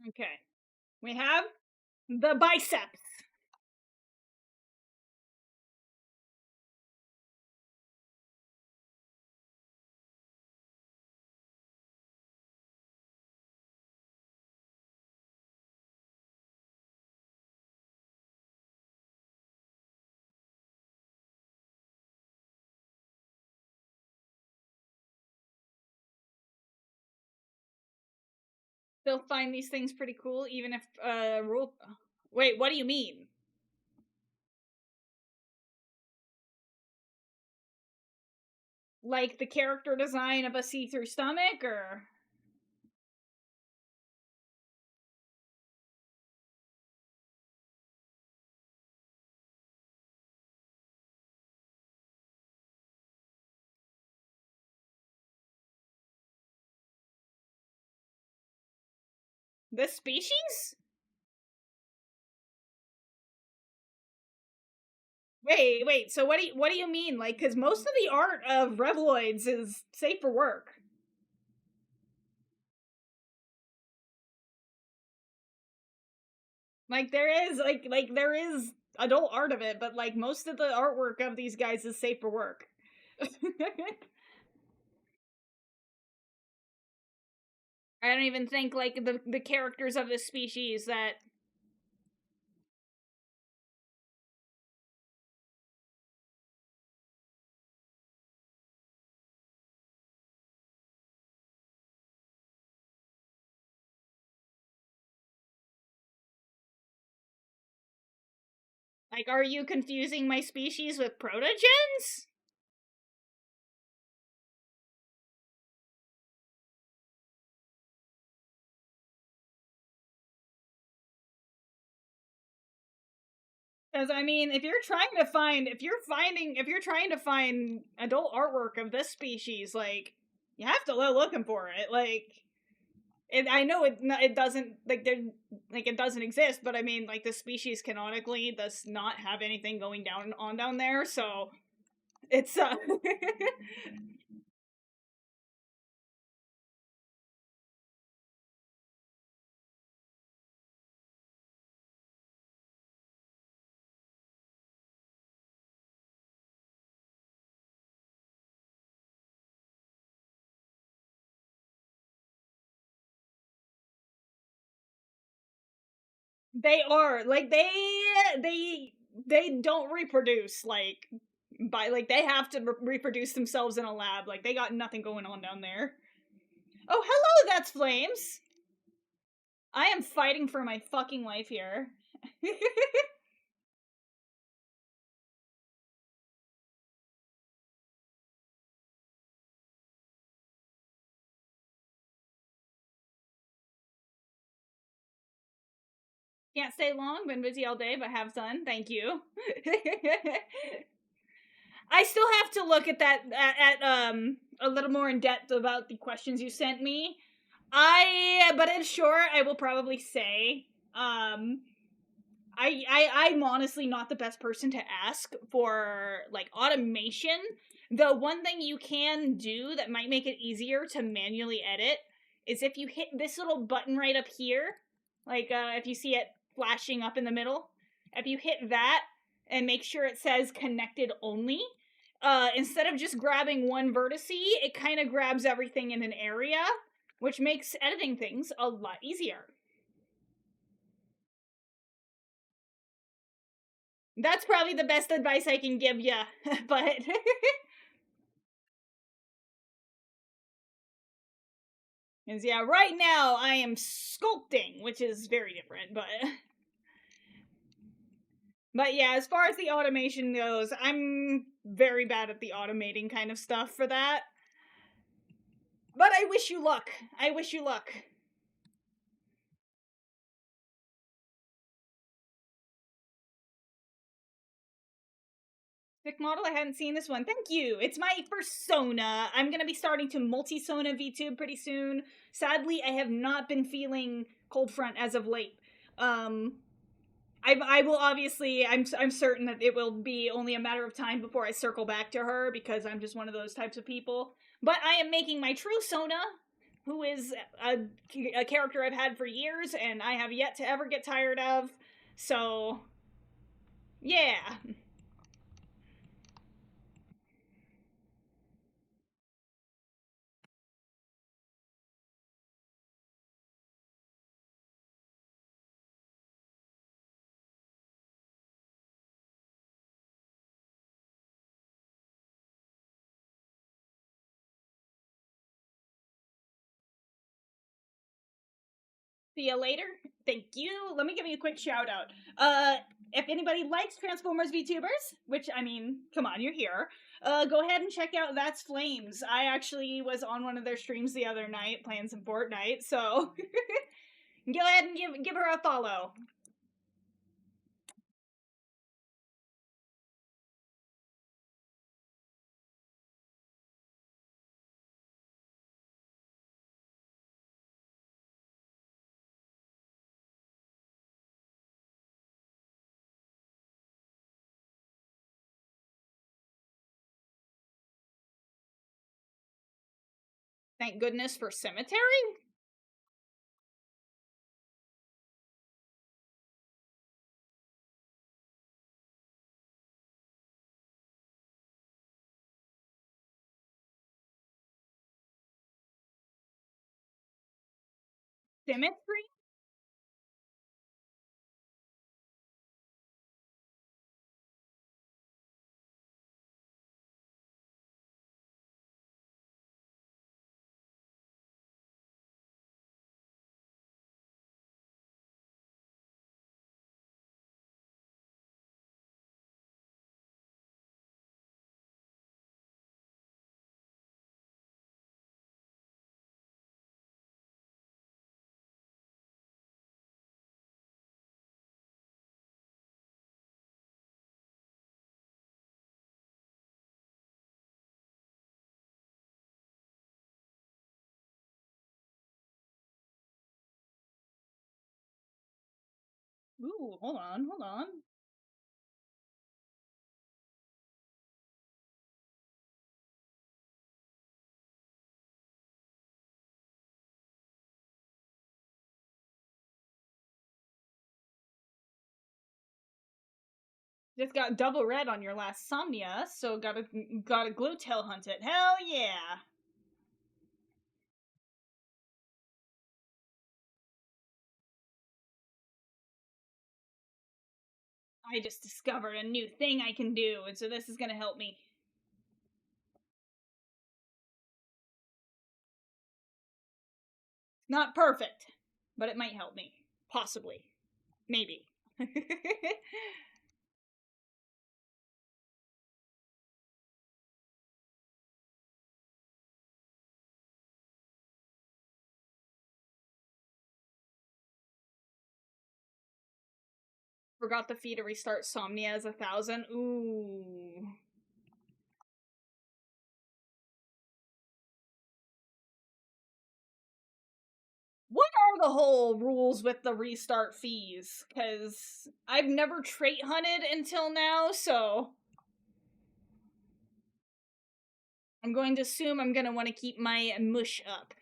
Okay. We have the biceps. They'll find these things pretty cool, even if, rule... Wait, what do you mean? Like the character design of a see-through stomach, or... The species? Wait, so what do you mean? Like, because most of the art of Reveloids is safe for work. Like, there is adult art of it, but, like, most of the artwork of these guys is safe for work. I don't even think, like, the characters of this species that... Like, are you confusing my species with protogens? Because, I mean, if you're trying to find adult artwork of this species, like, you have to go looking for it. Like, I know it doesn't, like, it doesn't exist, but I mean, like, the species canonically does not have anything going down there, so it's they are, like, they don't reproduce, like, they have to reproduce themselves in a lab. Like, they got nothing going on down there. Oh, hello, that's Flames. I am fighting for my fucking life here. Can't stay long, been busy all day, but have fun. Thank you. I still have to look at that at a little more in depth about the questions you sent me. But in short, I will probably say, I'm honestly not the best person to ask for like automation. The one thing you can do that might make it easier to manually edit is if you hit this little button right up here, like if you see it flashing up in the middle, if you hit that and make sure it says connected only, instead of just grabbing one vertice, it kind of grabs everything in an area, which makes editing things a lot easier. That's probably the best advice I can give you, but because yeah, right now I am sculpting, which is very different, but yeah, as far as the automation goes, I'm very bad at the automating kind of stuff for that. But I wish you luck. I wish you luck. Sick model, I hadn't seen this one. Thank you. It's my first Sona. I'm gonna be starting to multi-Sona VTube pretty soon. Sadly, I have not been feeling cold front as of late. I will obviously, I'm certain that it will be only a matter of time before I circle back to her, because I'm just one of those types of people. But I am making my True Sona, who is a character I've had for years and I have yet to ever get tired of. So, yeah. See you later. Thank you. Let me give you a quick shout out. If anybody likes Transformers VTubers, which, I mean, come on, you're here, go ahead and check out That's Flames. I actually was on one of their streams the other night playing some Fortnite, so go ahead and give her a follow. Thank goodness for Cemetery. Symmetry? Ooh, hold on, hold on. Just got double red on your last Somnia, so gotta glue tail hunt it. Hell yeah! I just discovered a new thing I can do, and so this is gonna help me. Not perfect, but it might help me. Possibly. Maybe. Forgot the fee to restart Somnia is 1,000. Ooh. What are the whole rules with the restart fees? Because I've never trait hunted until now, so I'm going to assume I'm going to want to keep my mush up.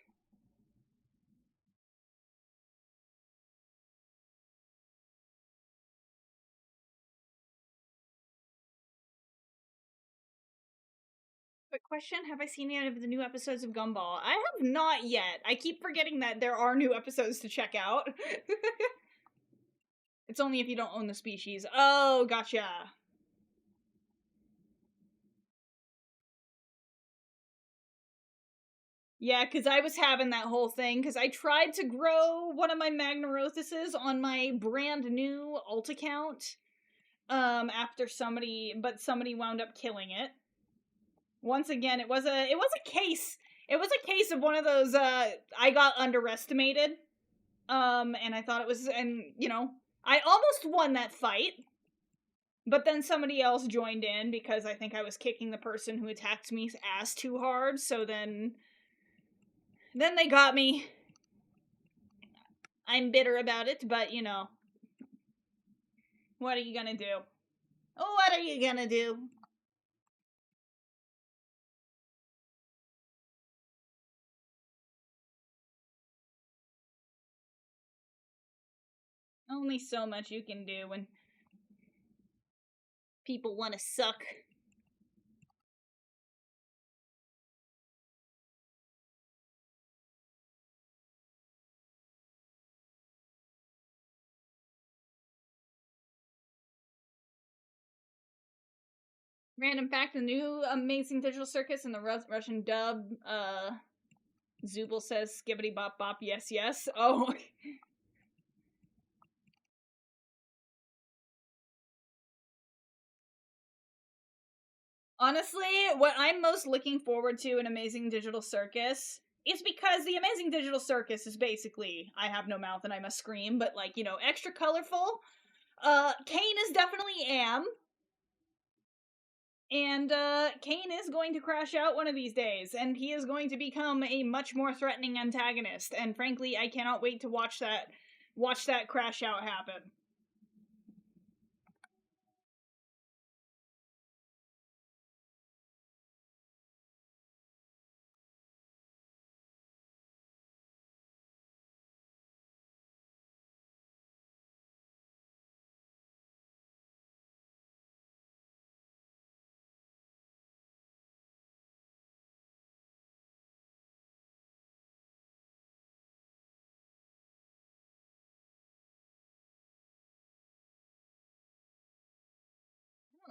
Quick question, have I seen any of the new episodes of Gumball? I have not yet. I keep forgetting that there are new episodes to check out. It's only if you don't own the species. Oh, gotcha. Yeah, because I was having that whole thing, because I tried to grow one of my Magnarotheses on my brand new alt account, after somebody wound up killing it. Once again, it was a case. It was a case of one of those, I got underestimated. And I thought it was, and, you know, I almost won that fight. But then somebody else joined in because I think I was kicking the person who attacked me ass too hard, so then they got me. I'm bitter about it, but, you know. What are you gonna do? What are you gonna do? Only so much you can do when people want to suck. Random fact, the new Amazing Digital Circus in the Russian dub, Zubel says skibbity bop bop, yes, yes. Oh. Honestly, what I'm most looking forward to in Amazing Digital Circus is because the Amazing Digital Circus is basically, I have no mouth and I must scream, but like, you know, extra colorful. Kane is definitely Am. And Kane is going to crash out one of these days, and he is going to become a much more threatening antagonist. And frankly, I cannot wait to watch that crash out happen.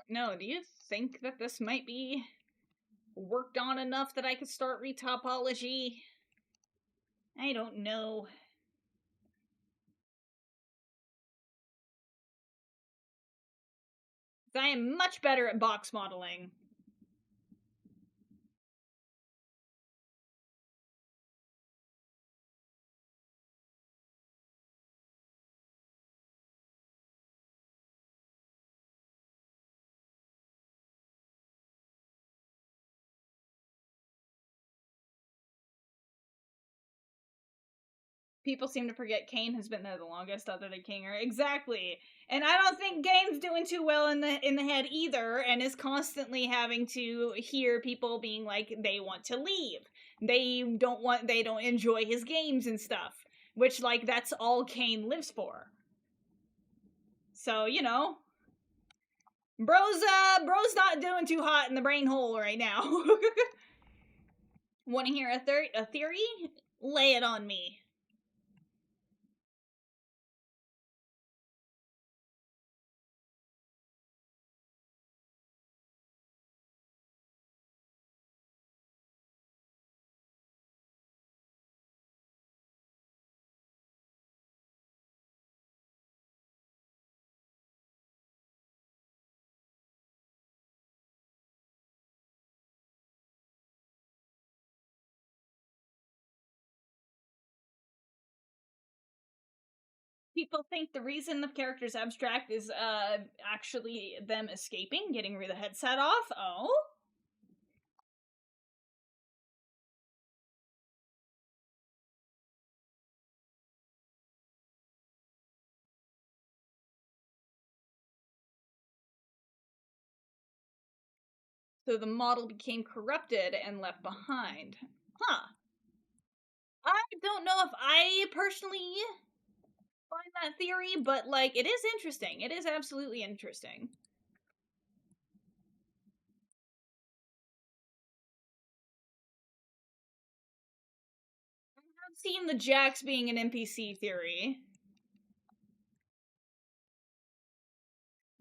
No, do you think that this might be worked on enough that I could start retopology? I don't know. I am much better at box modeling. People seem to forget Kane has been there the longest, other than Kinger. Exactly, and I don't think Kane's doing too well in the head either, and is constantly having to hear people being like they want to leave, they don't enjoy his games and stuff, which like that's all Kane lives for. So you know, bro's not doing too hot in the brain hole right now. Want to hear a theory? Lay it on me. people think the reason the character's abstract is actually them escaping, getting the headset off. Oh. So the model became corrupted and left behind. Huh. I don't know if I personally find that theory, but like it is interesting. It is absolutely interesting. I've seen the Jax being an NPC theory.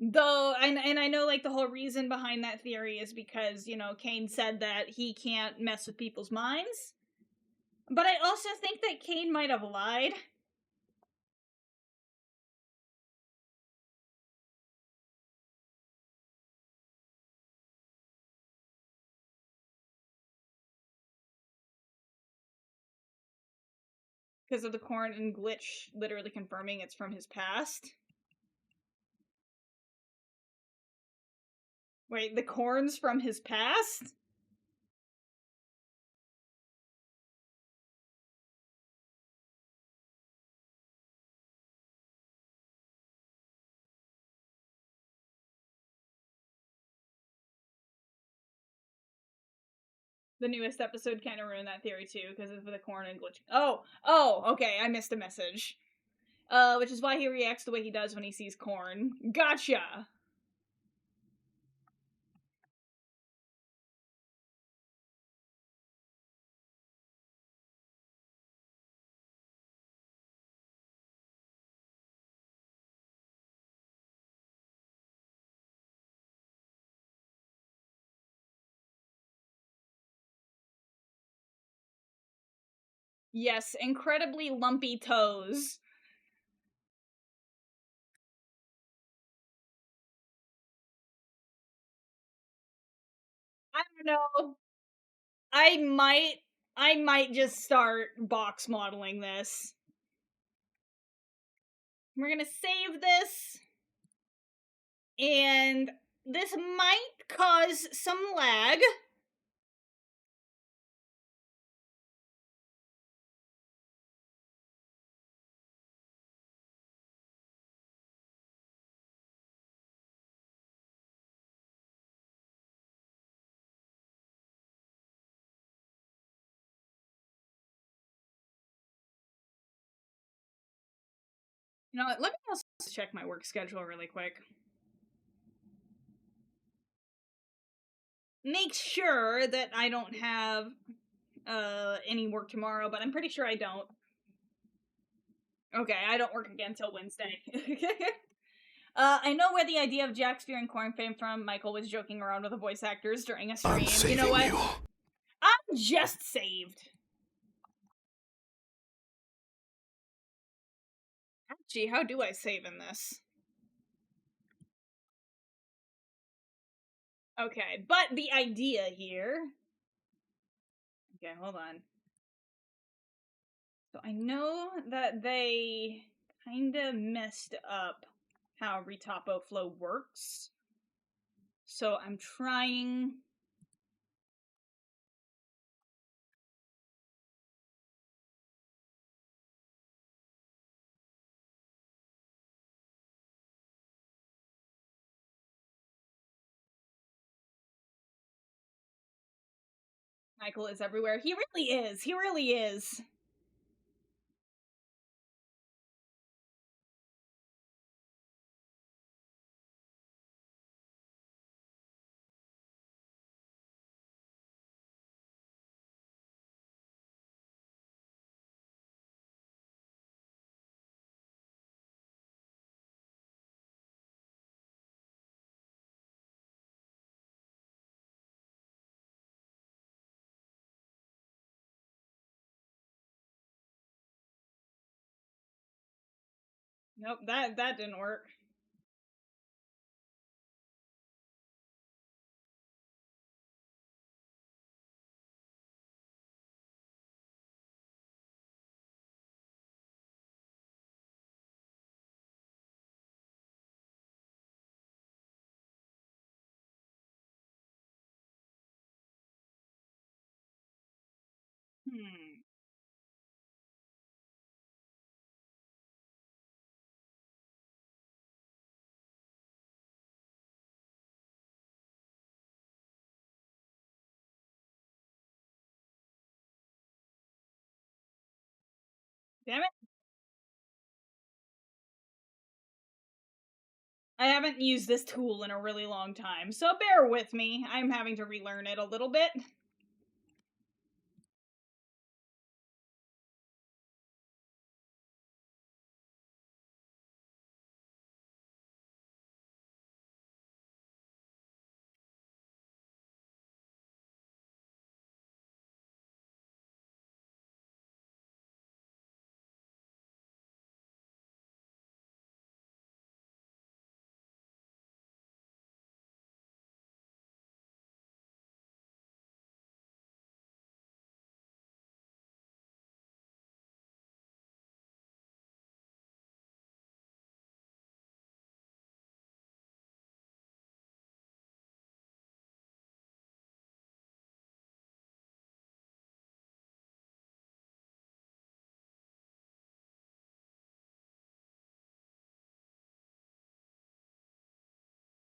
Though, and I know like the whole reason behind that theory is because, you know, Kane said that he can't mess with people's minds. But I also think that Kane might have lied. Because of the corn and glitch literally confirming it's from his past. Wait, the corn's from his past? The newest episode kind of ruined that theory too, because of the corn and glitch. Oh, okay, I missed a message. Which is why he reacts the way he does when he sees corn. Gotcha! Yes, incredibly lumpy toes. I don't know. I might just start box modeling this. We're gonna save this. And this might cause some lag. You know what? Let me also check my work schedule really quick. Make sure that I don't have any work tomorrow, but I'm pretty sure I don't. Okay, I don't work again until Wednesday. I know where the idea of Jack spearing corn came from. Michael was joking around with the voice actors during a stream. You know what? I'm just saved. Gee, how do I save in this? Okay, but the idea here. Okay, hold on. So I know that they kinda messed up how Retopo Flow works. So I'm trying. Michael is everywhere. He really is. He really is. Nope, that didn't work. Hmm. Damn it. I haven't used this tool in a really long time, so bear with me. I'm having to relearn it a little bit.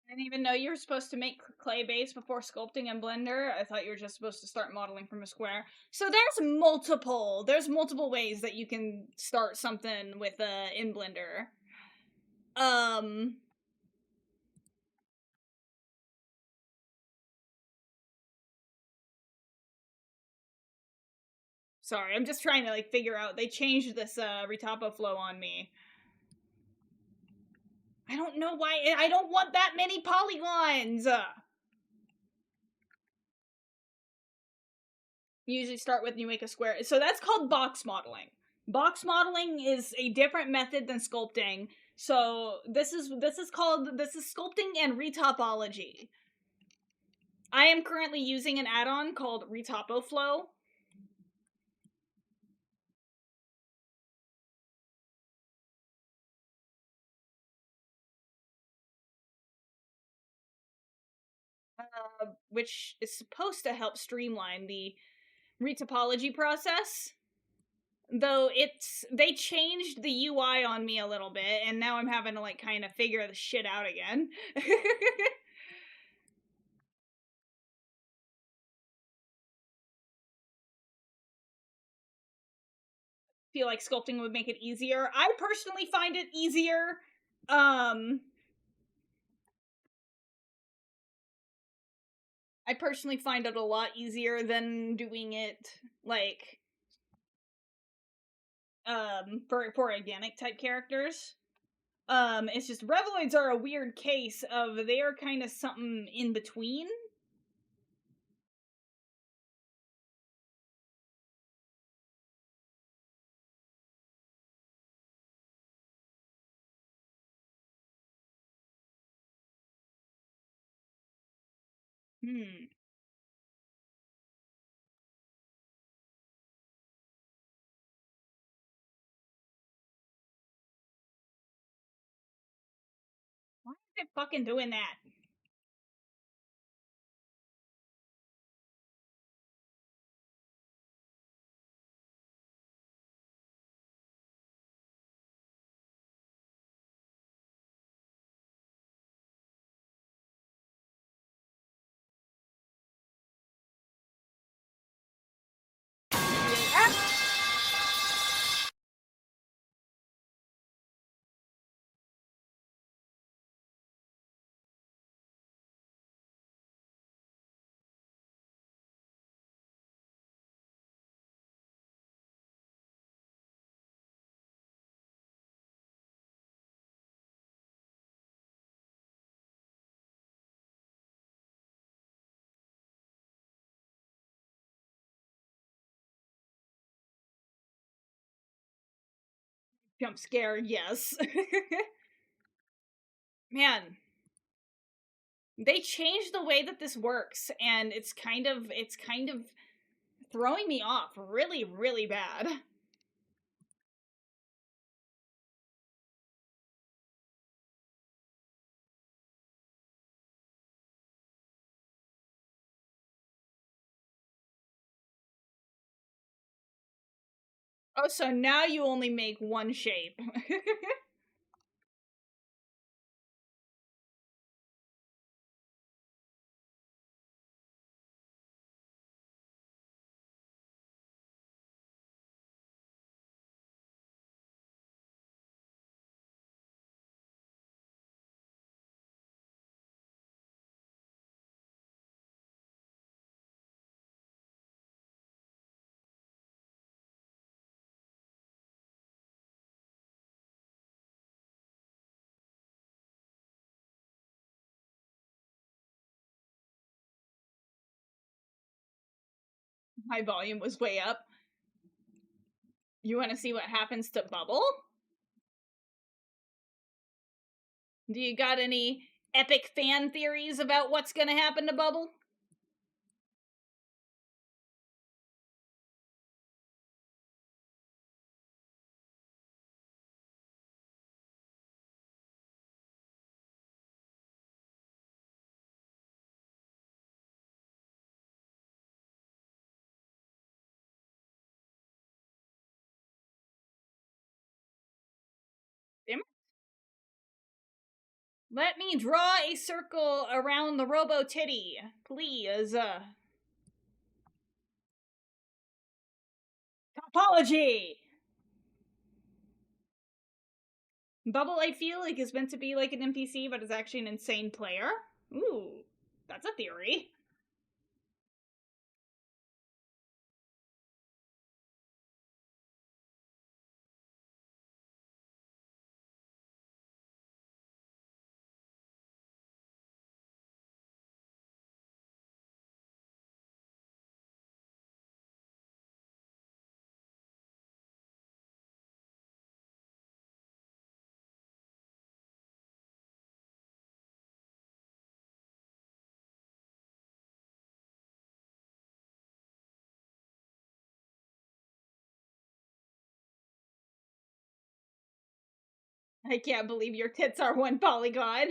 I didn't even know you were supposed to make clay base before sculpting in Blender. I thought you were just supposed to start modeling from a square. So there's multiple ways that you can start something with in Blender. Um Sorry, I'm just trying to like figure out. They changed this retapo flow on me. I don't know why. I don't want that many polygons. You usually start with you make a square. So that's called box modeling. Box modeling is a different method than sculpting. So this is sculpting and retopology. I am currently using an add-on called Retopo Flow. Which is supposed to help streamline the retopology process. Though they changed the UI on me a little bit, and now I'm having to like kind of figure the shit out again. Feel like sculpting would make it easier. I personally find it easier. Um I personally find it a lot easier than doing it like for organic type characters. It's just Reveloids are a weird case of they are kind of something in between. Hmm. Why is it fucking doing that? Ah! Jump scare, yes. Man, they changed the way that this works, and it's kind of throwing me off really, really bad. Oh, so now you only make one shape. My volume was way up. You want to see what happens to Bubble? Do you got any epic fan theories about what's gonna happen to Bubble? Damn it. Let me draw a circle around the Robo Titty, please. Topology! Bubble, I feel like, is meant to be like an NPC, but is actually an insane player. Ooh, that's a theory. I can't believe your tits are one polygon.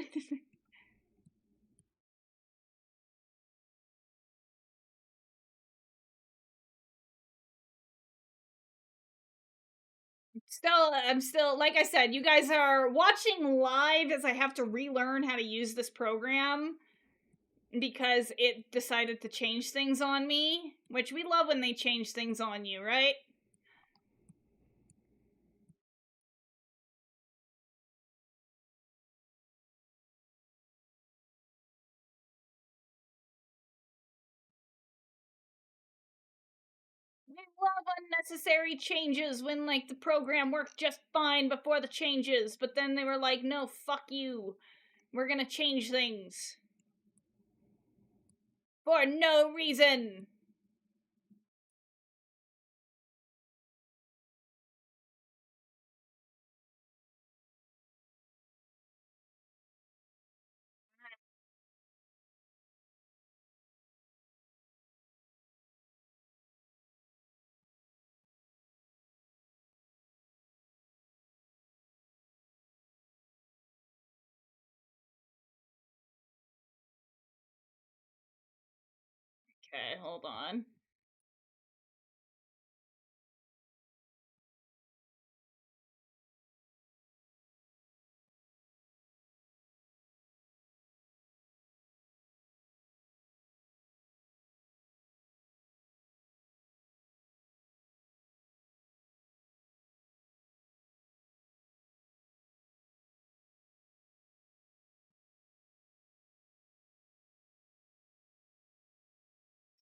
I'm still, like I said, you guys are watching live as I have to relearn how to use this program because it decided to change things on me, which we love when they change things on you, right? We love unnecessary changes when, like, the program worked just fine before the changes, but then they were like, no, fuck you. We're gonna change things. For no reason. Okay, hold on.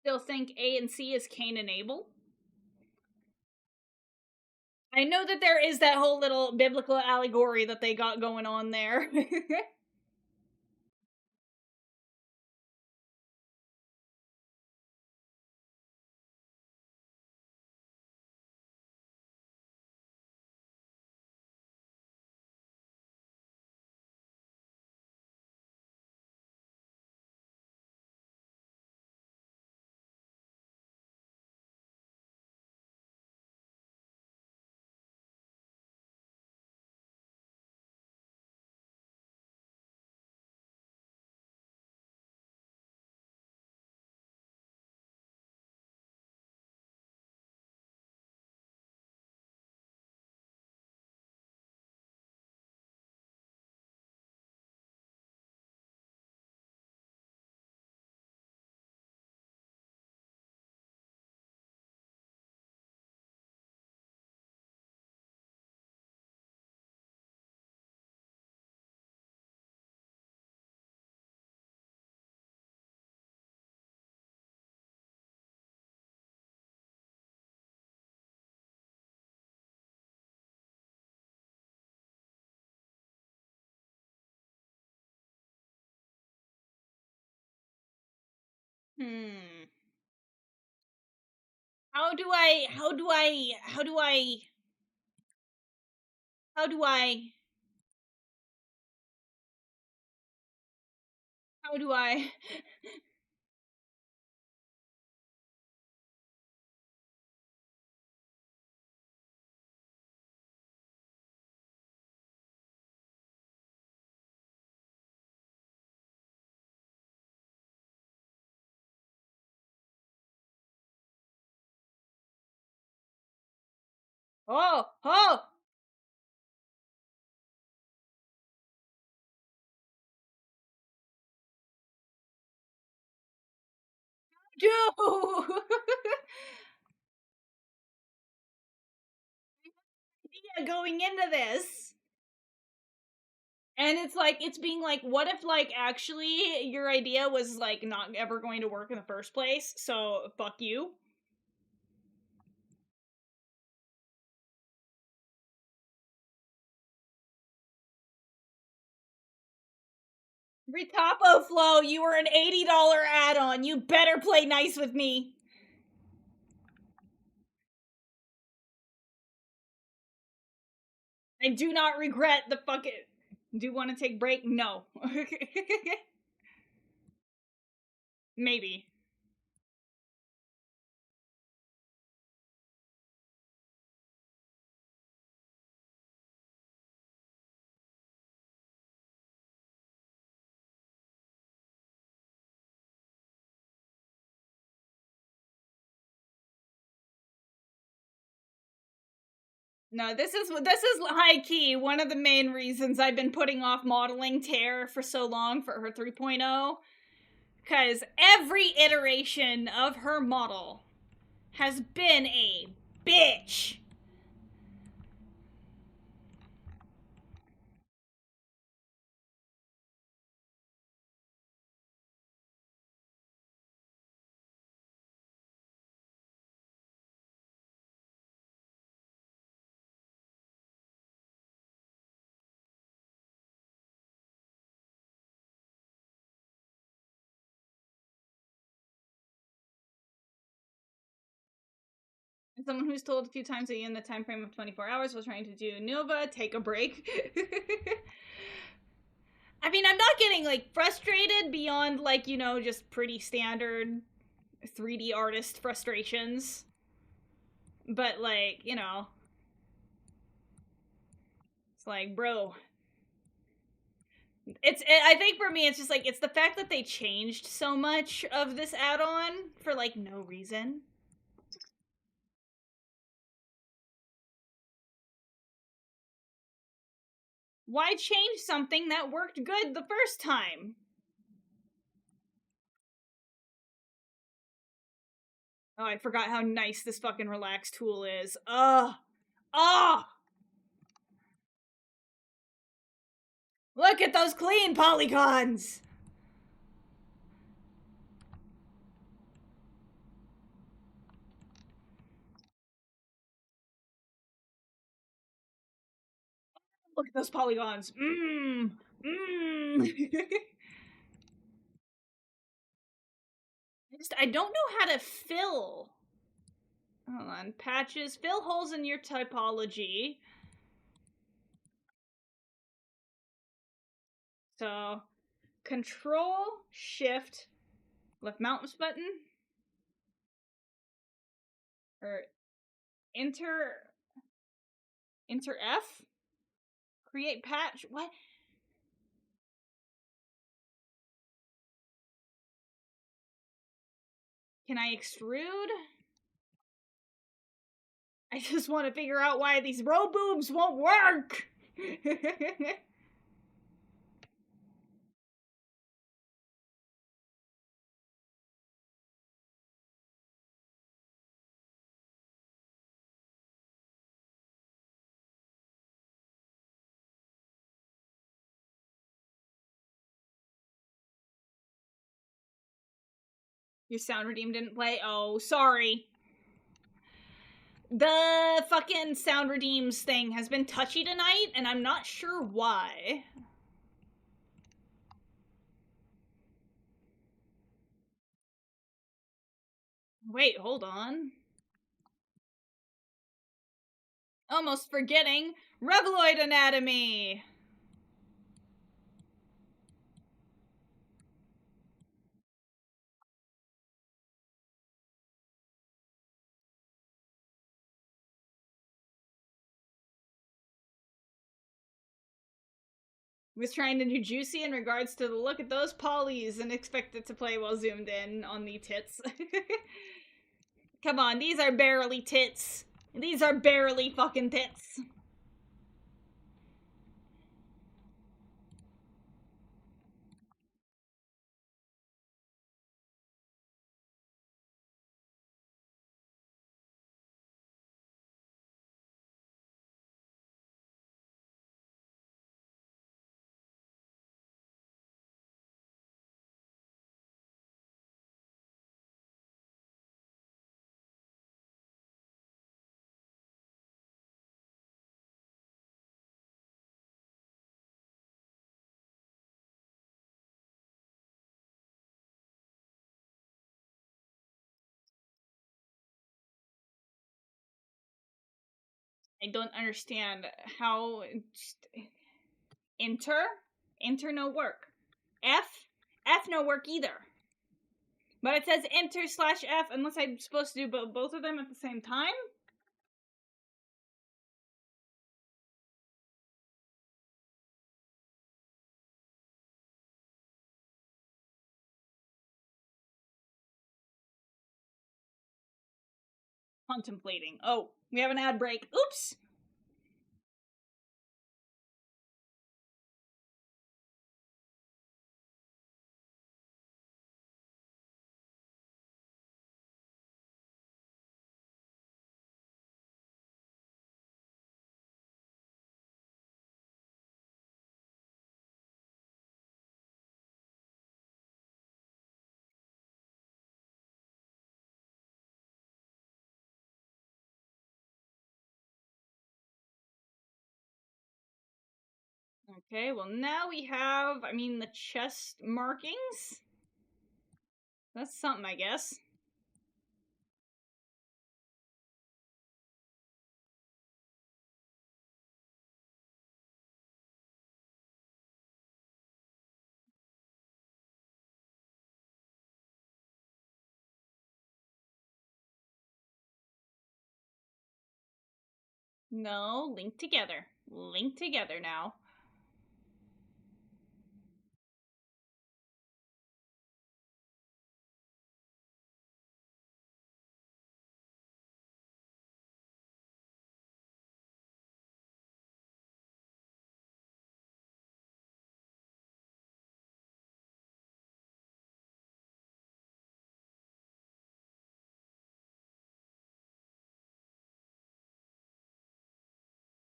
Still think A and C is Cain and Abel? I know that there is that whole little biblical allegory that they got going on there. Hmm. How do I, how do I, how do I, how do I, how do I, oh, oh, do idea going into this. And it's like, it's being like, what if, like, actually your idea was, like, not ever going to work in the first place, so fuck you? Retapo Flow, you were an $80 add-on. You better play nice with me. I do not regret the fucking... Do you want to take break? No. Maybe. No, this is high key one of the main reasons I've been putting off modeling Tear for so long for her 3.0. Because every iteration of her model has been a bitch. As someone who's told a few times that in the time frame of 24 hours was trying to do Nova, take a break. I mean, I'm not getting, like, frustrated beyond, like, you know, just pretty standard 3D artist frustrations. But, like, you know, it's like, bro. I think for me, it's just, like, it's the fact that they changed so much of this add-on for, like, no reason. Why change something that worked good the first time? Oh, I forgot how nice this fucking relax tool is. Ugh. Oh! Look at those clean polygons! Look at those polygons. Mmm. Mmm. I don't know how to fill. Hold on. Patches. Fill holes in your typology. So, Control, Shift, left mouse button, or Enter F? Create patch? What? Can I extrude? I just want to figure out why these row boobs won't work! Your sound redeem didn't play? Oh, sorry. The fucking sound redeems thing has been touchy tonight, and I'm not sure why. Wait, hold on. Almost forgetting Reveloid anatomy! Was trying to do juicy in regards to the look at those polys and expect it to play while zoomed in on the tits. Come on, these are barely tits. These are barely fucking tits. I don't understand how enter no work. F no work either. But it says enter/F unless I'm supposed to do both of them at the same time. Contemplating. Oh, we have an ad break. Oops. Okay, well now we have, the chest markings. That's something, I guess. No, link together. Link together now.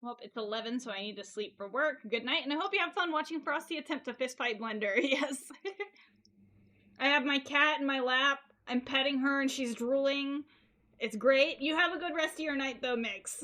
Well, it's 11, so I need to sleep for work. Good night, and I hope you have fun watching Frosty attempt to fistfight Blender. Yes. I have my cat in my lap. I'm petting her, and she's drooling. It's great. You have a good rest of your night, though, Mix.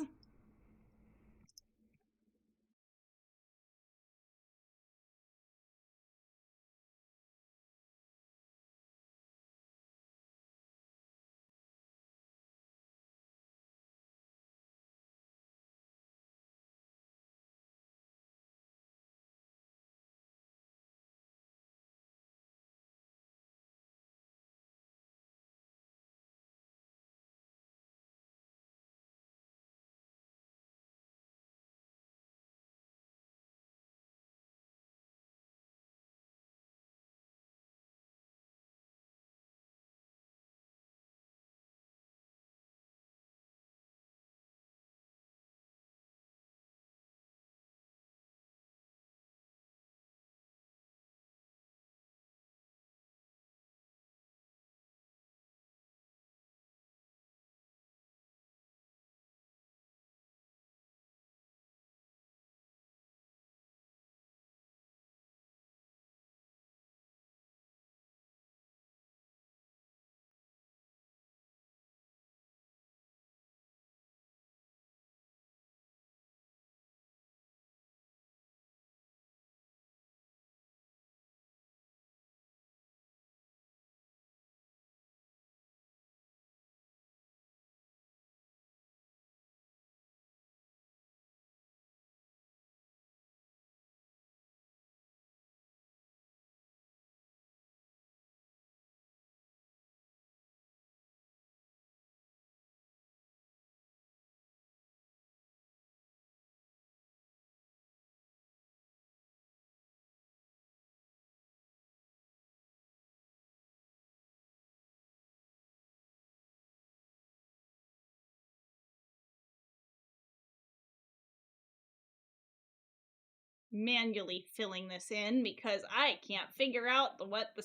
manually filling this in because I can't figure out what the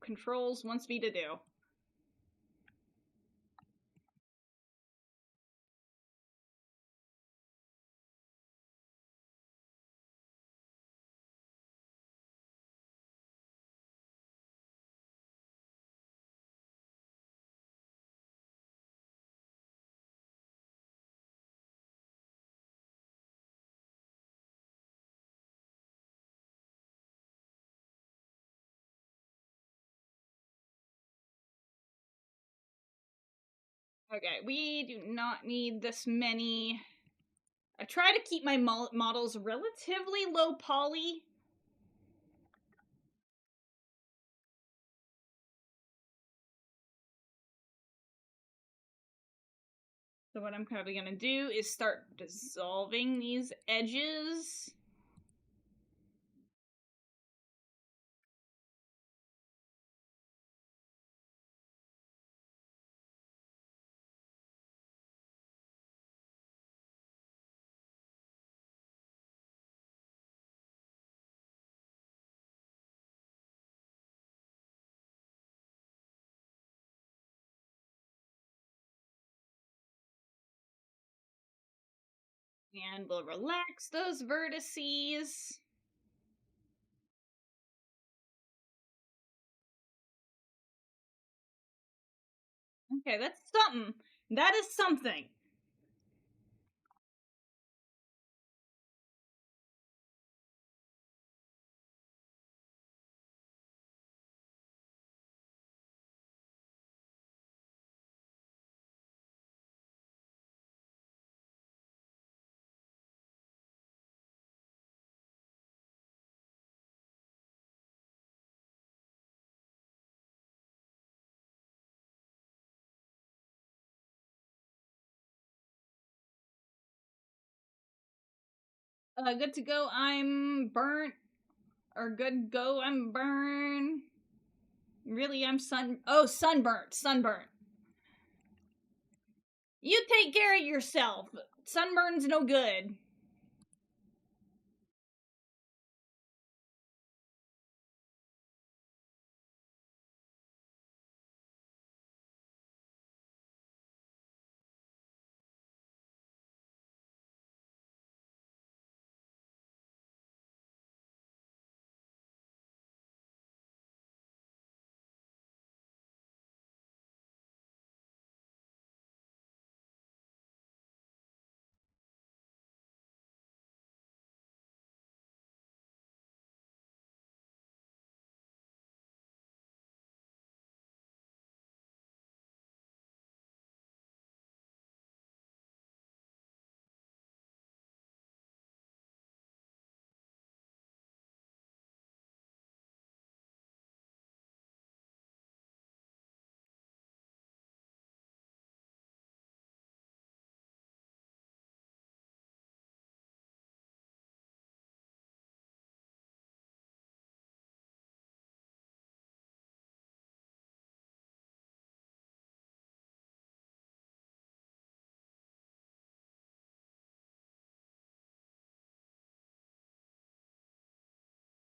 controls wants me to do. Okay, we do not need this many. I try to keep my models relatively low poly. So what I'm probably going to do is start dissolving these edges. And we'll relax those vertices. Okay, that's something. That is something. Good to go. I'm burnt. Or good go. I'm burned. Really, I'm sunburnt. Sunburnt. You take care of yourself. Sunburn's no good.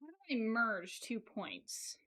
How do I merge 2 points?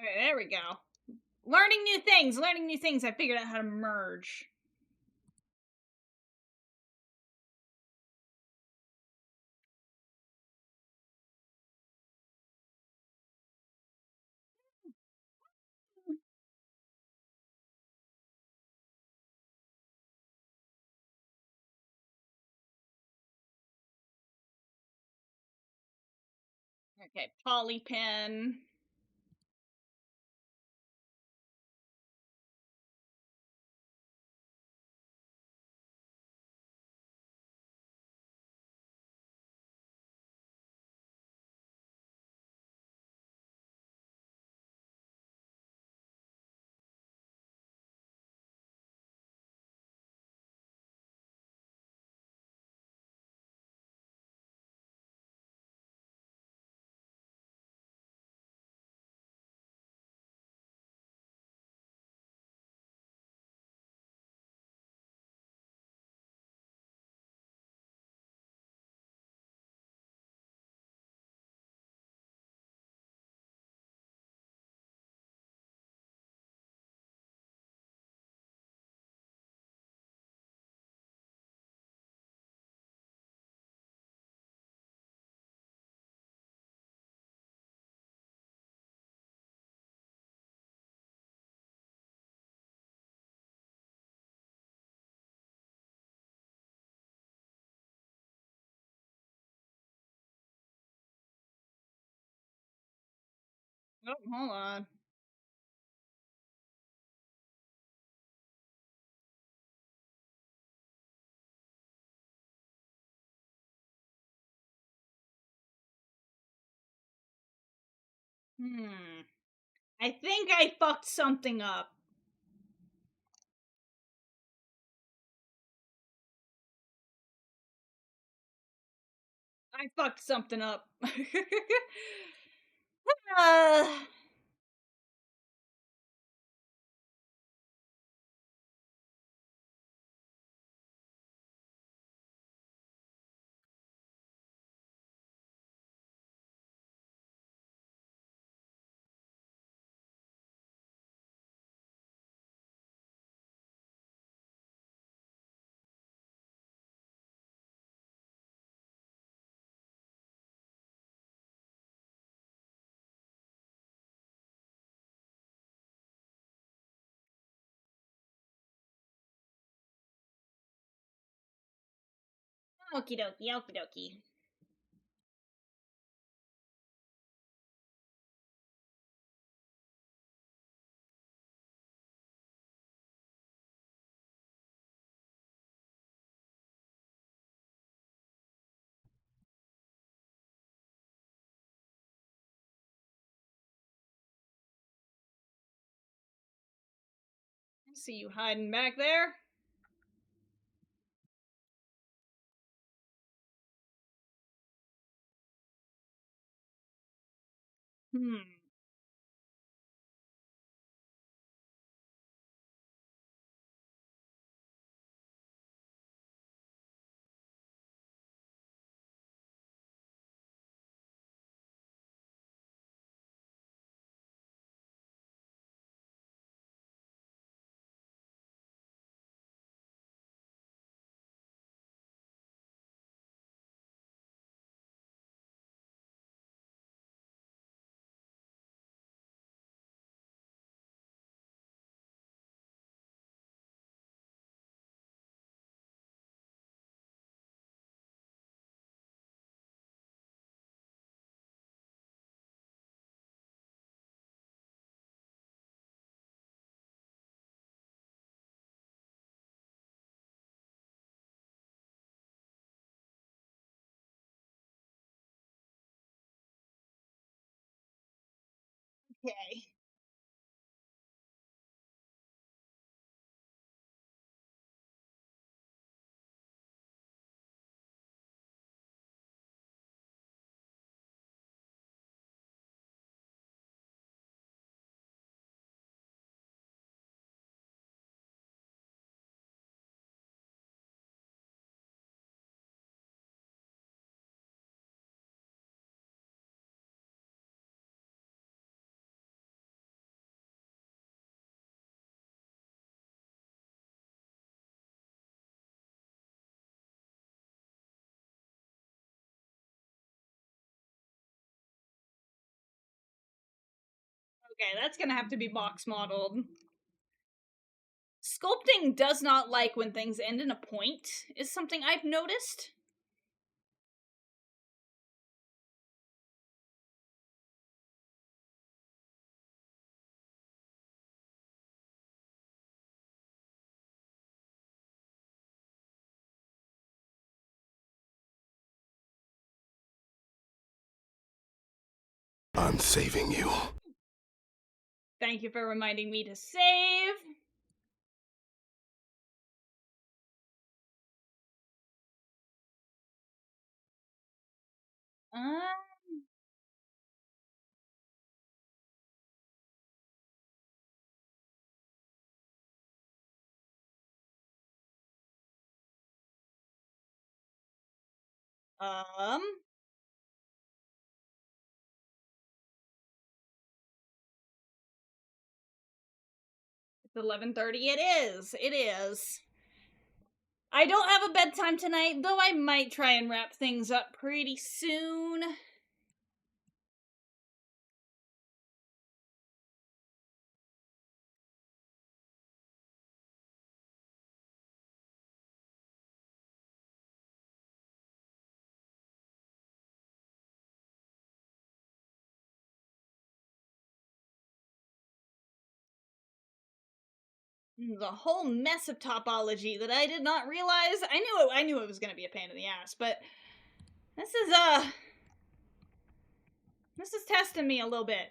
Alright, there we go. Learning new things, learning new things. I figured out how to merge. Okay, poly pen. Oh, hold on. I think I fucked something up. I fucked something up. uh, Okie dokie, okie dokie. See you hiding back there. Hmm. Okay. Okay, that's gonna have to be box modeled. Sculpting does not like when things end in a point, is something I've noticed. on saving you. Thank you for reminding me to save. Um, um, it's 11:30. It is. It is. I don't have a bedtime tonight, though I might try and wrap things up pretty soon. The whole mess of topology that I did not realize. I knew it was going to be a pain in the ass, but this is testing me a little bit.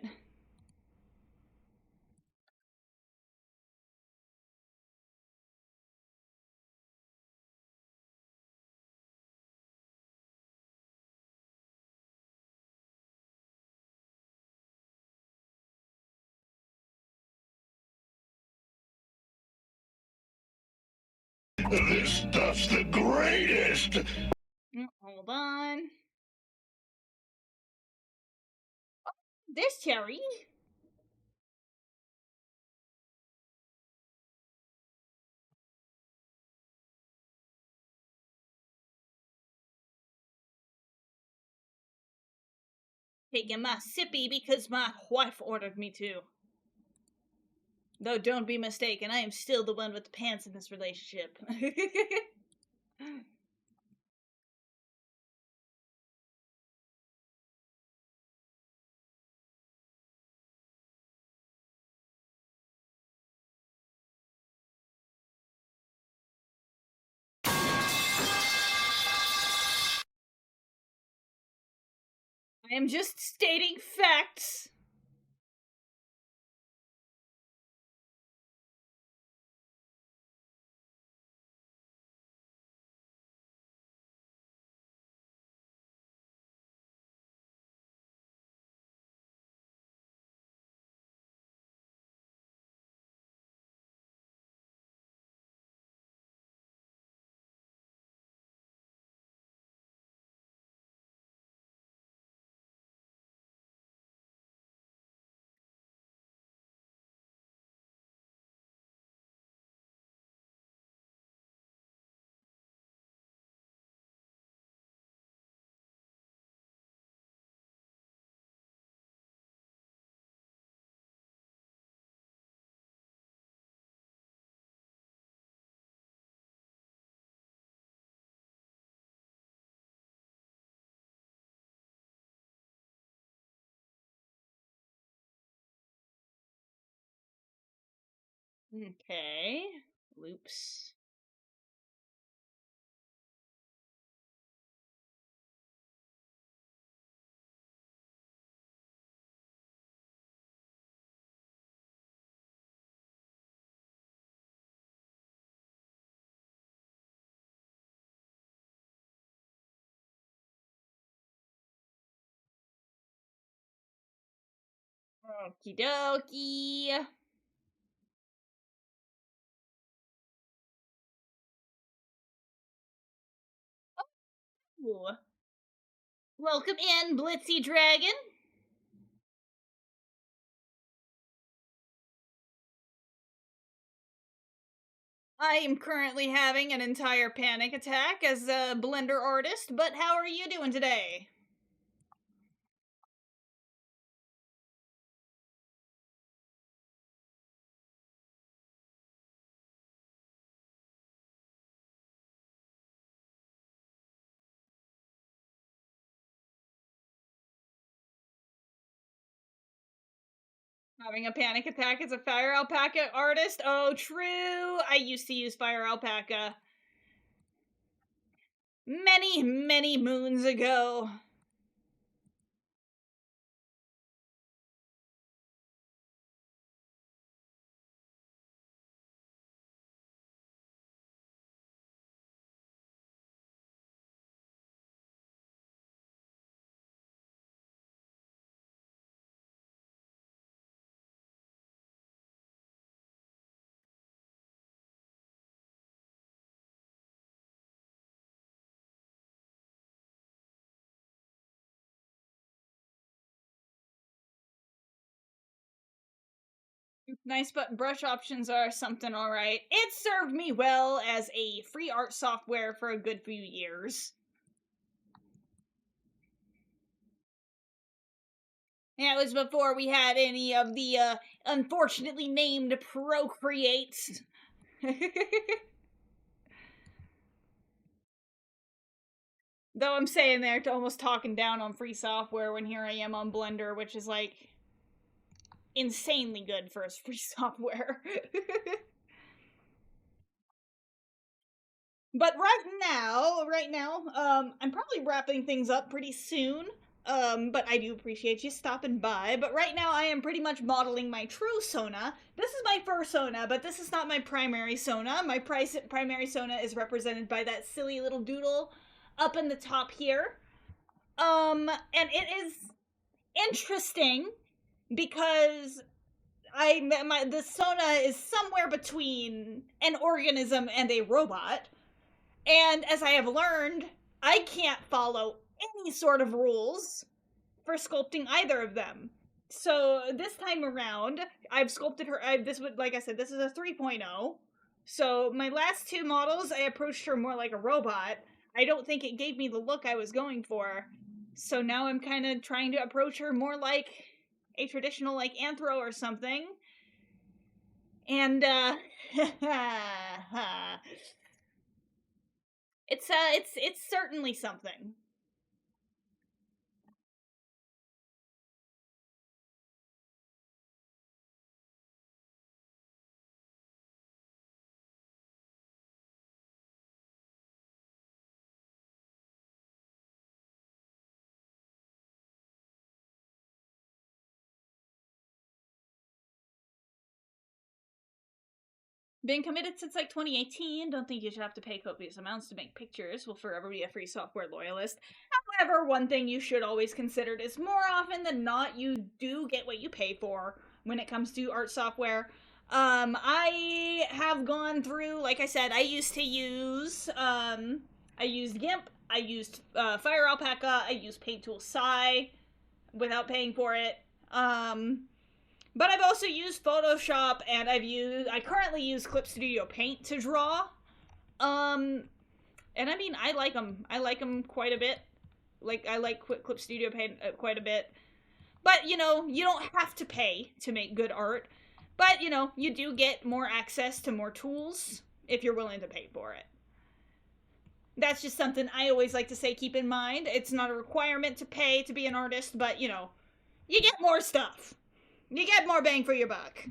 This stuff's the greatest! Hold on. Oh, there's Cherry. Taking my sippy because my wife ordered me to. Though don't be mistaken, I am still the one with the pants in this relationship. I am just stating facts. Okay. Loops. Okie dokie. Ooh. Welcome in, Blitzy Dragon. I am currently having an entire panic attack as a blender artist, but how are you doing today? Having a panic attack as a fire alpaca artist? Oh, true. I used to use fire alpaca many, many moons ago. Nice, but brush options are something alright. It served me well as a free art software for a good few years. Yeah, it was before we had any of the unfortunately named Procreates. Though I'm saying they're almost talking down on free software when here I am on Blender, which is like insanely good for free software. But right now, I'm probably wrapping things up pretty soon. But I do appreciate you stopping by. But right now, I am pretty much modeling my True Sona. This is my first Sona, but this is not my primary Sona. My primary Sona is represented by that silly little doodle up in the top here. And it is interesting because the Sona is somewhere between an organism and a robot. And as I have learned, I can't follow any sort of rules for sculpting either of them. So this time around, I've sculpted her. This would, like I said, this is a 3.0. So my last two models, I approached her more like a robot. I don't think it gave me the look I was going for. So now I'm kind of trying to approach her more like a traditional, like, anthro or something. And it's certainly something. Been committed since like 2018. Don't think you should have to pay copious amounts to make pictures. Will forever be a free software loyalist. However, one thing you should always consider is more often than not, you do get what you pay for when it comes to art software. I have gone through, like I said, I used to use, I used GIMP, I used Fire Alpaca, I used Paint Tool Sai without paying for it. But I've also used Photoshop, and I currently use Clip Studio Paint to draw. And I mean, I like them. I like them quite a bit. Like, I like Clip Studio Paint quite a bit. But, you know, you don't have to pay to make good art. But, you know, you do get more access to more tools if you're willing to pay for it. That's just something I always like to say, keep in mind. It's not a requirement to pay to be an artist, but, you know, you get more stuff. You get more bang for your buck.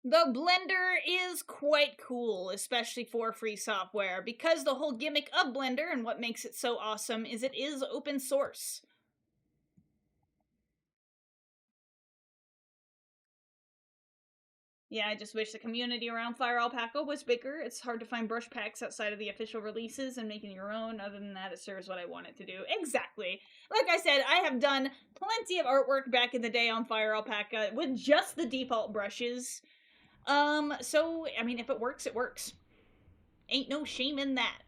The Blender is quite cool, especially for free software, because the whole gimmick of Blender and what makes it so awesome is it is open source. Yeah, I just wish the community around Fire Alpaca was bigger. It's hard to find brush packs outside of the official releases, and making your own. Other than that, it serves what I want it to do. Exactly. Like I said, I have done plenty of artwork back in the day on Fire Alpaca with just the default brushes. So, I mean, if it works, it works. Ain't no shame in that.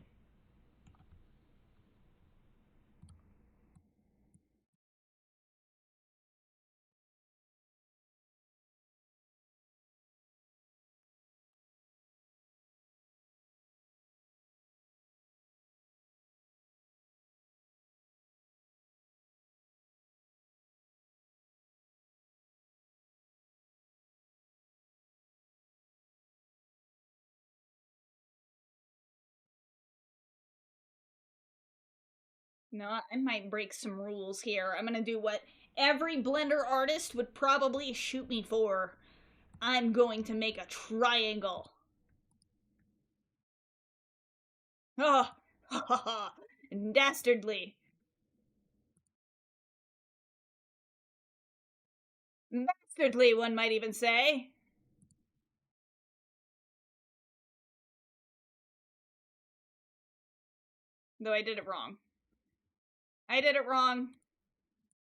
No, I might break some rules here. I'm gonna do what every Blender artist would probably shoot me for. I'm going to make a triangle. Oh, ha ha ha. Dastardly. Bastardly, one might even say. Though I did it wrong. I did it wrong.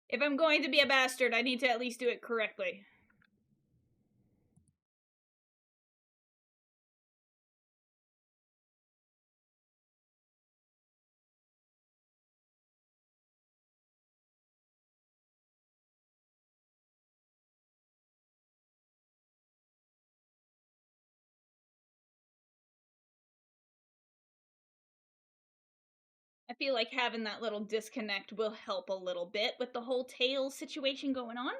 If I'm going to be a bastard, I need to at least do it correctly. I feel like having that little disconnect will help a little bit with the whole tail situation going on.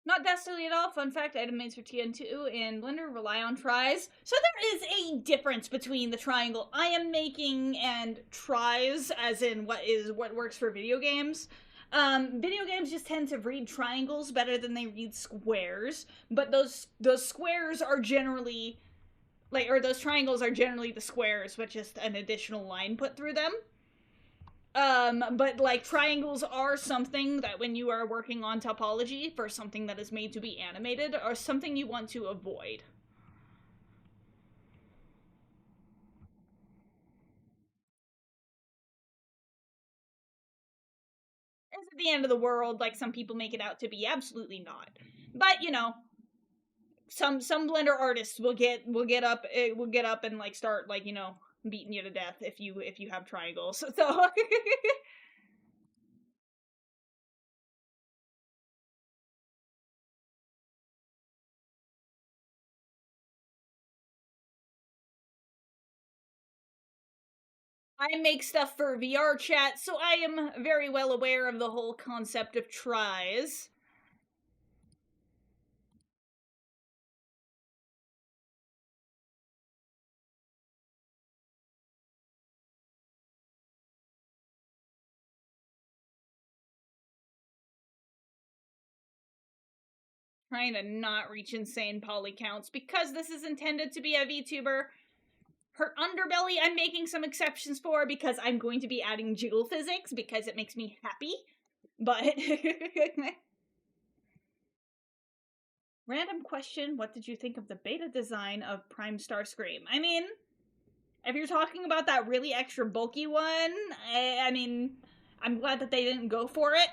Not dastardly at all. Fun fact, item made for TN2 and Blender rely on tries. So there is a difference between the triangle I am making and tries, as in what works for video games. Video games just tend to read triangles better than they read squares, but those squares are generally or those triangles are generally the squares with just an additional line put through them. But like triangles are something that when you are working on topology for something that is made to be animated are something you want to avoid. Is it the end of the world like some people make it out to be? Absolutely not. But you know, some Blender artists will get up and like start like, you know, beating you to death if you have triangles. So I make stuff for VR chat, so I am very well aware of the whole concept of tries. Trying to not reach insane poly counts because this is intended to be a VTuber. Her underbelly, I'm making some exceptions for because I'm going to be adding jiggle physics because it makes me happy. But random question: what did you think of the beta design of Prime Starscream? I mean, if you're talking about that really extra bulky one, I mean, I'm glad that they didn't go for it.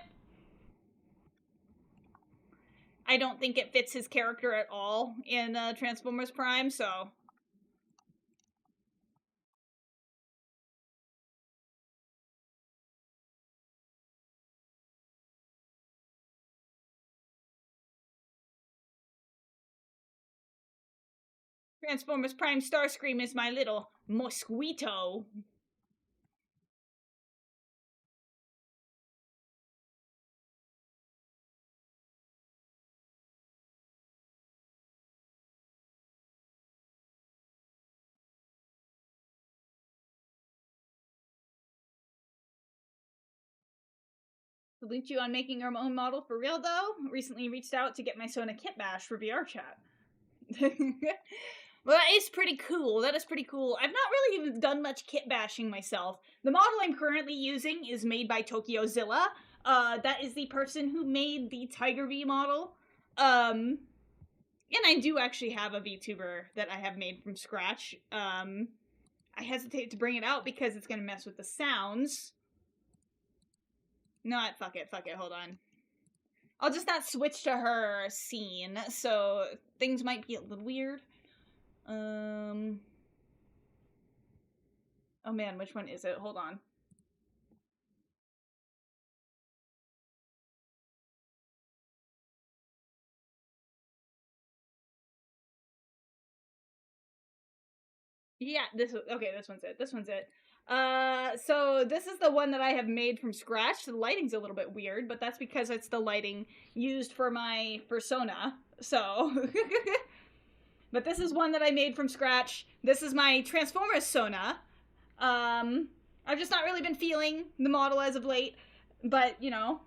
I don't think it fits his character at all in Transformers Prime, so. Transformers Prime Starscream is my little mosquito. Salute you on making your own model for real, though. Recently reached out to get my Sona kit bash for VR chat. Well, that is pretty cool. That is pretty cool. I've not really even done much kit bashing myself. The model I'm currently using is made by TokyoZilla. That is the person who made the Tiger V model. And I do actually have a VTuber that I have made from scratch. I hesitate to bring it out because it's gonna mess with the sounds. No, fuck it, hold on. I'll just not switch to her scene, so things might be a little weird. Oh man, which one is it? Hold on. Yeah, this one's it. This one's it. So this is the one that I have made from scratch. The lighting's a little bit weird, but that's because it's the lighting used for my persona. So But this is one that I made from scratch. This is my Transformers Sona. I've just not really been feeling the model as of late, but, you know,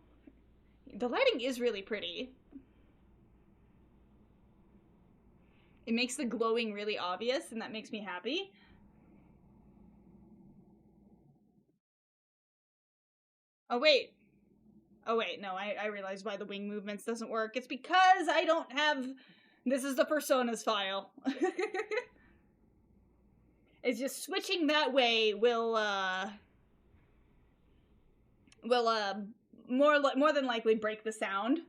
the lighting is really pretty. It makes the glowing really obvious, and that makes me happy. Oh, wait. Oh, wait, no, I realized why the wing movements doesn't work. It's because I don't have... This is the Personas file. It's just switching that way will more than likely break the sound.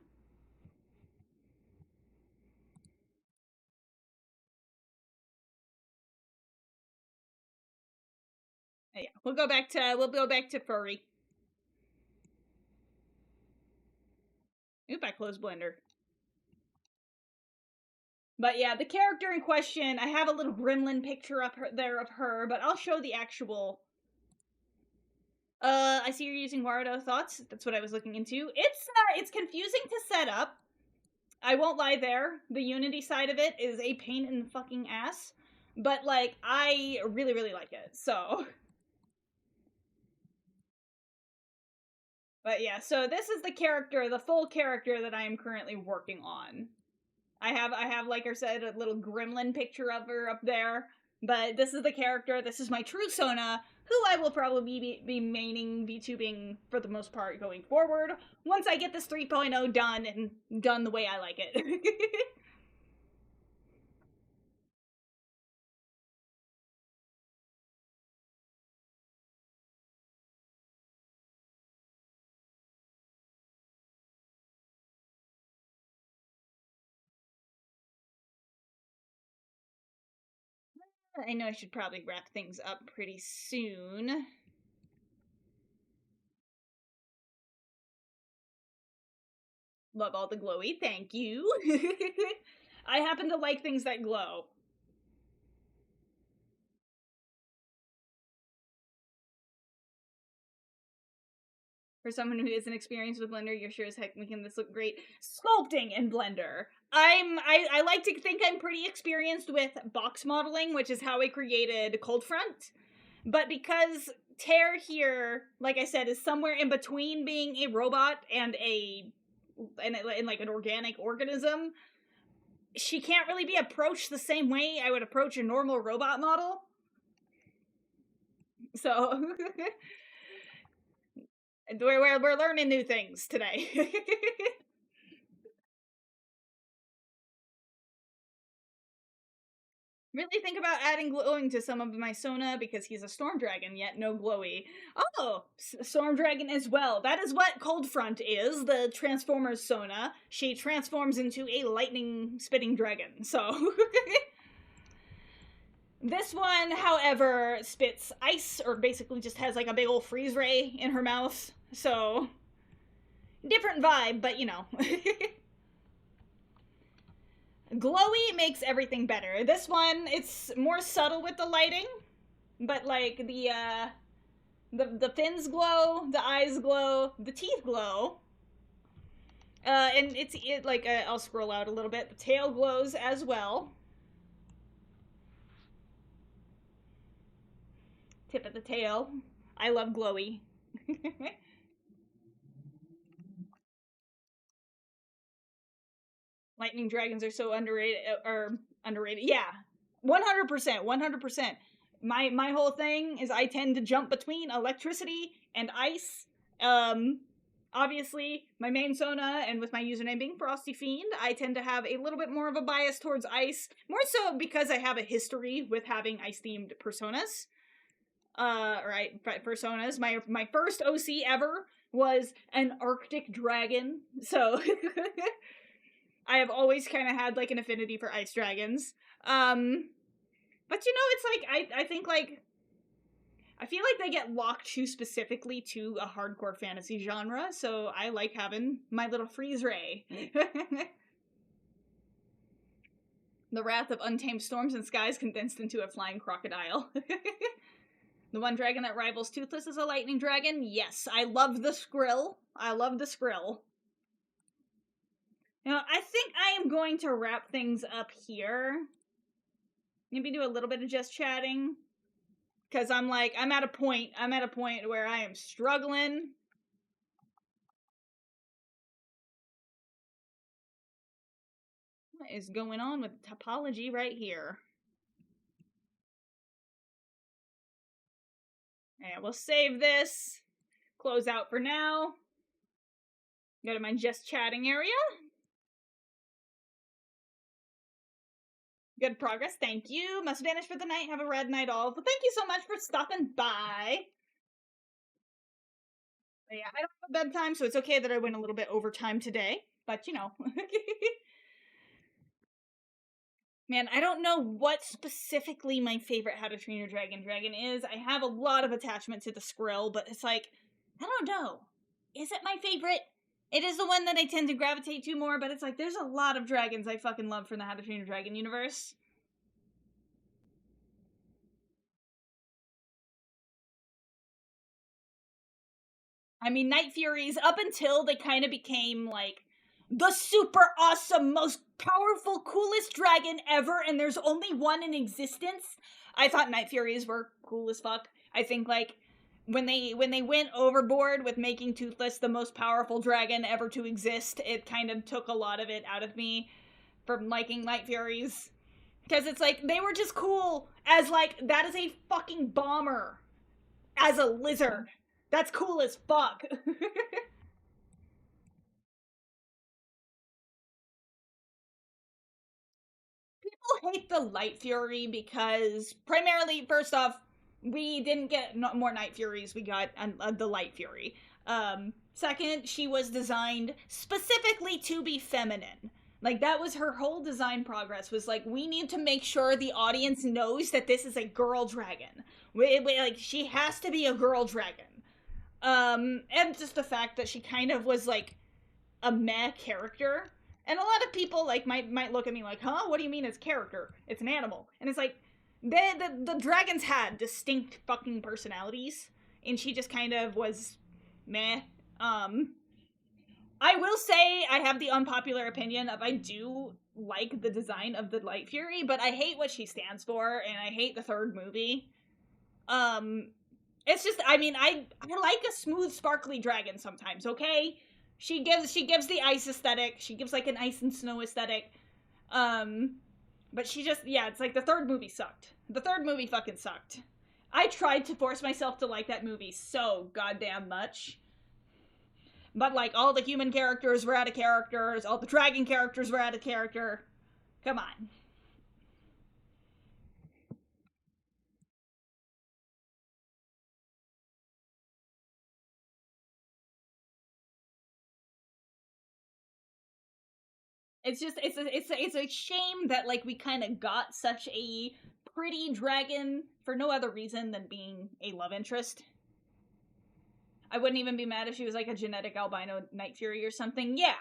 Yeah, we'll go back to furry. Oop, I closed Blender. But yeah, the character in question, I have a little gremlin picture up there of her, but I'll show the actual. I see you're using Warudo Thoughts. That's what I was looking into. It's confusing to set up. I won't lie there. The Unity side of it is a pain in the fucking ass. But, like, I really, really like it, so. But yeah, so this is the full character that I am currently working on. I have, like I said, a little gremlin picture of her up there. But this is the character. This is my True Sona, who I will probably be maining VTubing for the most part going forward, once I get this 3.0 done and done the way I like it. I know I should probably wrap things up pretty soon. Love all the glowy, thank you. I happen to like things that glow. For someone who isn't experienced with Blender, you're sure as heck making this look great. Sculpting in Blender. I like to think I'm pretty experienced with box modeling, which is how I created Cold Front. But because Tear here, like I said, is somewhere in between being a robot and like an organic organism, she can't really be approached the same way I would approach a normal robot model. So we're learning new things today. Really think about adding glowing to some of my Sona because he's a storm dragon, yet no glowy. Oh, storm dragon as well. That is what Cold Front is, the Transformers Sona. She transforms into a lightning spitting dragon, so. This one, however, spits ice, or basically just has like a big old freeze ray in her mouth, so. Different vibe, but you know. Glowy makes everything better. This one, it's more subtle with the lighting, but like the fins glow, the eyes glow, the teeth glow. And I'll scroll out a little bit. The tail glows as well. Tip of the tail. I love glowy. Lightning dragons are so underrated, Yeah, 100%, 100%. My whole thing is I tend to jump between electricity and ice. Obviously, my main Sona, and with my username being Frosty Fiend, I tend to have a little bit more of a bias towards ice. More so because I have a history with having ice-themed personas. Personas. My first OC ever was an Arctic dragon, so... I have always kind of had, like, an affinity for ice dragons. But, you know, it's like, I think, like, I feel like they get locked too specifically to a hardcore fantasy genre, so I like having my little freeze ray. The wrath of untamed storms and skies condensed into a flying crocodile. The one dragon that rivals Toothless is a lightning dragon? Yes, I love the Skrill. I love the Skrill. Now, I think I am going to wrap things up here. Maybe do a little bit of just chatting. Because I'm at a point where I am struggling. What is going on with topology right here? And we'll save this. Close out for now. Go to my just chatting area. Good progress, thank you. Must vanish for the night, have a red night all. Well, thank you so much for stopping by. But yeah, I don't have a bedtime, so it's okay that I went a little bit over time today. But, you know. Man, I don't know what specifically my favorite How to Train Your Dragon is. I have a lot of attachment to the Skrill, but it's like, I don't know. Is it my favorite? It is the one that I tend to gravitate to more, but it's like, there's a lot of dragons I fucking love from the How to Train Your Dragon universe. I mean, Night Furies, up until they kind of became, like, the super awesome, most powerful, coolest dragon ever, and there's only one in existence, I thought Night Furies were cool as fuck. I think, like, when they went overboard with making Toothless the most powerful dragon ever to exist, it kind of took a lot of it out of me from liking Night Furies. Because it's like, they were just cool as, like, that is a fucking bomber as a lizard. That's cool as fuck. People hate the Light Fury because, primarily, first off, we didn't get more Night Furies, we got the Light Fury. Second, she was designed specifically to be feminine. Like, that was her whole design progress, was like, we need to make sure the audience knows that this is a girl dragon. Like, she has to be a girl dragon. And just the fact that she kind of was, like, a meh character. And a lot of people, like, might look at me like, huh? What do you mean it's character? It's an animal. And it's like, the dragons had distinct fucking personalities, and she just kind of was meh. I will say I have the unpopular opinion of I do like the design of the Light Fury, but I hate what she stands for, and I hate the third movie. It's just, I mean, I like a smooth, sparkly dragon sometimes, okay? She gives the ice aesthetic. She gives, like, an ice and snow aesthetic. But she just, yeah, it's like the third movie sucked. The third movie fucking sucked. I tried to force myself to like that movie so goddamn much. But, like, all the human characters were out of characters. All the dragon characters were out of character. Come on. It's just, it's a shame that, like, we kind of got such a pretty dragon for no other reason than being a love interest. I wouldn't even be mad if she was, like, a genetic albino Night Fury or something. Yeah.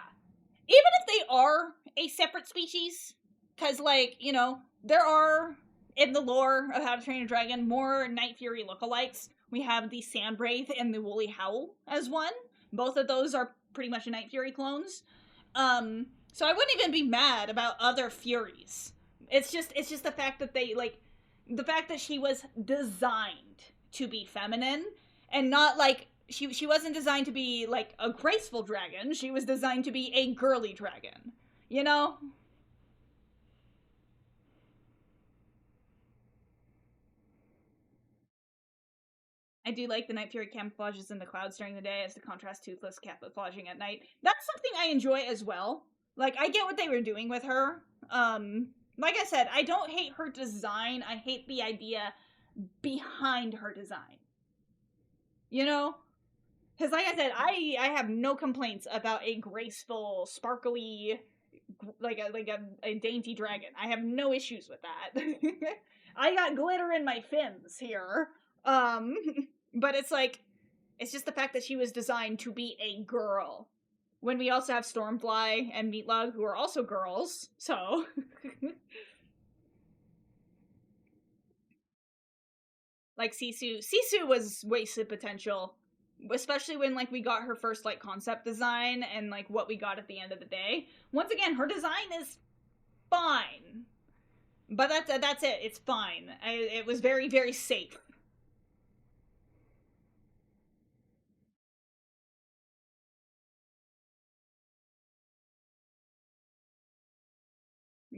Even if they are a separate species, because, like, you know, there are, in the lore of How to Train a Dragon, more Night Fury lookalikes. We have the Sandwraith and the Woolly Howl as one. Both of those are pretty much Night Fury clones. So I wouldn't even be mad about other Furies. It's just the fact that they, like, the fact that she was designed to be feminine and not, like, she wasn't designed to be, like, a graceful dragon. She was designed to be a girly dragon. You know? I do like the Night Fury camouflages in the clouds during the day as the contrast Toothless camouflaging at night. That's something I enjoy as well. Like, I get what they were doing with her. Like I said, I don't hate her design. I hate the idea behind her design. You know? Because, like I said, I have no complaints about a graceful, sparkly, like a dainty dragon. I have no issues with that. I got glitter in my fins here. But it's like, it's just the fact that she was designed to be a girl. When we also have Stormfly and Meatlug, who are also girls, so... like, Sisu. Sisu was wasted potential. Especially when, like, we got her first, like, concept design and, like, what we got at the end of the day. Once again, her design is fine. But that's it. It's fine. It was very, very safe.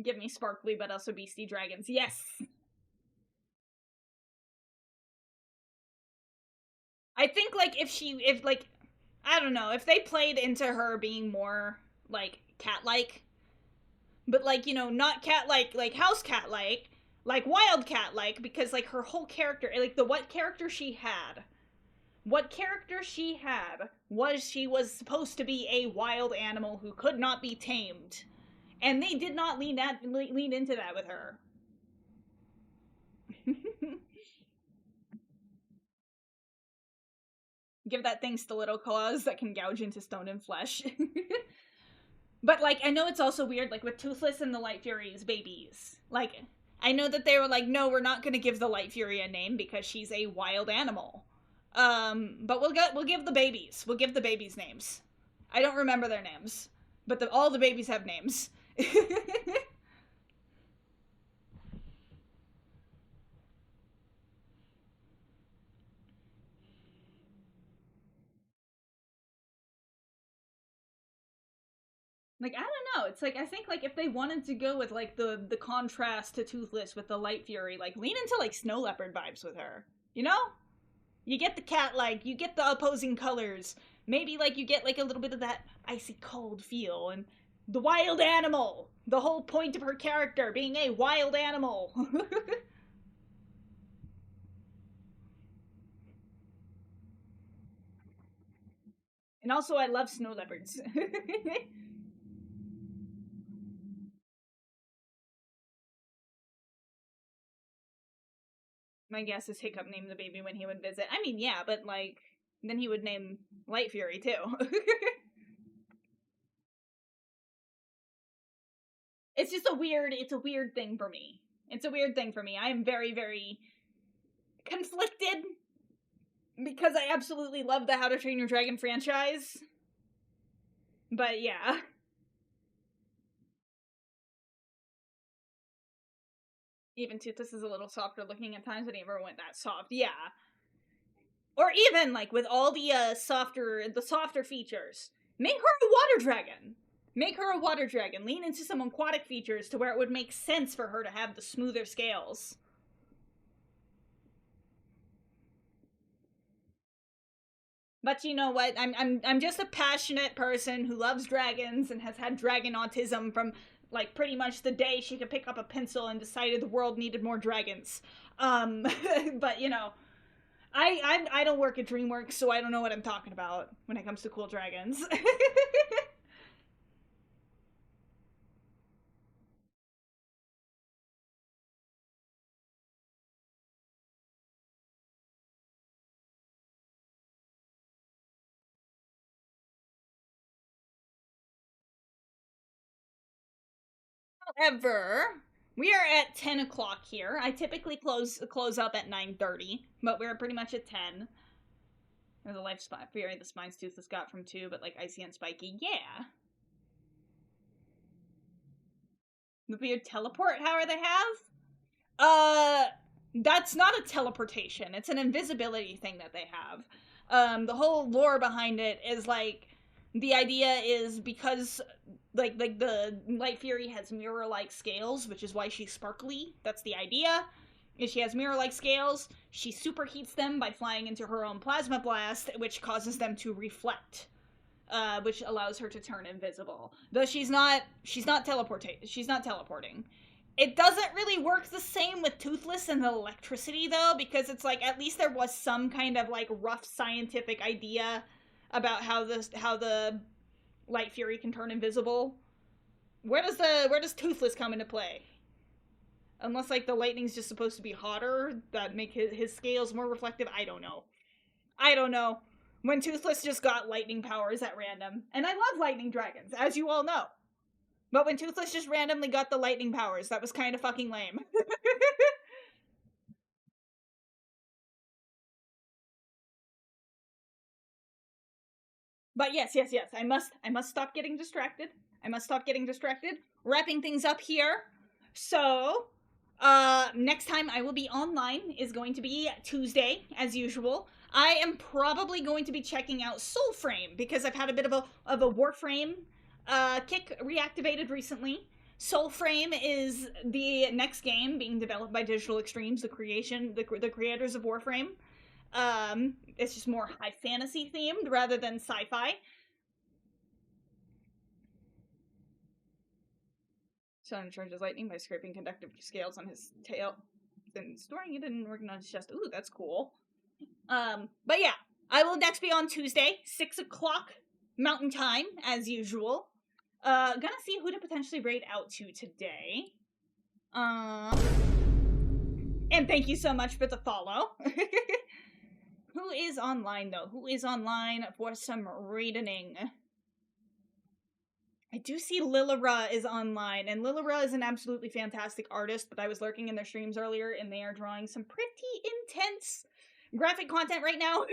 Give me sparkly, but also beastie dragons. Yes! I think, like, I don't know, if they played into her being more, like, cat-like, but, like, you know, not cat-like, like, house cat-like, like, wild cat-like, because, like, her whole character, like, what character she had was she was supposed to be a wild animal who could not be tamed. And they did not lean into that with her. Give that thing stiletto claws that can gouge into stone and flesh. But, like, I know it's also weird, like, with Toothless and the Light Fury's babies. Like, I know that they were like, no, we're not gonna give the Light Fury a name because she's a wild animal. But we'll give the babies. We'll give the babies names. I don't remember their names, but all the babies have names. Like, I don't know. It's like, I think, like, if they wanted to go with, like, the contrast to Toothless with the Light Fury, like, lean into, like, Snow Leopard vibes with her. You know? You get the cat, like, you get the opposing colors. Maybe, like, you get, like, a little bit of that icy cold feel. And the wild animal! The whole point of her character being a wild animal. And also, I love snow leopards. My guess is Hiccup named the baby when he would visit. I mean, yeah, but, like, then he would name Light Fury, too. It's a weird thing for me. It's a weird thing for me. I am very, very conflicted because I absolutely love the How to Train Your Dragon franchise. But yeah. Even Toothless is a little softer looking at times, but he never went that soft. Yeah. Or even, like, with all the softer features. Make her a water dragon! Make her a water dragon. Lean into some aquatic features to where it would make sense for her to have the smoother scales. But you know what? I'm just a passionate person who loves dragons and has had dragon autism from, like, pretty much the day she could pick up a pencil and decided the world needed more dragons. But you know, I don't work at DreamWorks, so I don't know what I'm talking about when it comes to cool dragons. However, we are at 10 o'clock here. I typically close up at 9:30, but we're pretty much at 10. There's a life fury the Spine's Toothless got from 2, but like icy and spiky. Yeah. The weird teleport power they have? That's not a teleportation. It's an invisibility thing that they have. The whole lore behind it is like, the idea is because like the Light Fury has mirror-like scales, which is why she's sparkly. That's the idea. If she has mirror-like scales, she superheats them by flying into her own plasma blast, which causes them to reflect, which allows her to turn invisible. Though she's not teleporting. It doesn't really work the same with Toothless and the electricity, though, because it's like, at least there was some kind of, like, rough scientific idea about how the Light Fury can turn invisible. Where does Toothless come into play? Unless, like, the lightning's just supposed to be hotter, that make his scales more reflective. I don't know. When Toothless just got lightning powers at random. And I love lightning dragons, as you all know. But when Toothless just randomly got the lightning powers, that was kind of fucking lame. But yes. I must stop getting distracted. Wrapping things up here. So, Next time I will be online is going to be Tuesday, as usual. I am probably going to be checking out Soulframe, because I've had a bit of a Warframe kick reactivated recently. Soulframe is the next game being developed by Digital Extremes, the creators of Warframe. It's just more high fantasy themed rather than sci-fi. Sona charges lightning by scraping conductive scales on his tail, then storing it and working on his chest. Ooh, that's cool. But yeah, I will next be on Tuesday, 6 o'clock Mountain Time, as usual. Gonna see who to potentially raid out to today. And thank you so much for the follow. Who is online, though? Who is online for some raiding? I do see Lilira is online, and Lilira is an absolutely fantastic artist, but I was lurking in their streams earlier, and they are drawing some pretty intense graphic content right now.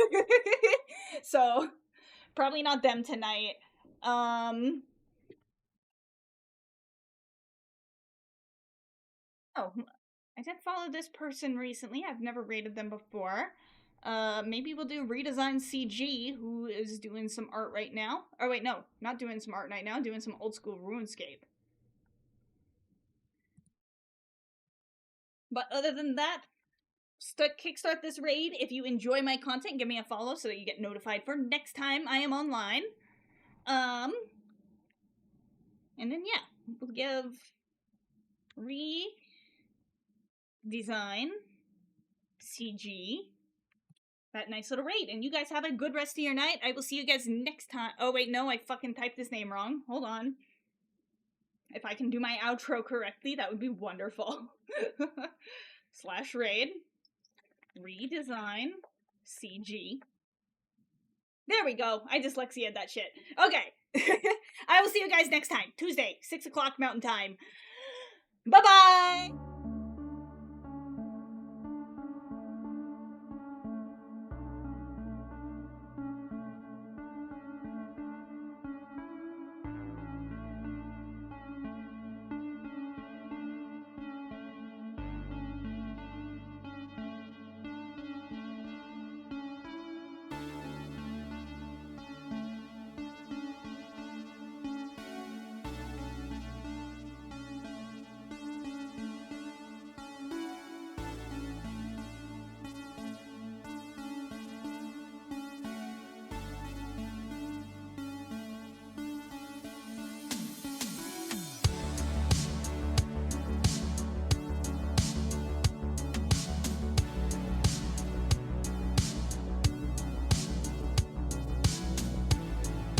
So, probably not them tonight. Oh, I did follow this person recently. I've never rated them before. Maybe we'll do Redesign CG, who is doing some art right now. Oh wait, no, not doing some art right now, doing some old school RuneScape. But other than that, kickstart this raid. If you enjoy my content, give me a follow so that you get notified for next time I am online. And then yeah, we'll give Redesign CG that nice little raid. And you guys have a good rest of your night. I will see you guys next time. Oh wait, no, I fucking typed this name wrong. Hold on. If I can do my outro correctly, that would be wonderful. / raid. Redesign CG. There we go. I dyslexia'd that shit. Okay. I will see you guys next time. Tuesday, 6 o'clock Mountain Time. Bye-bye!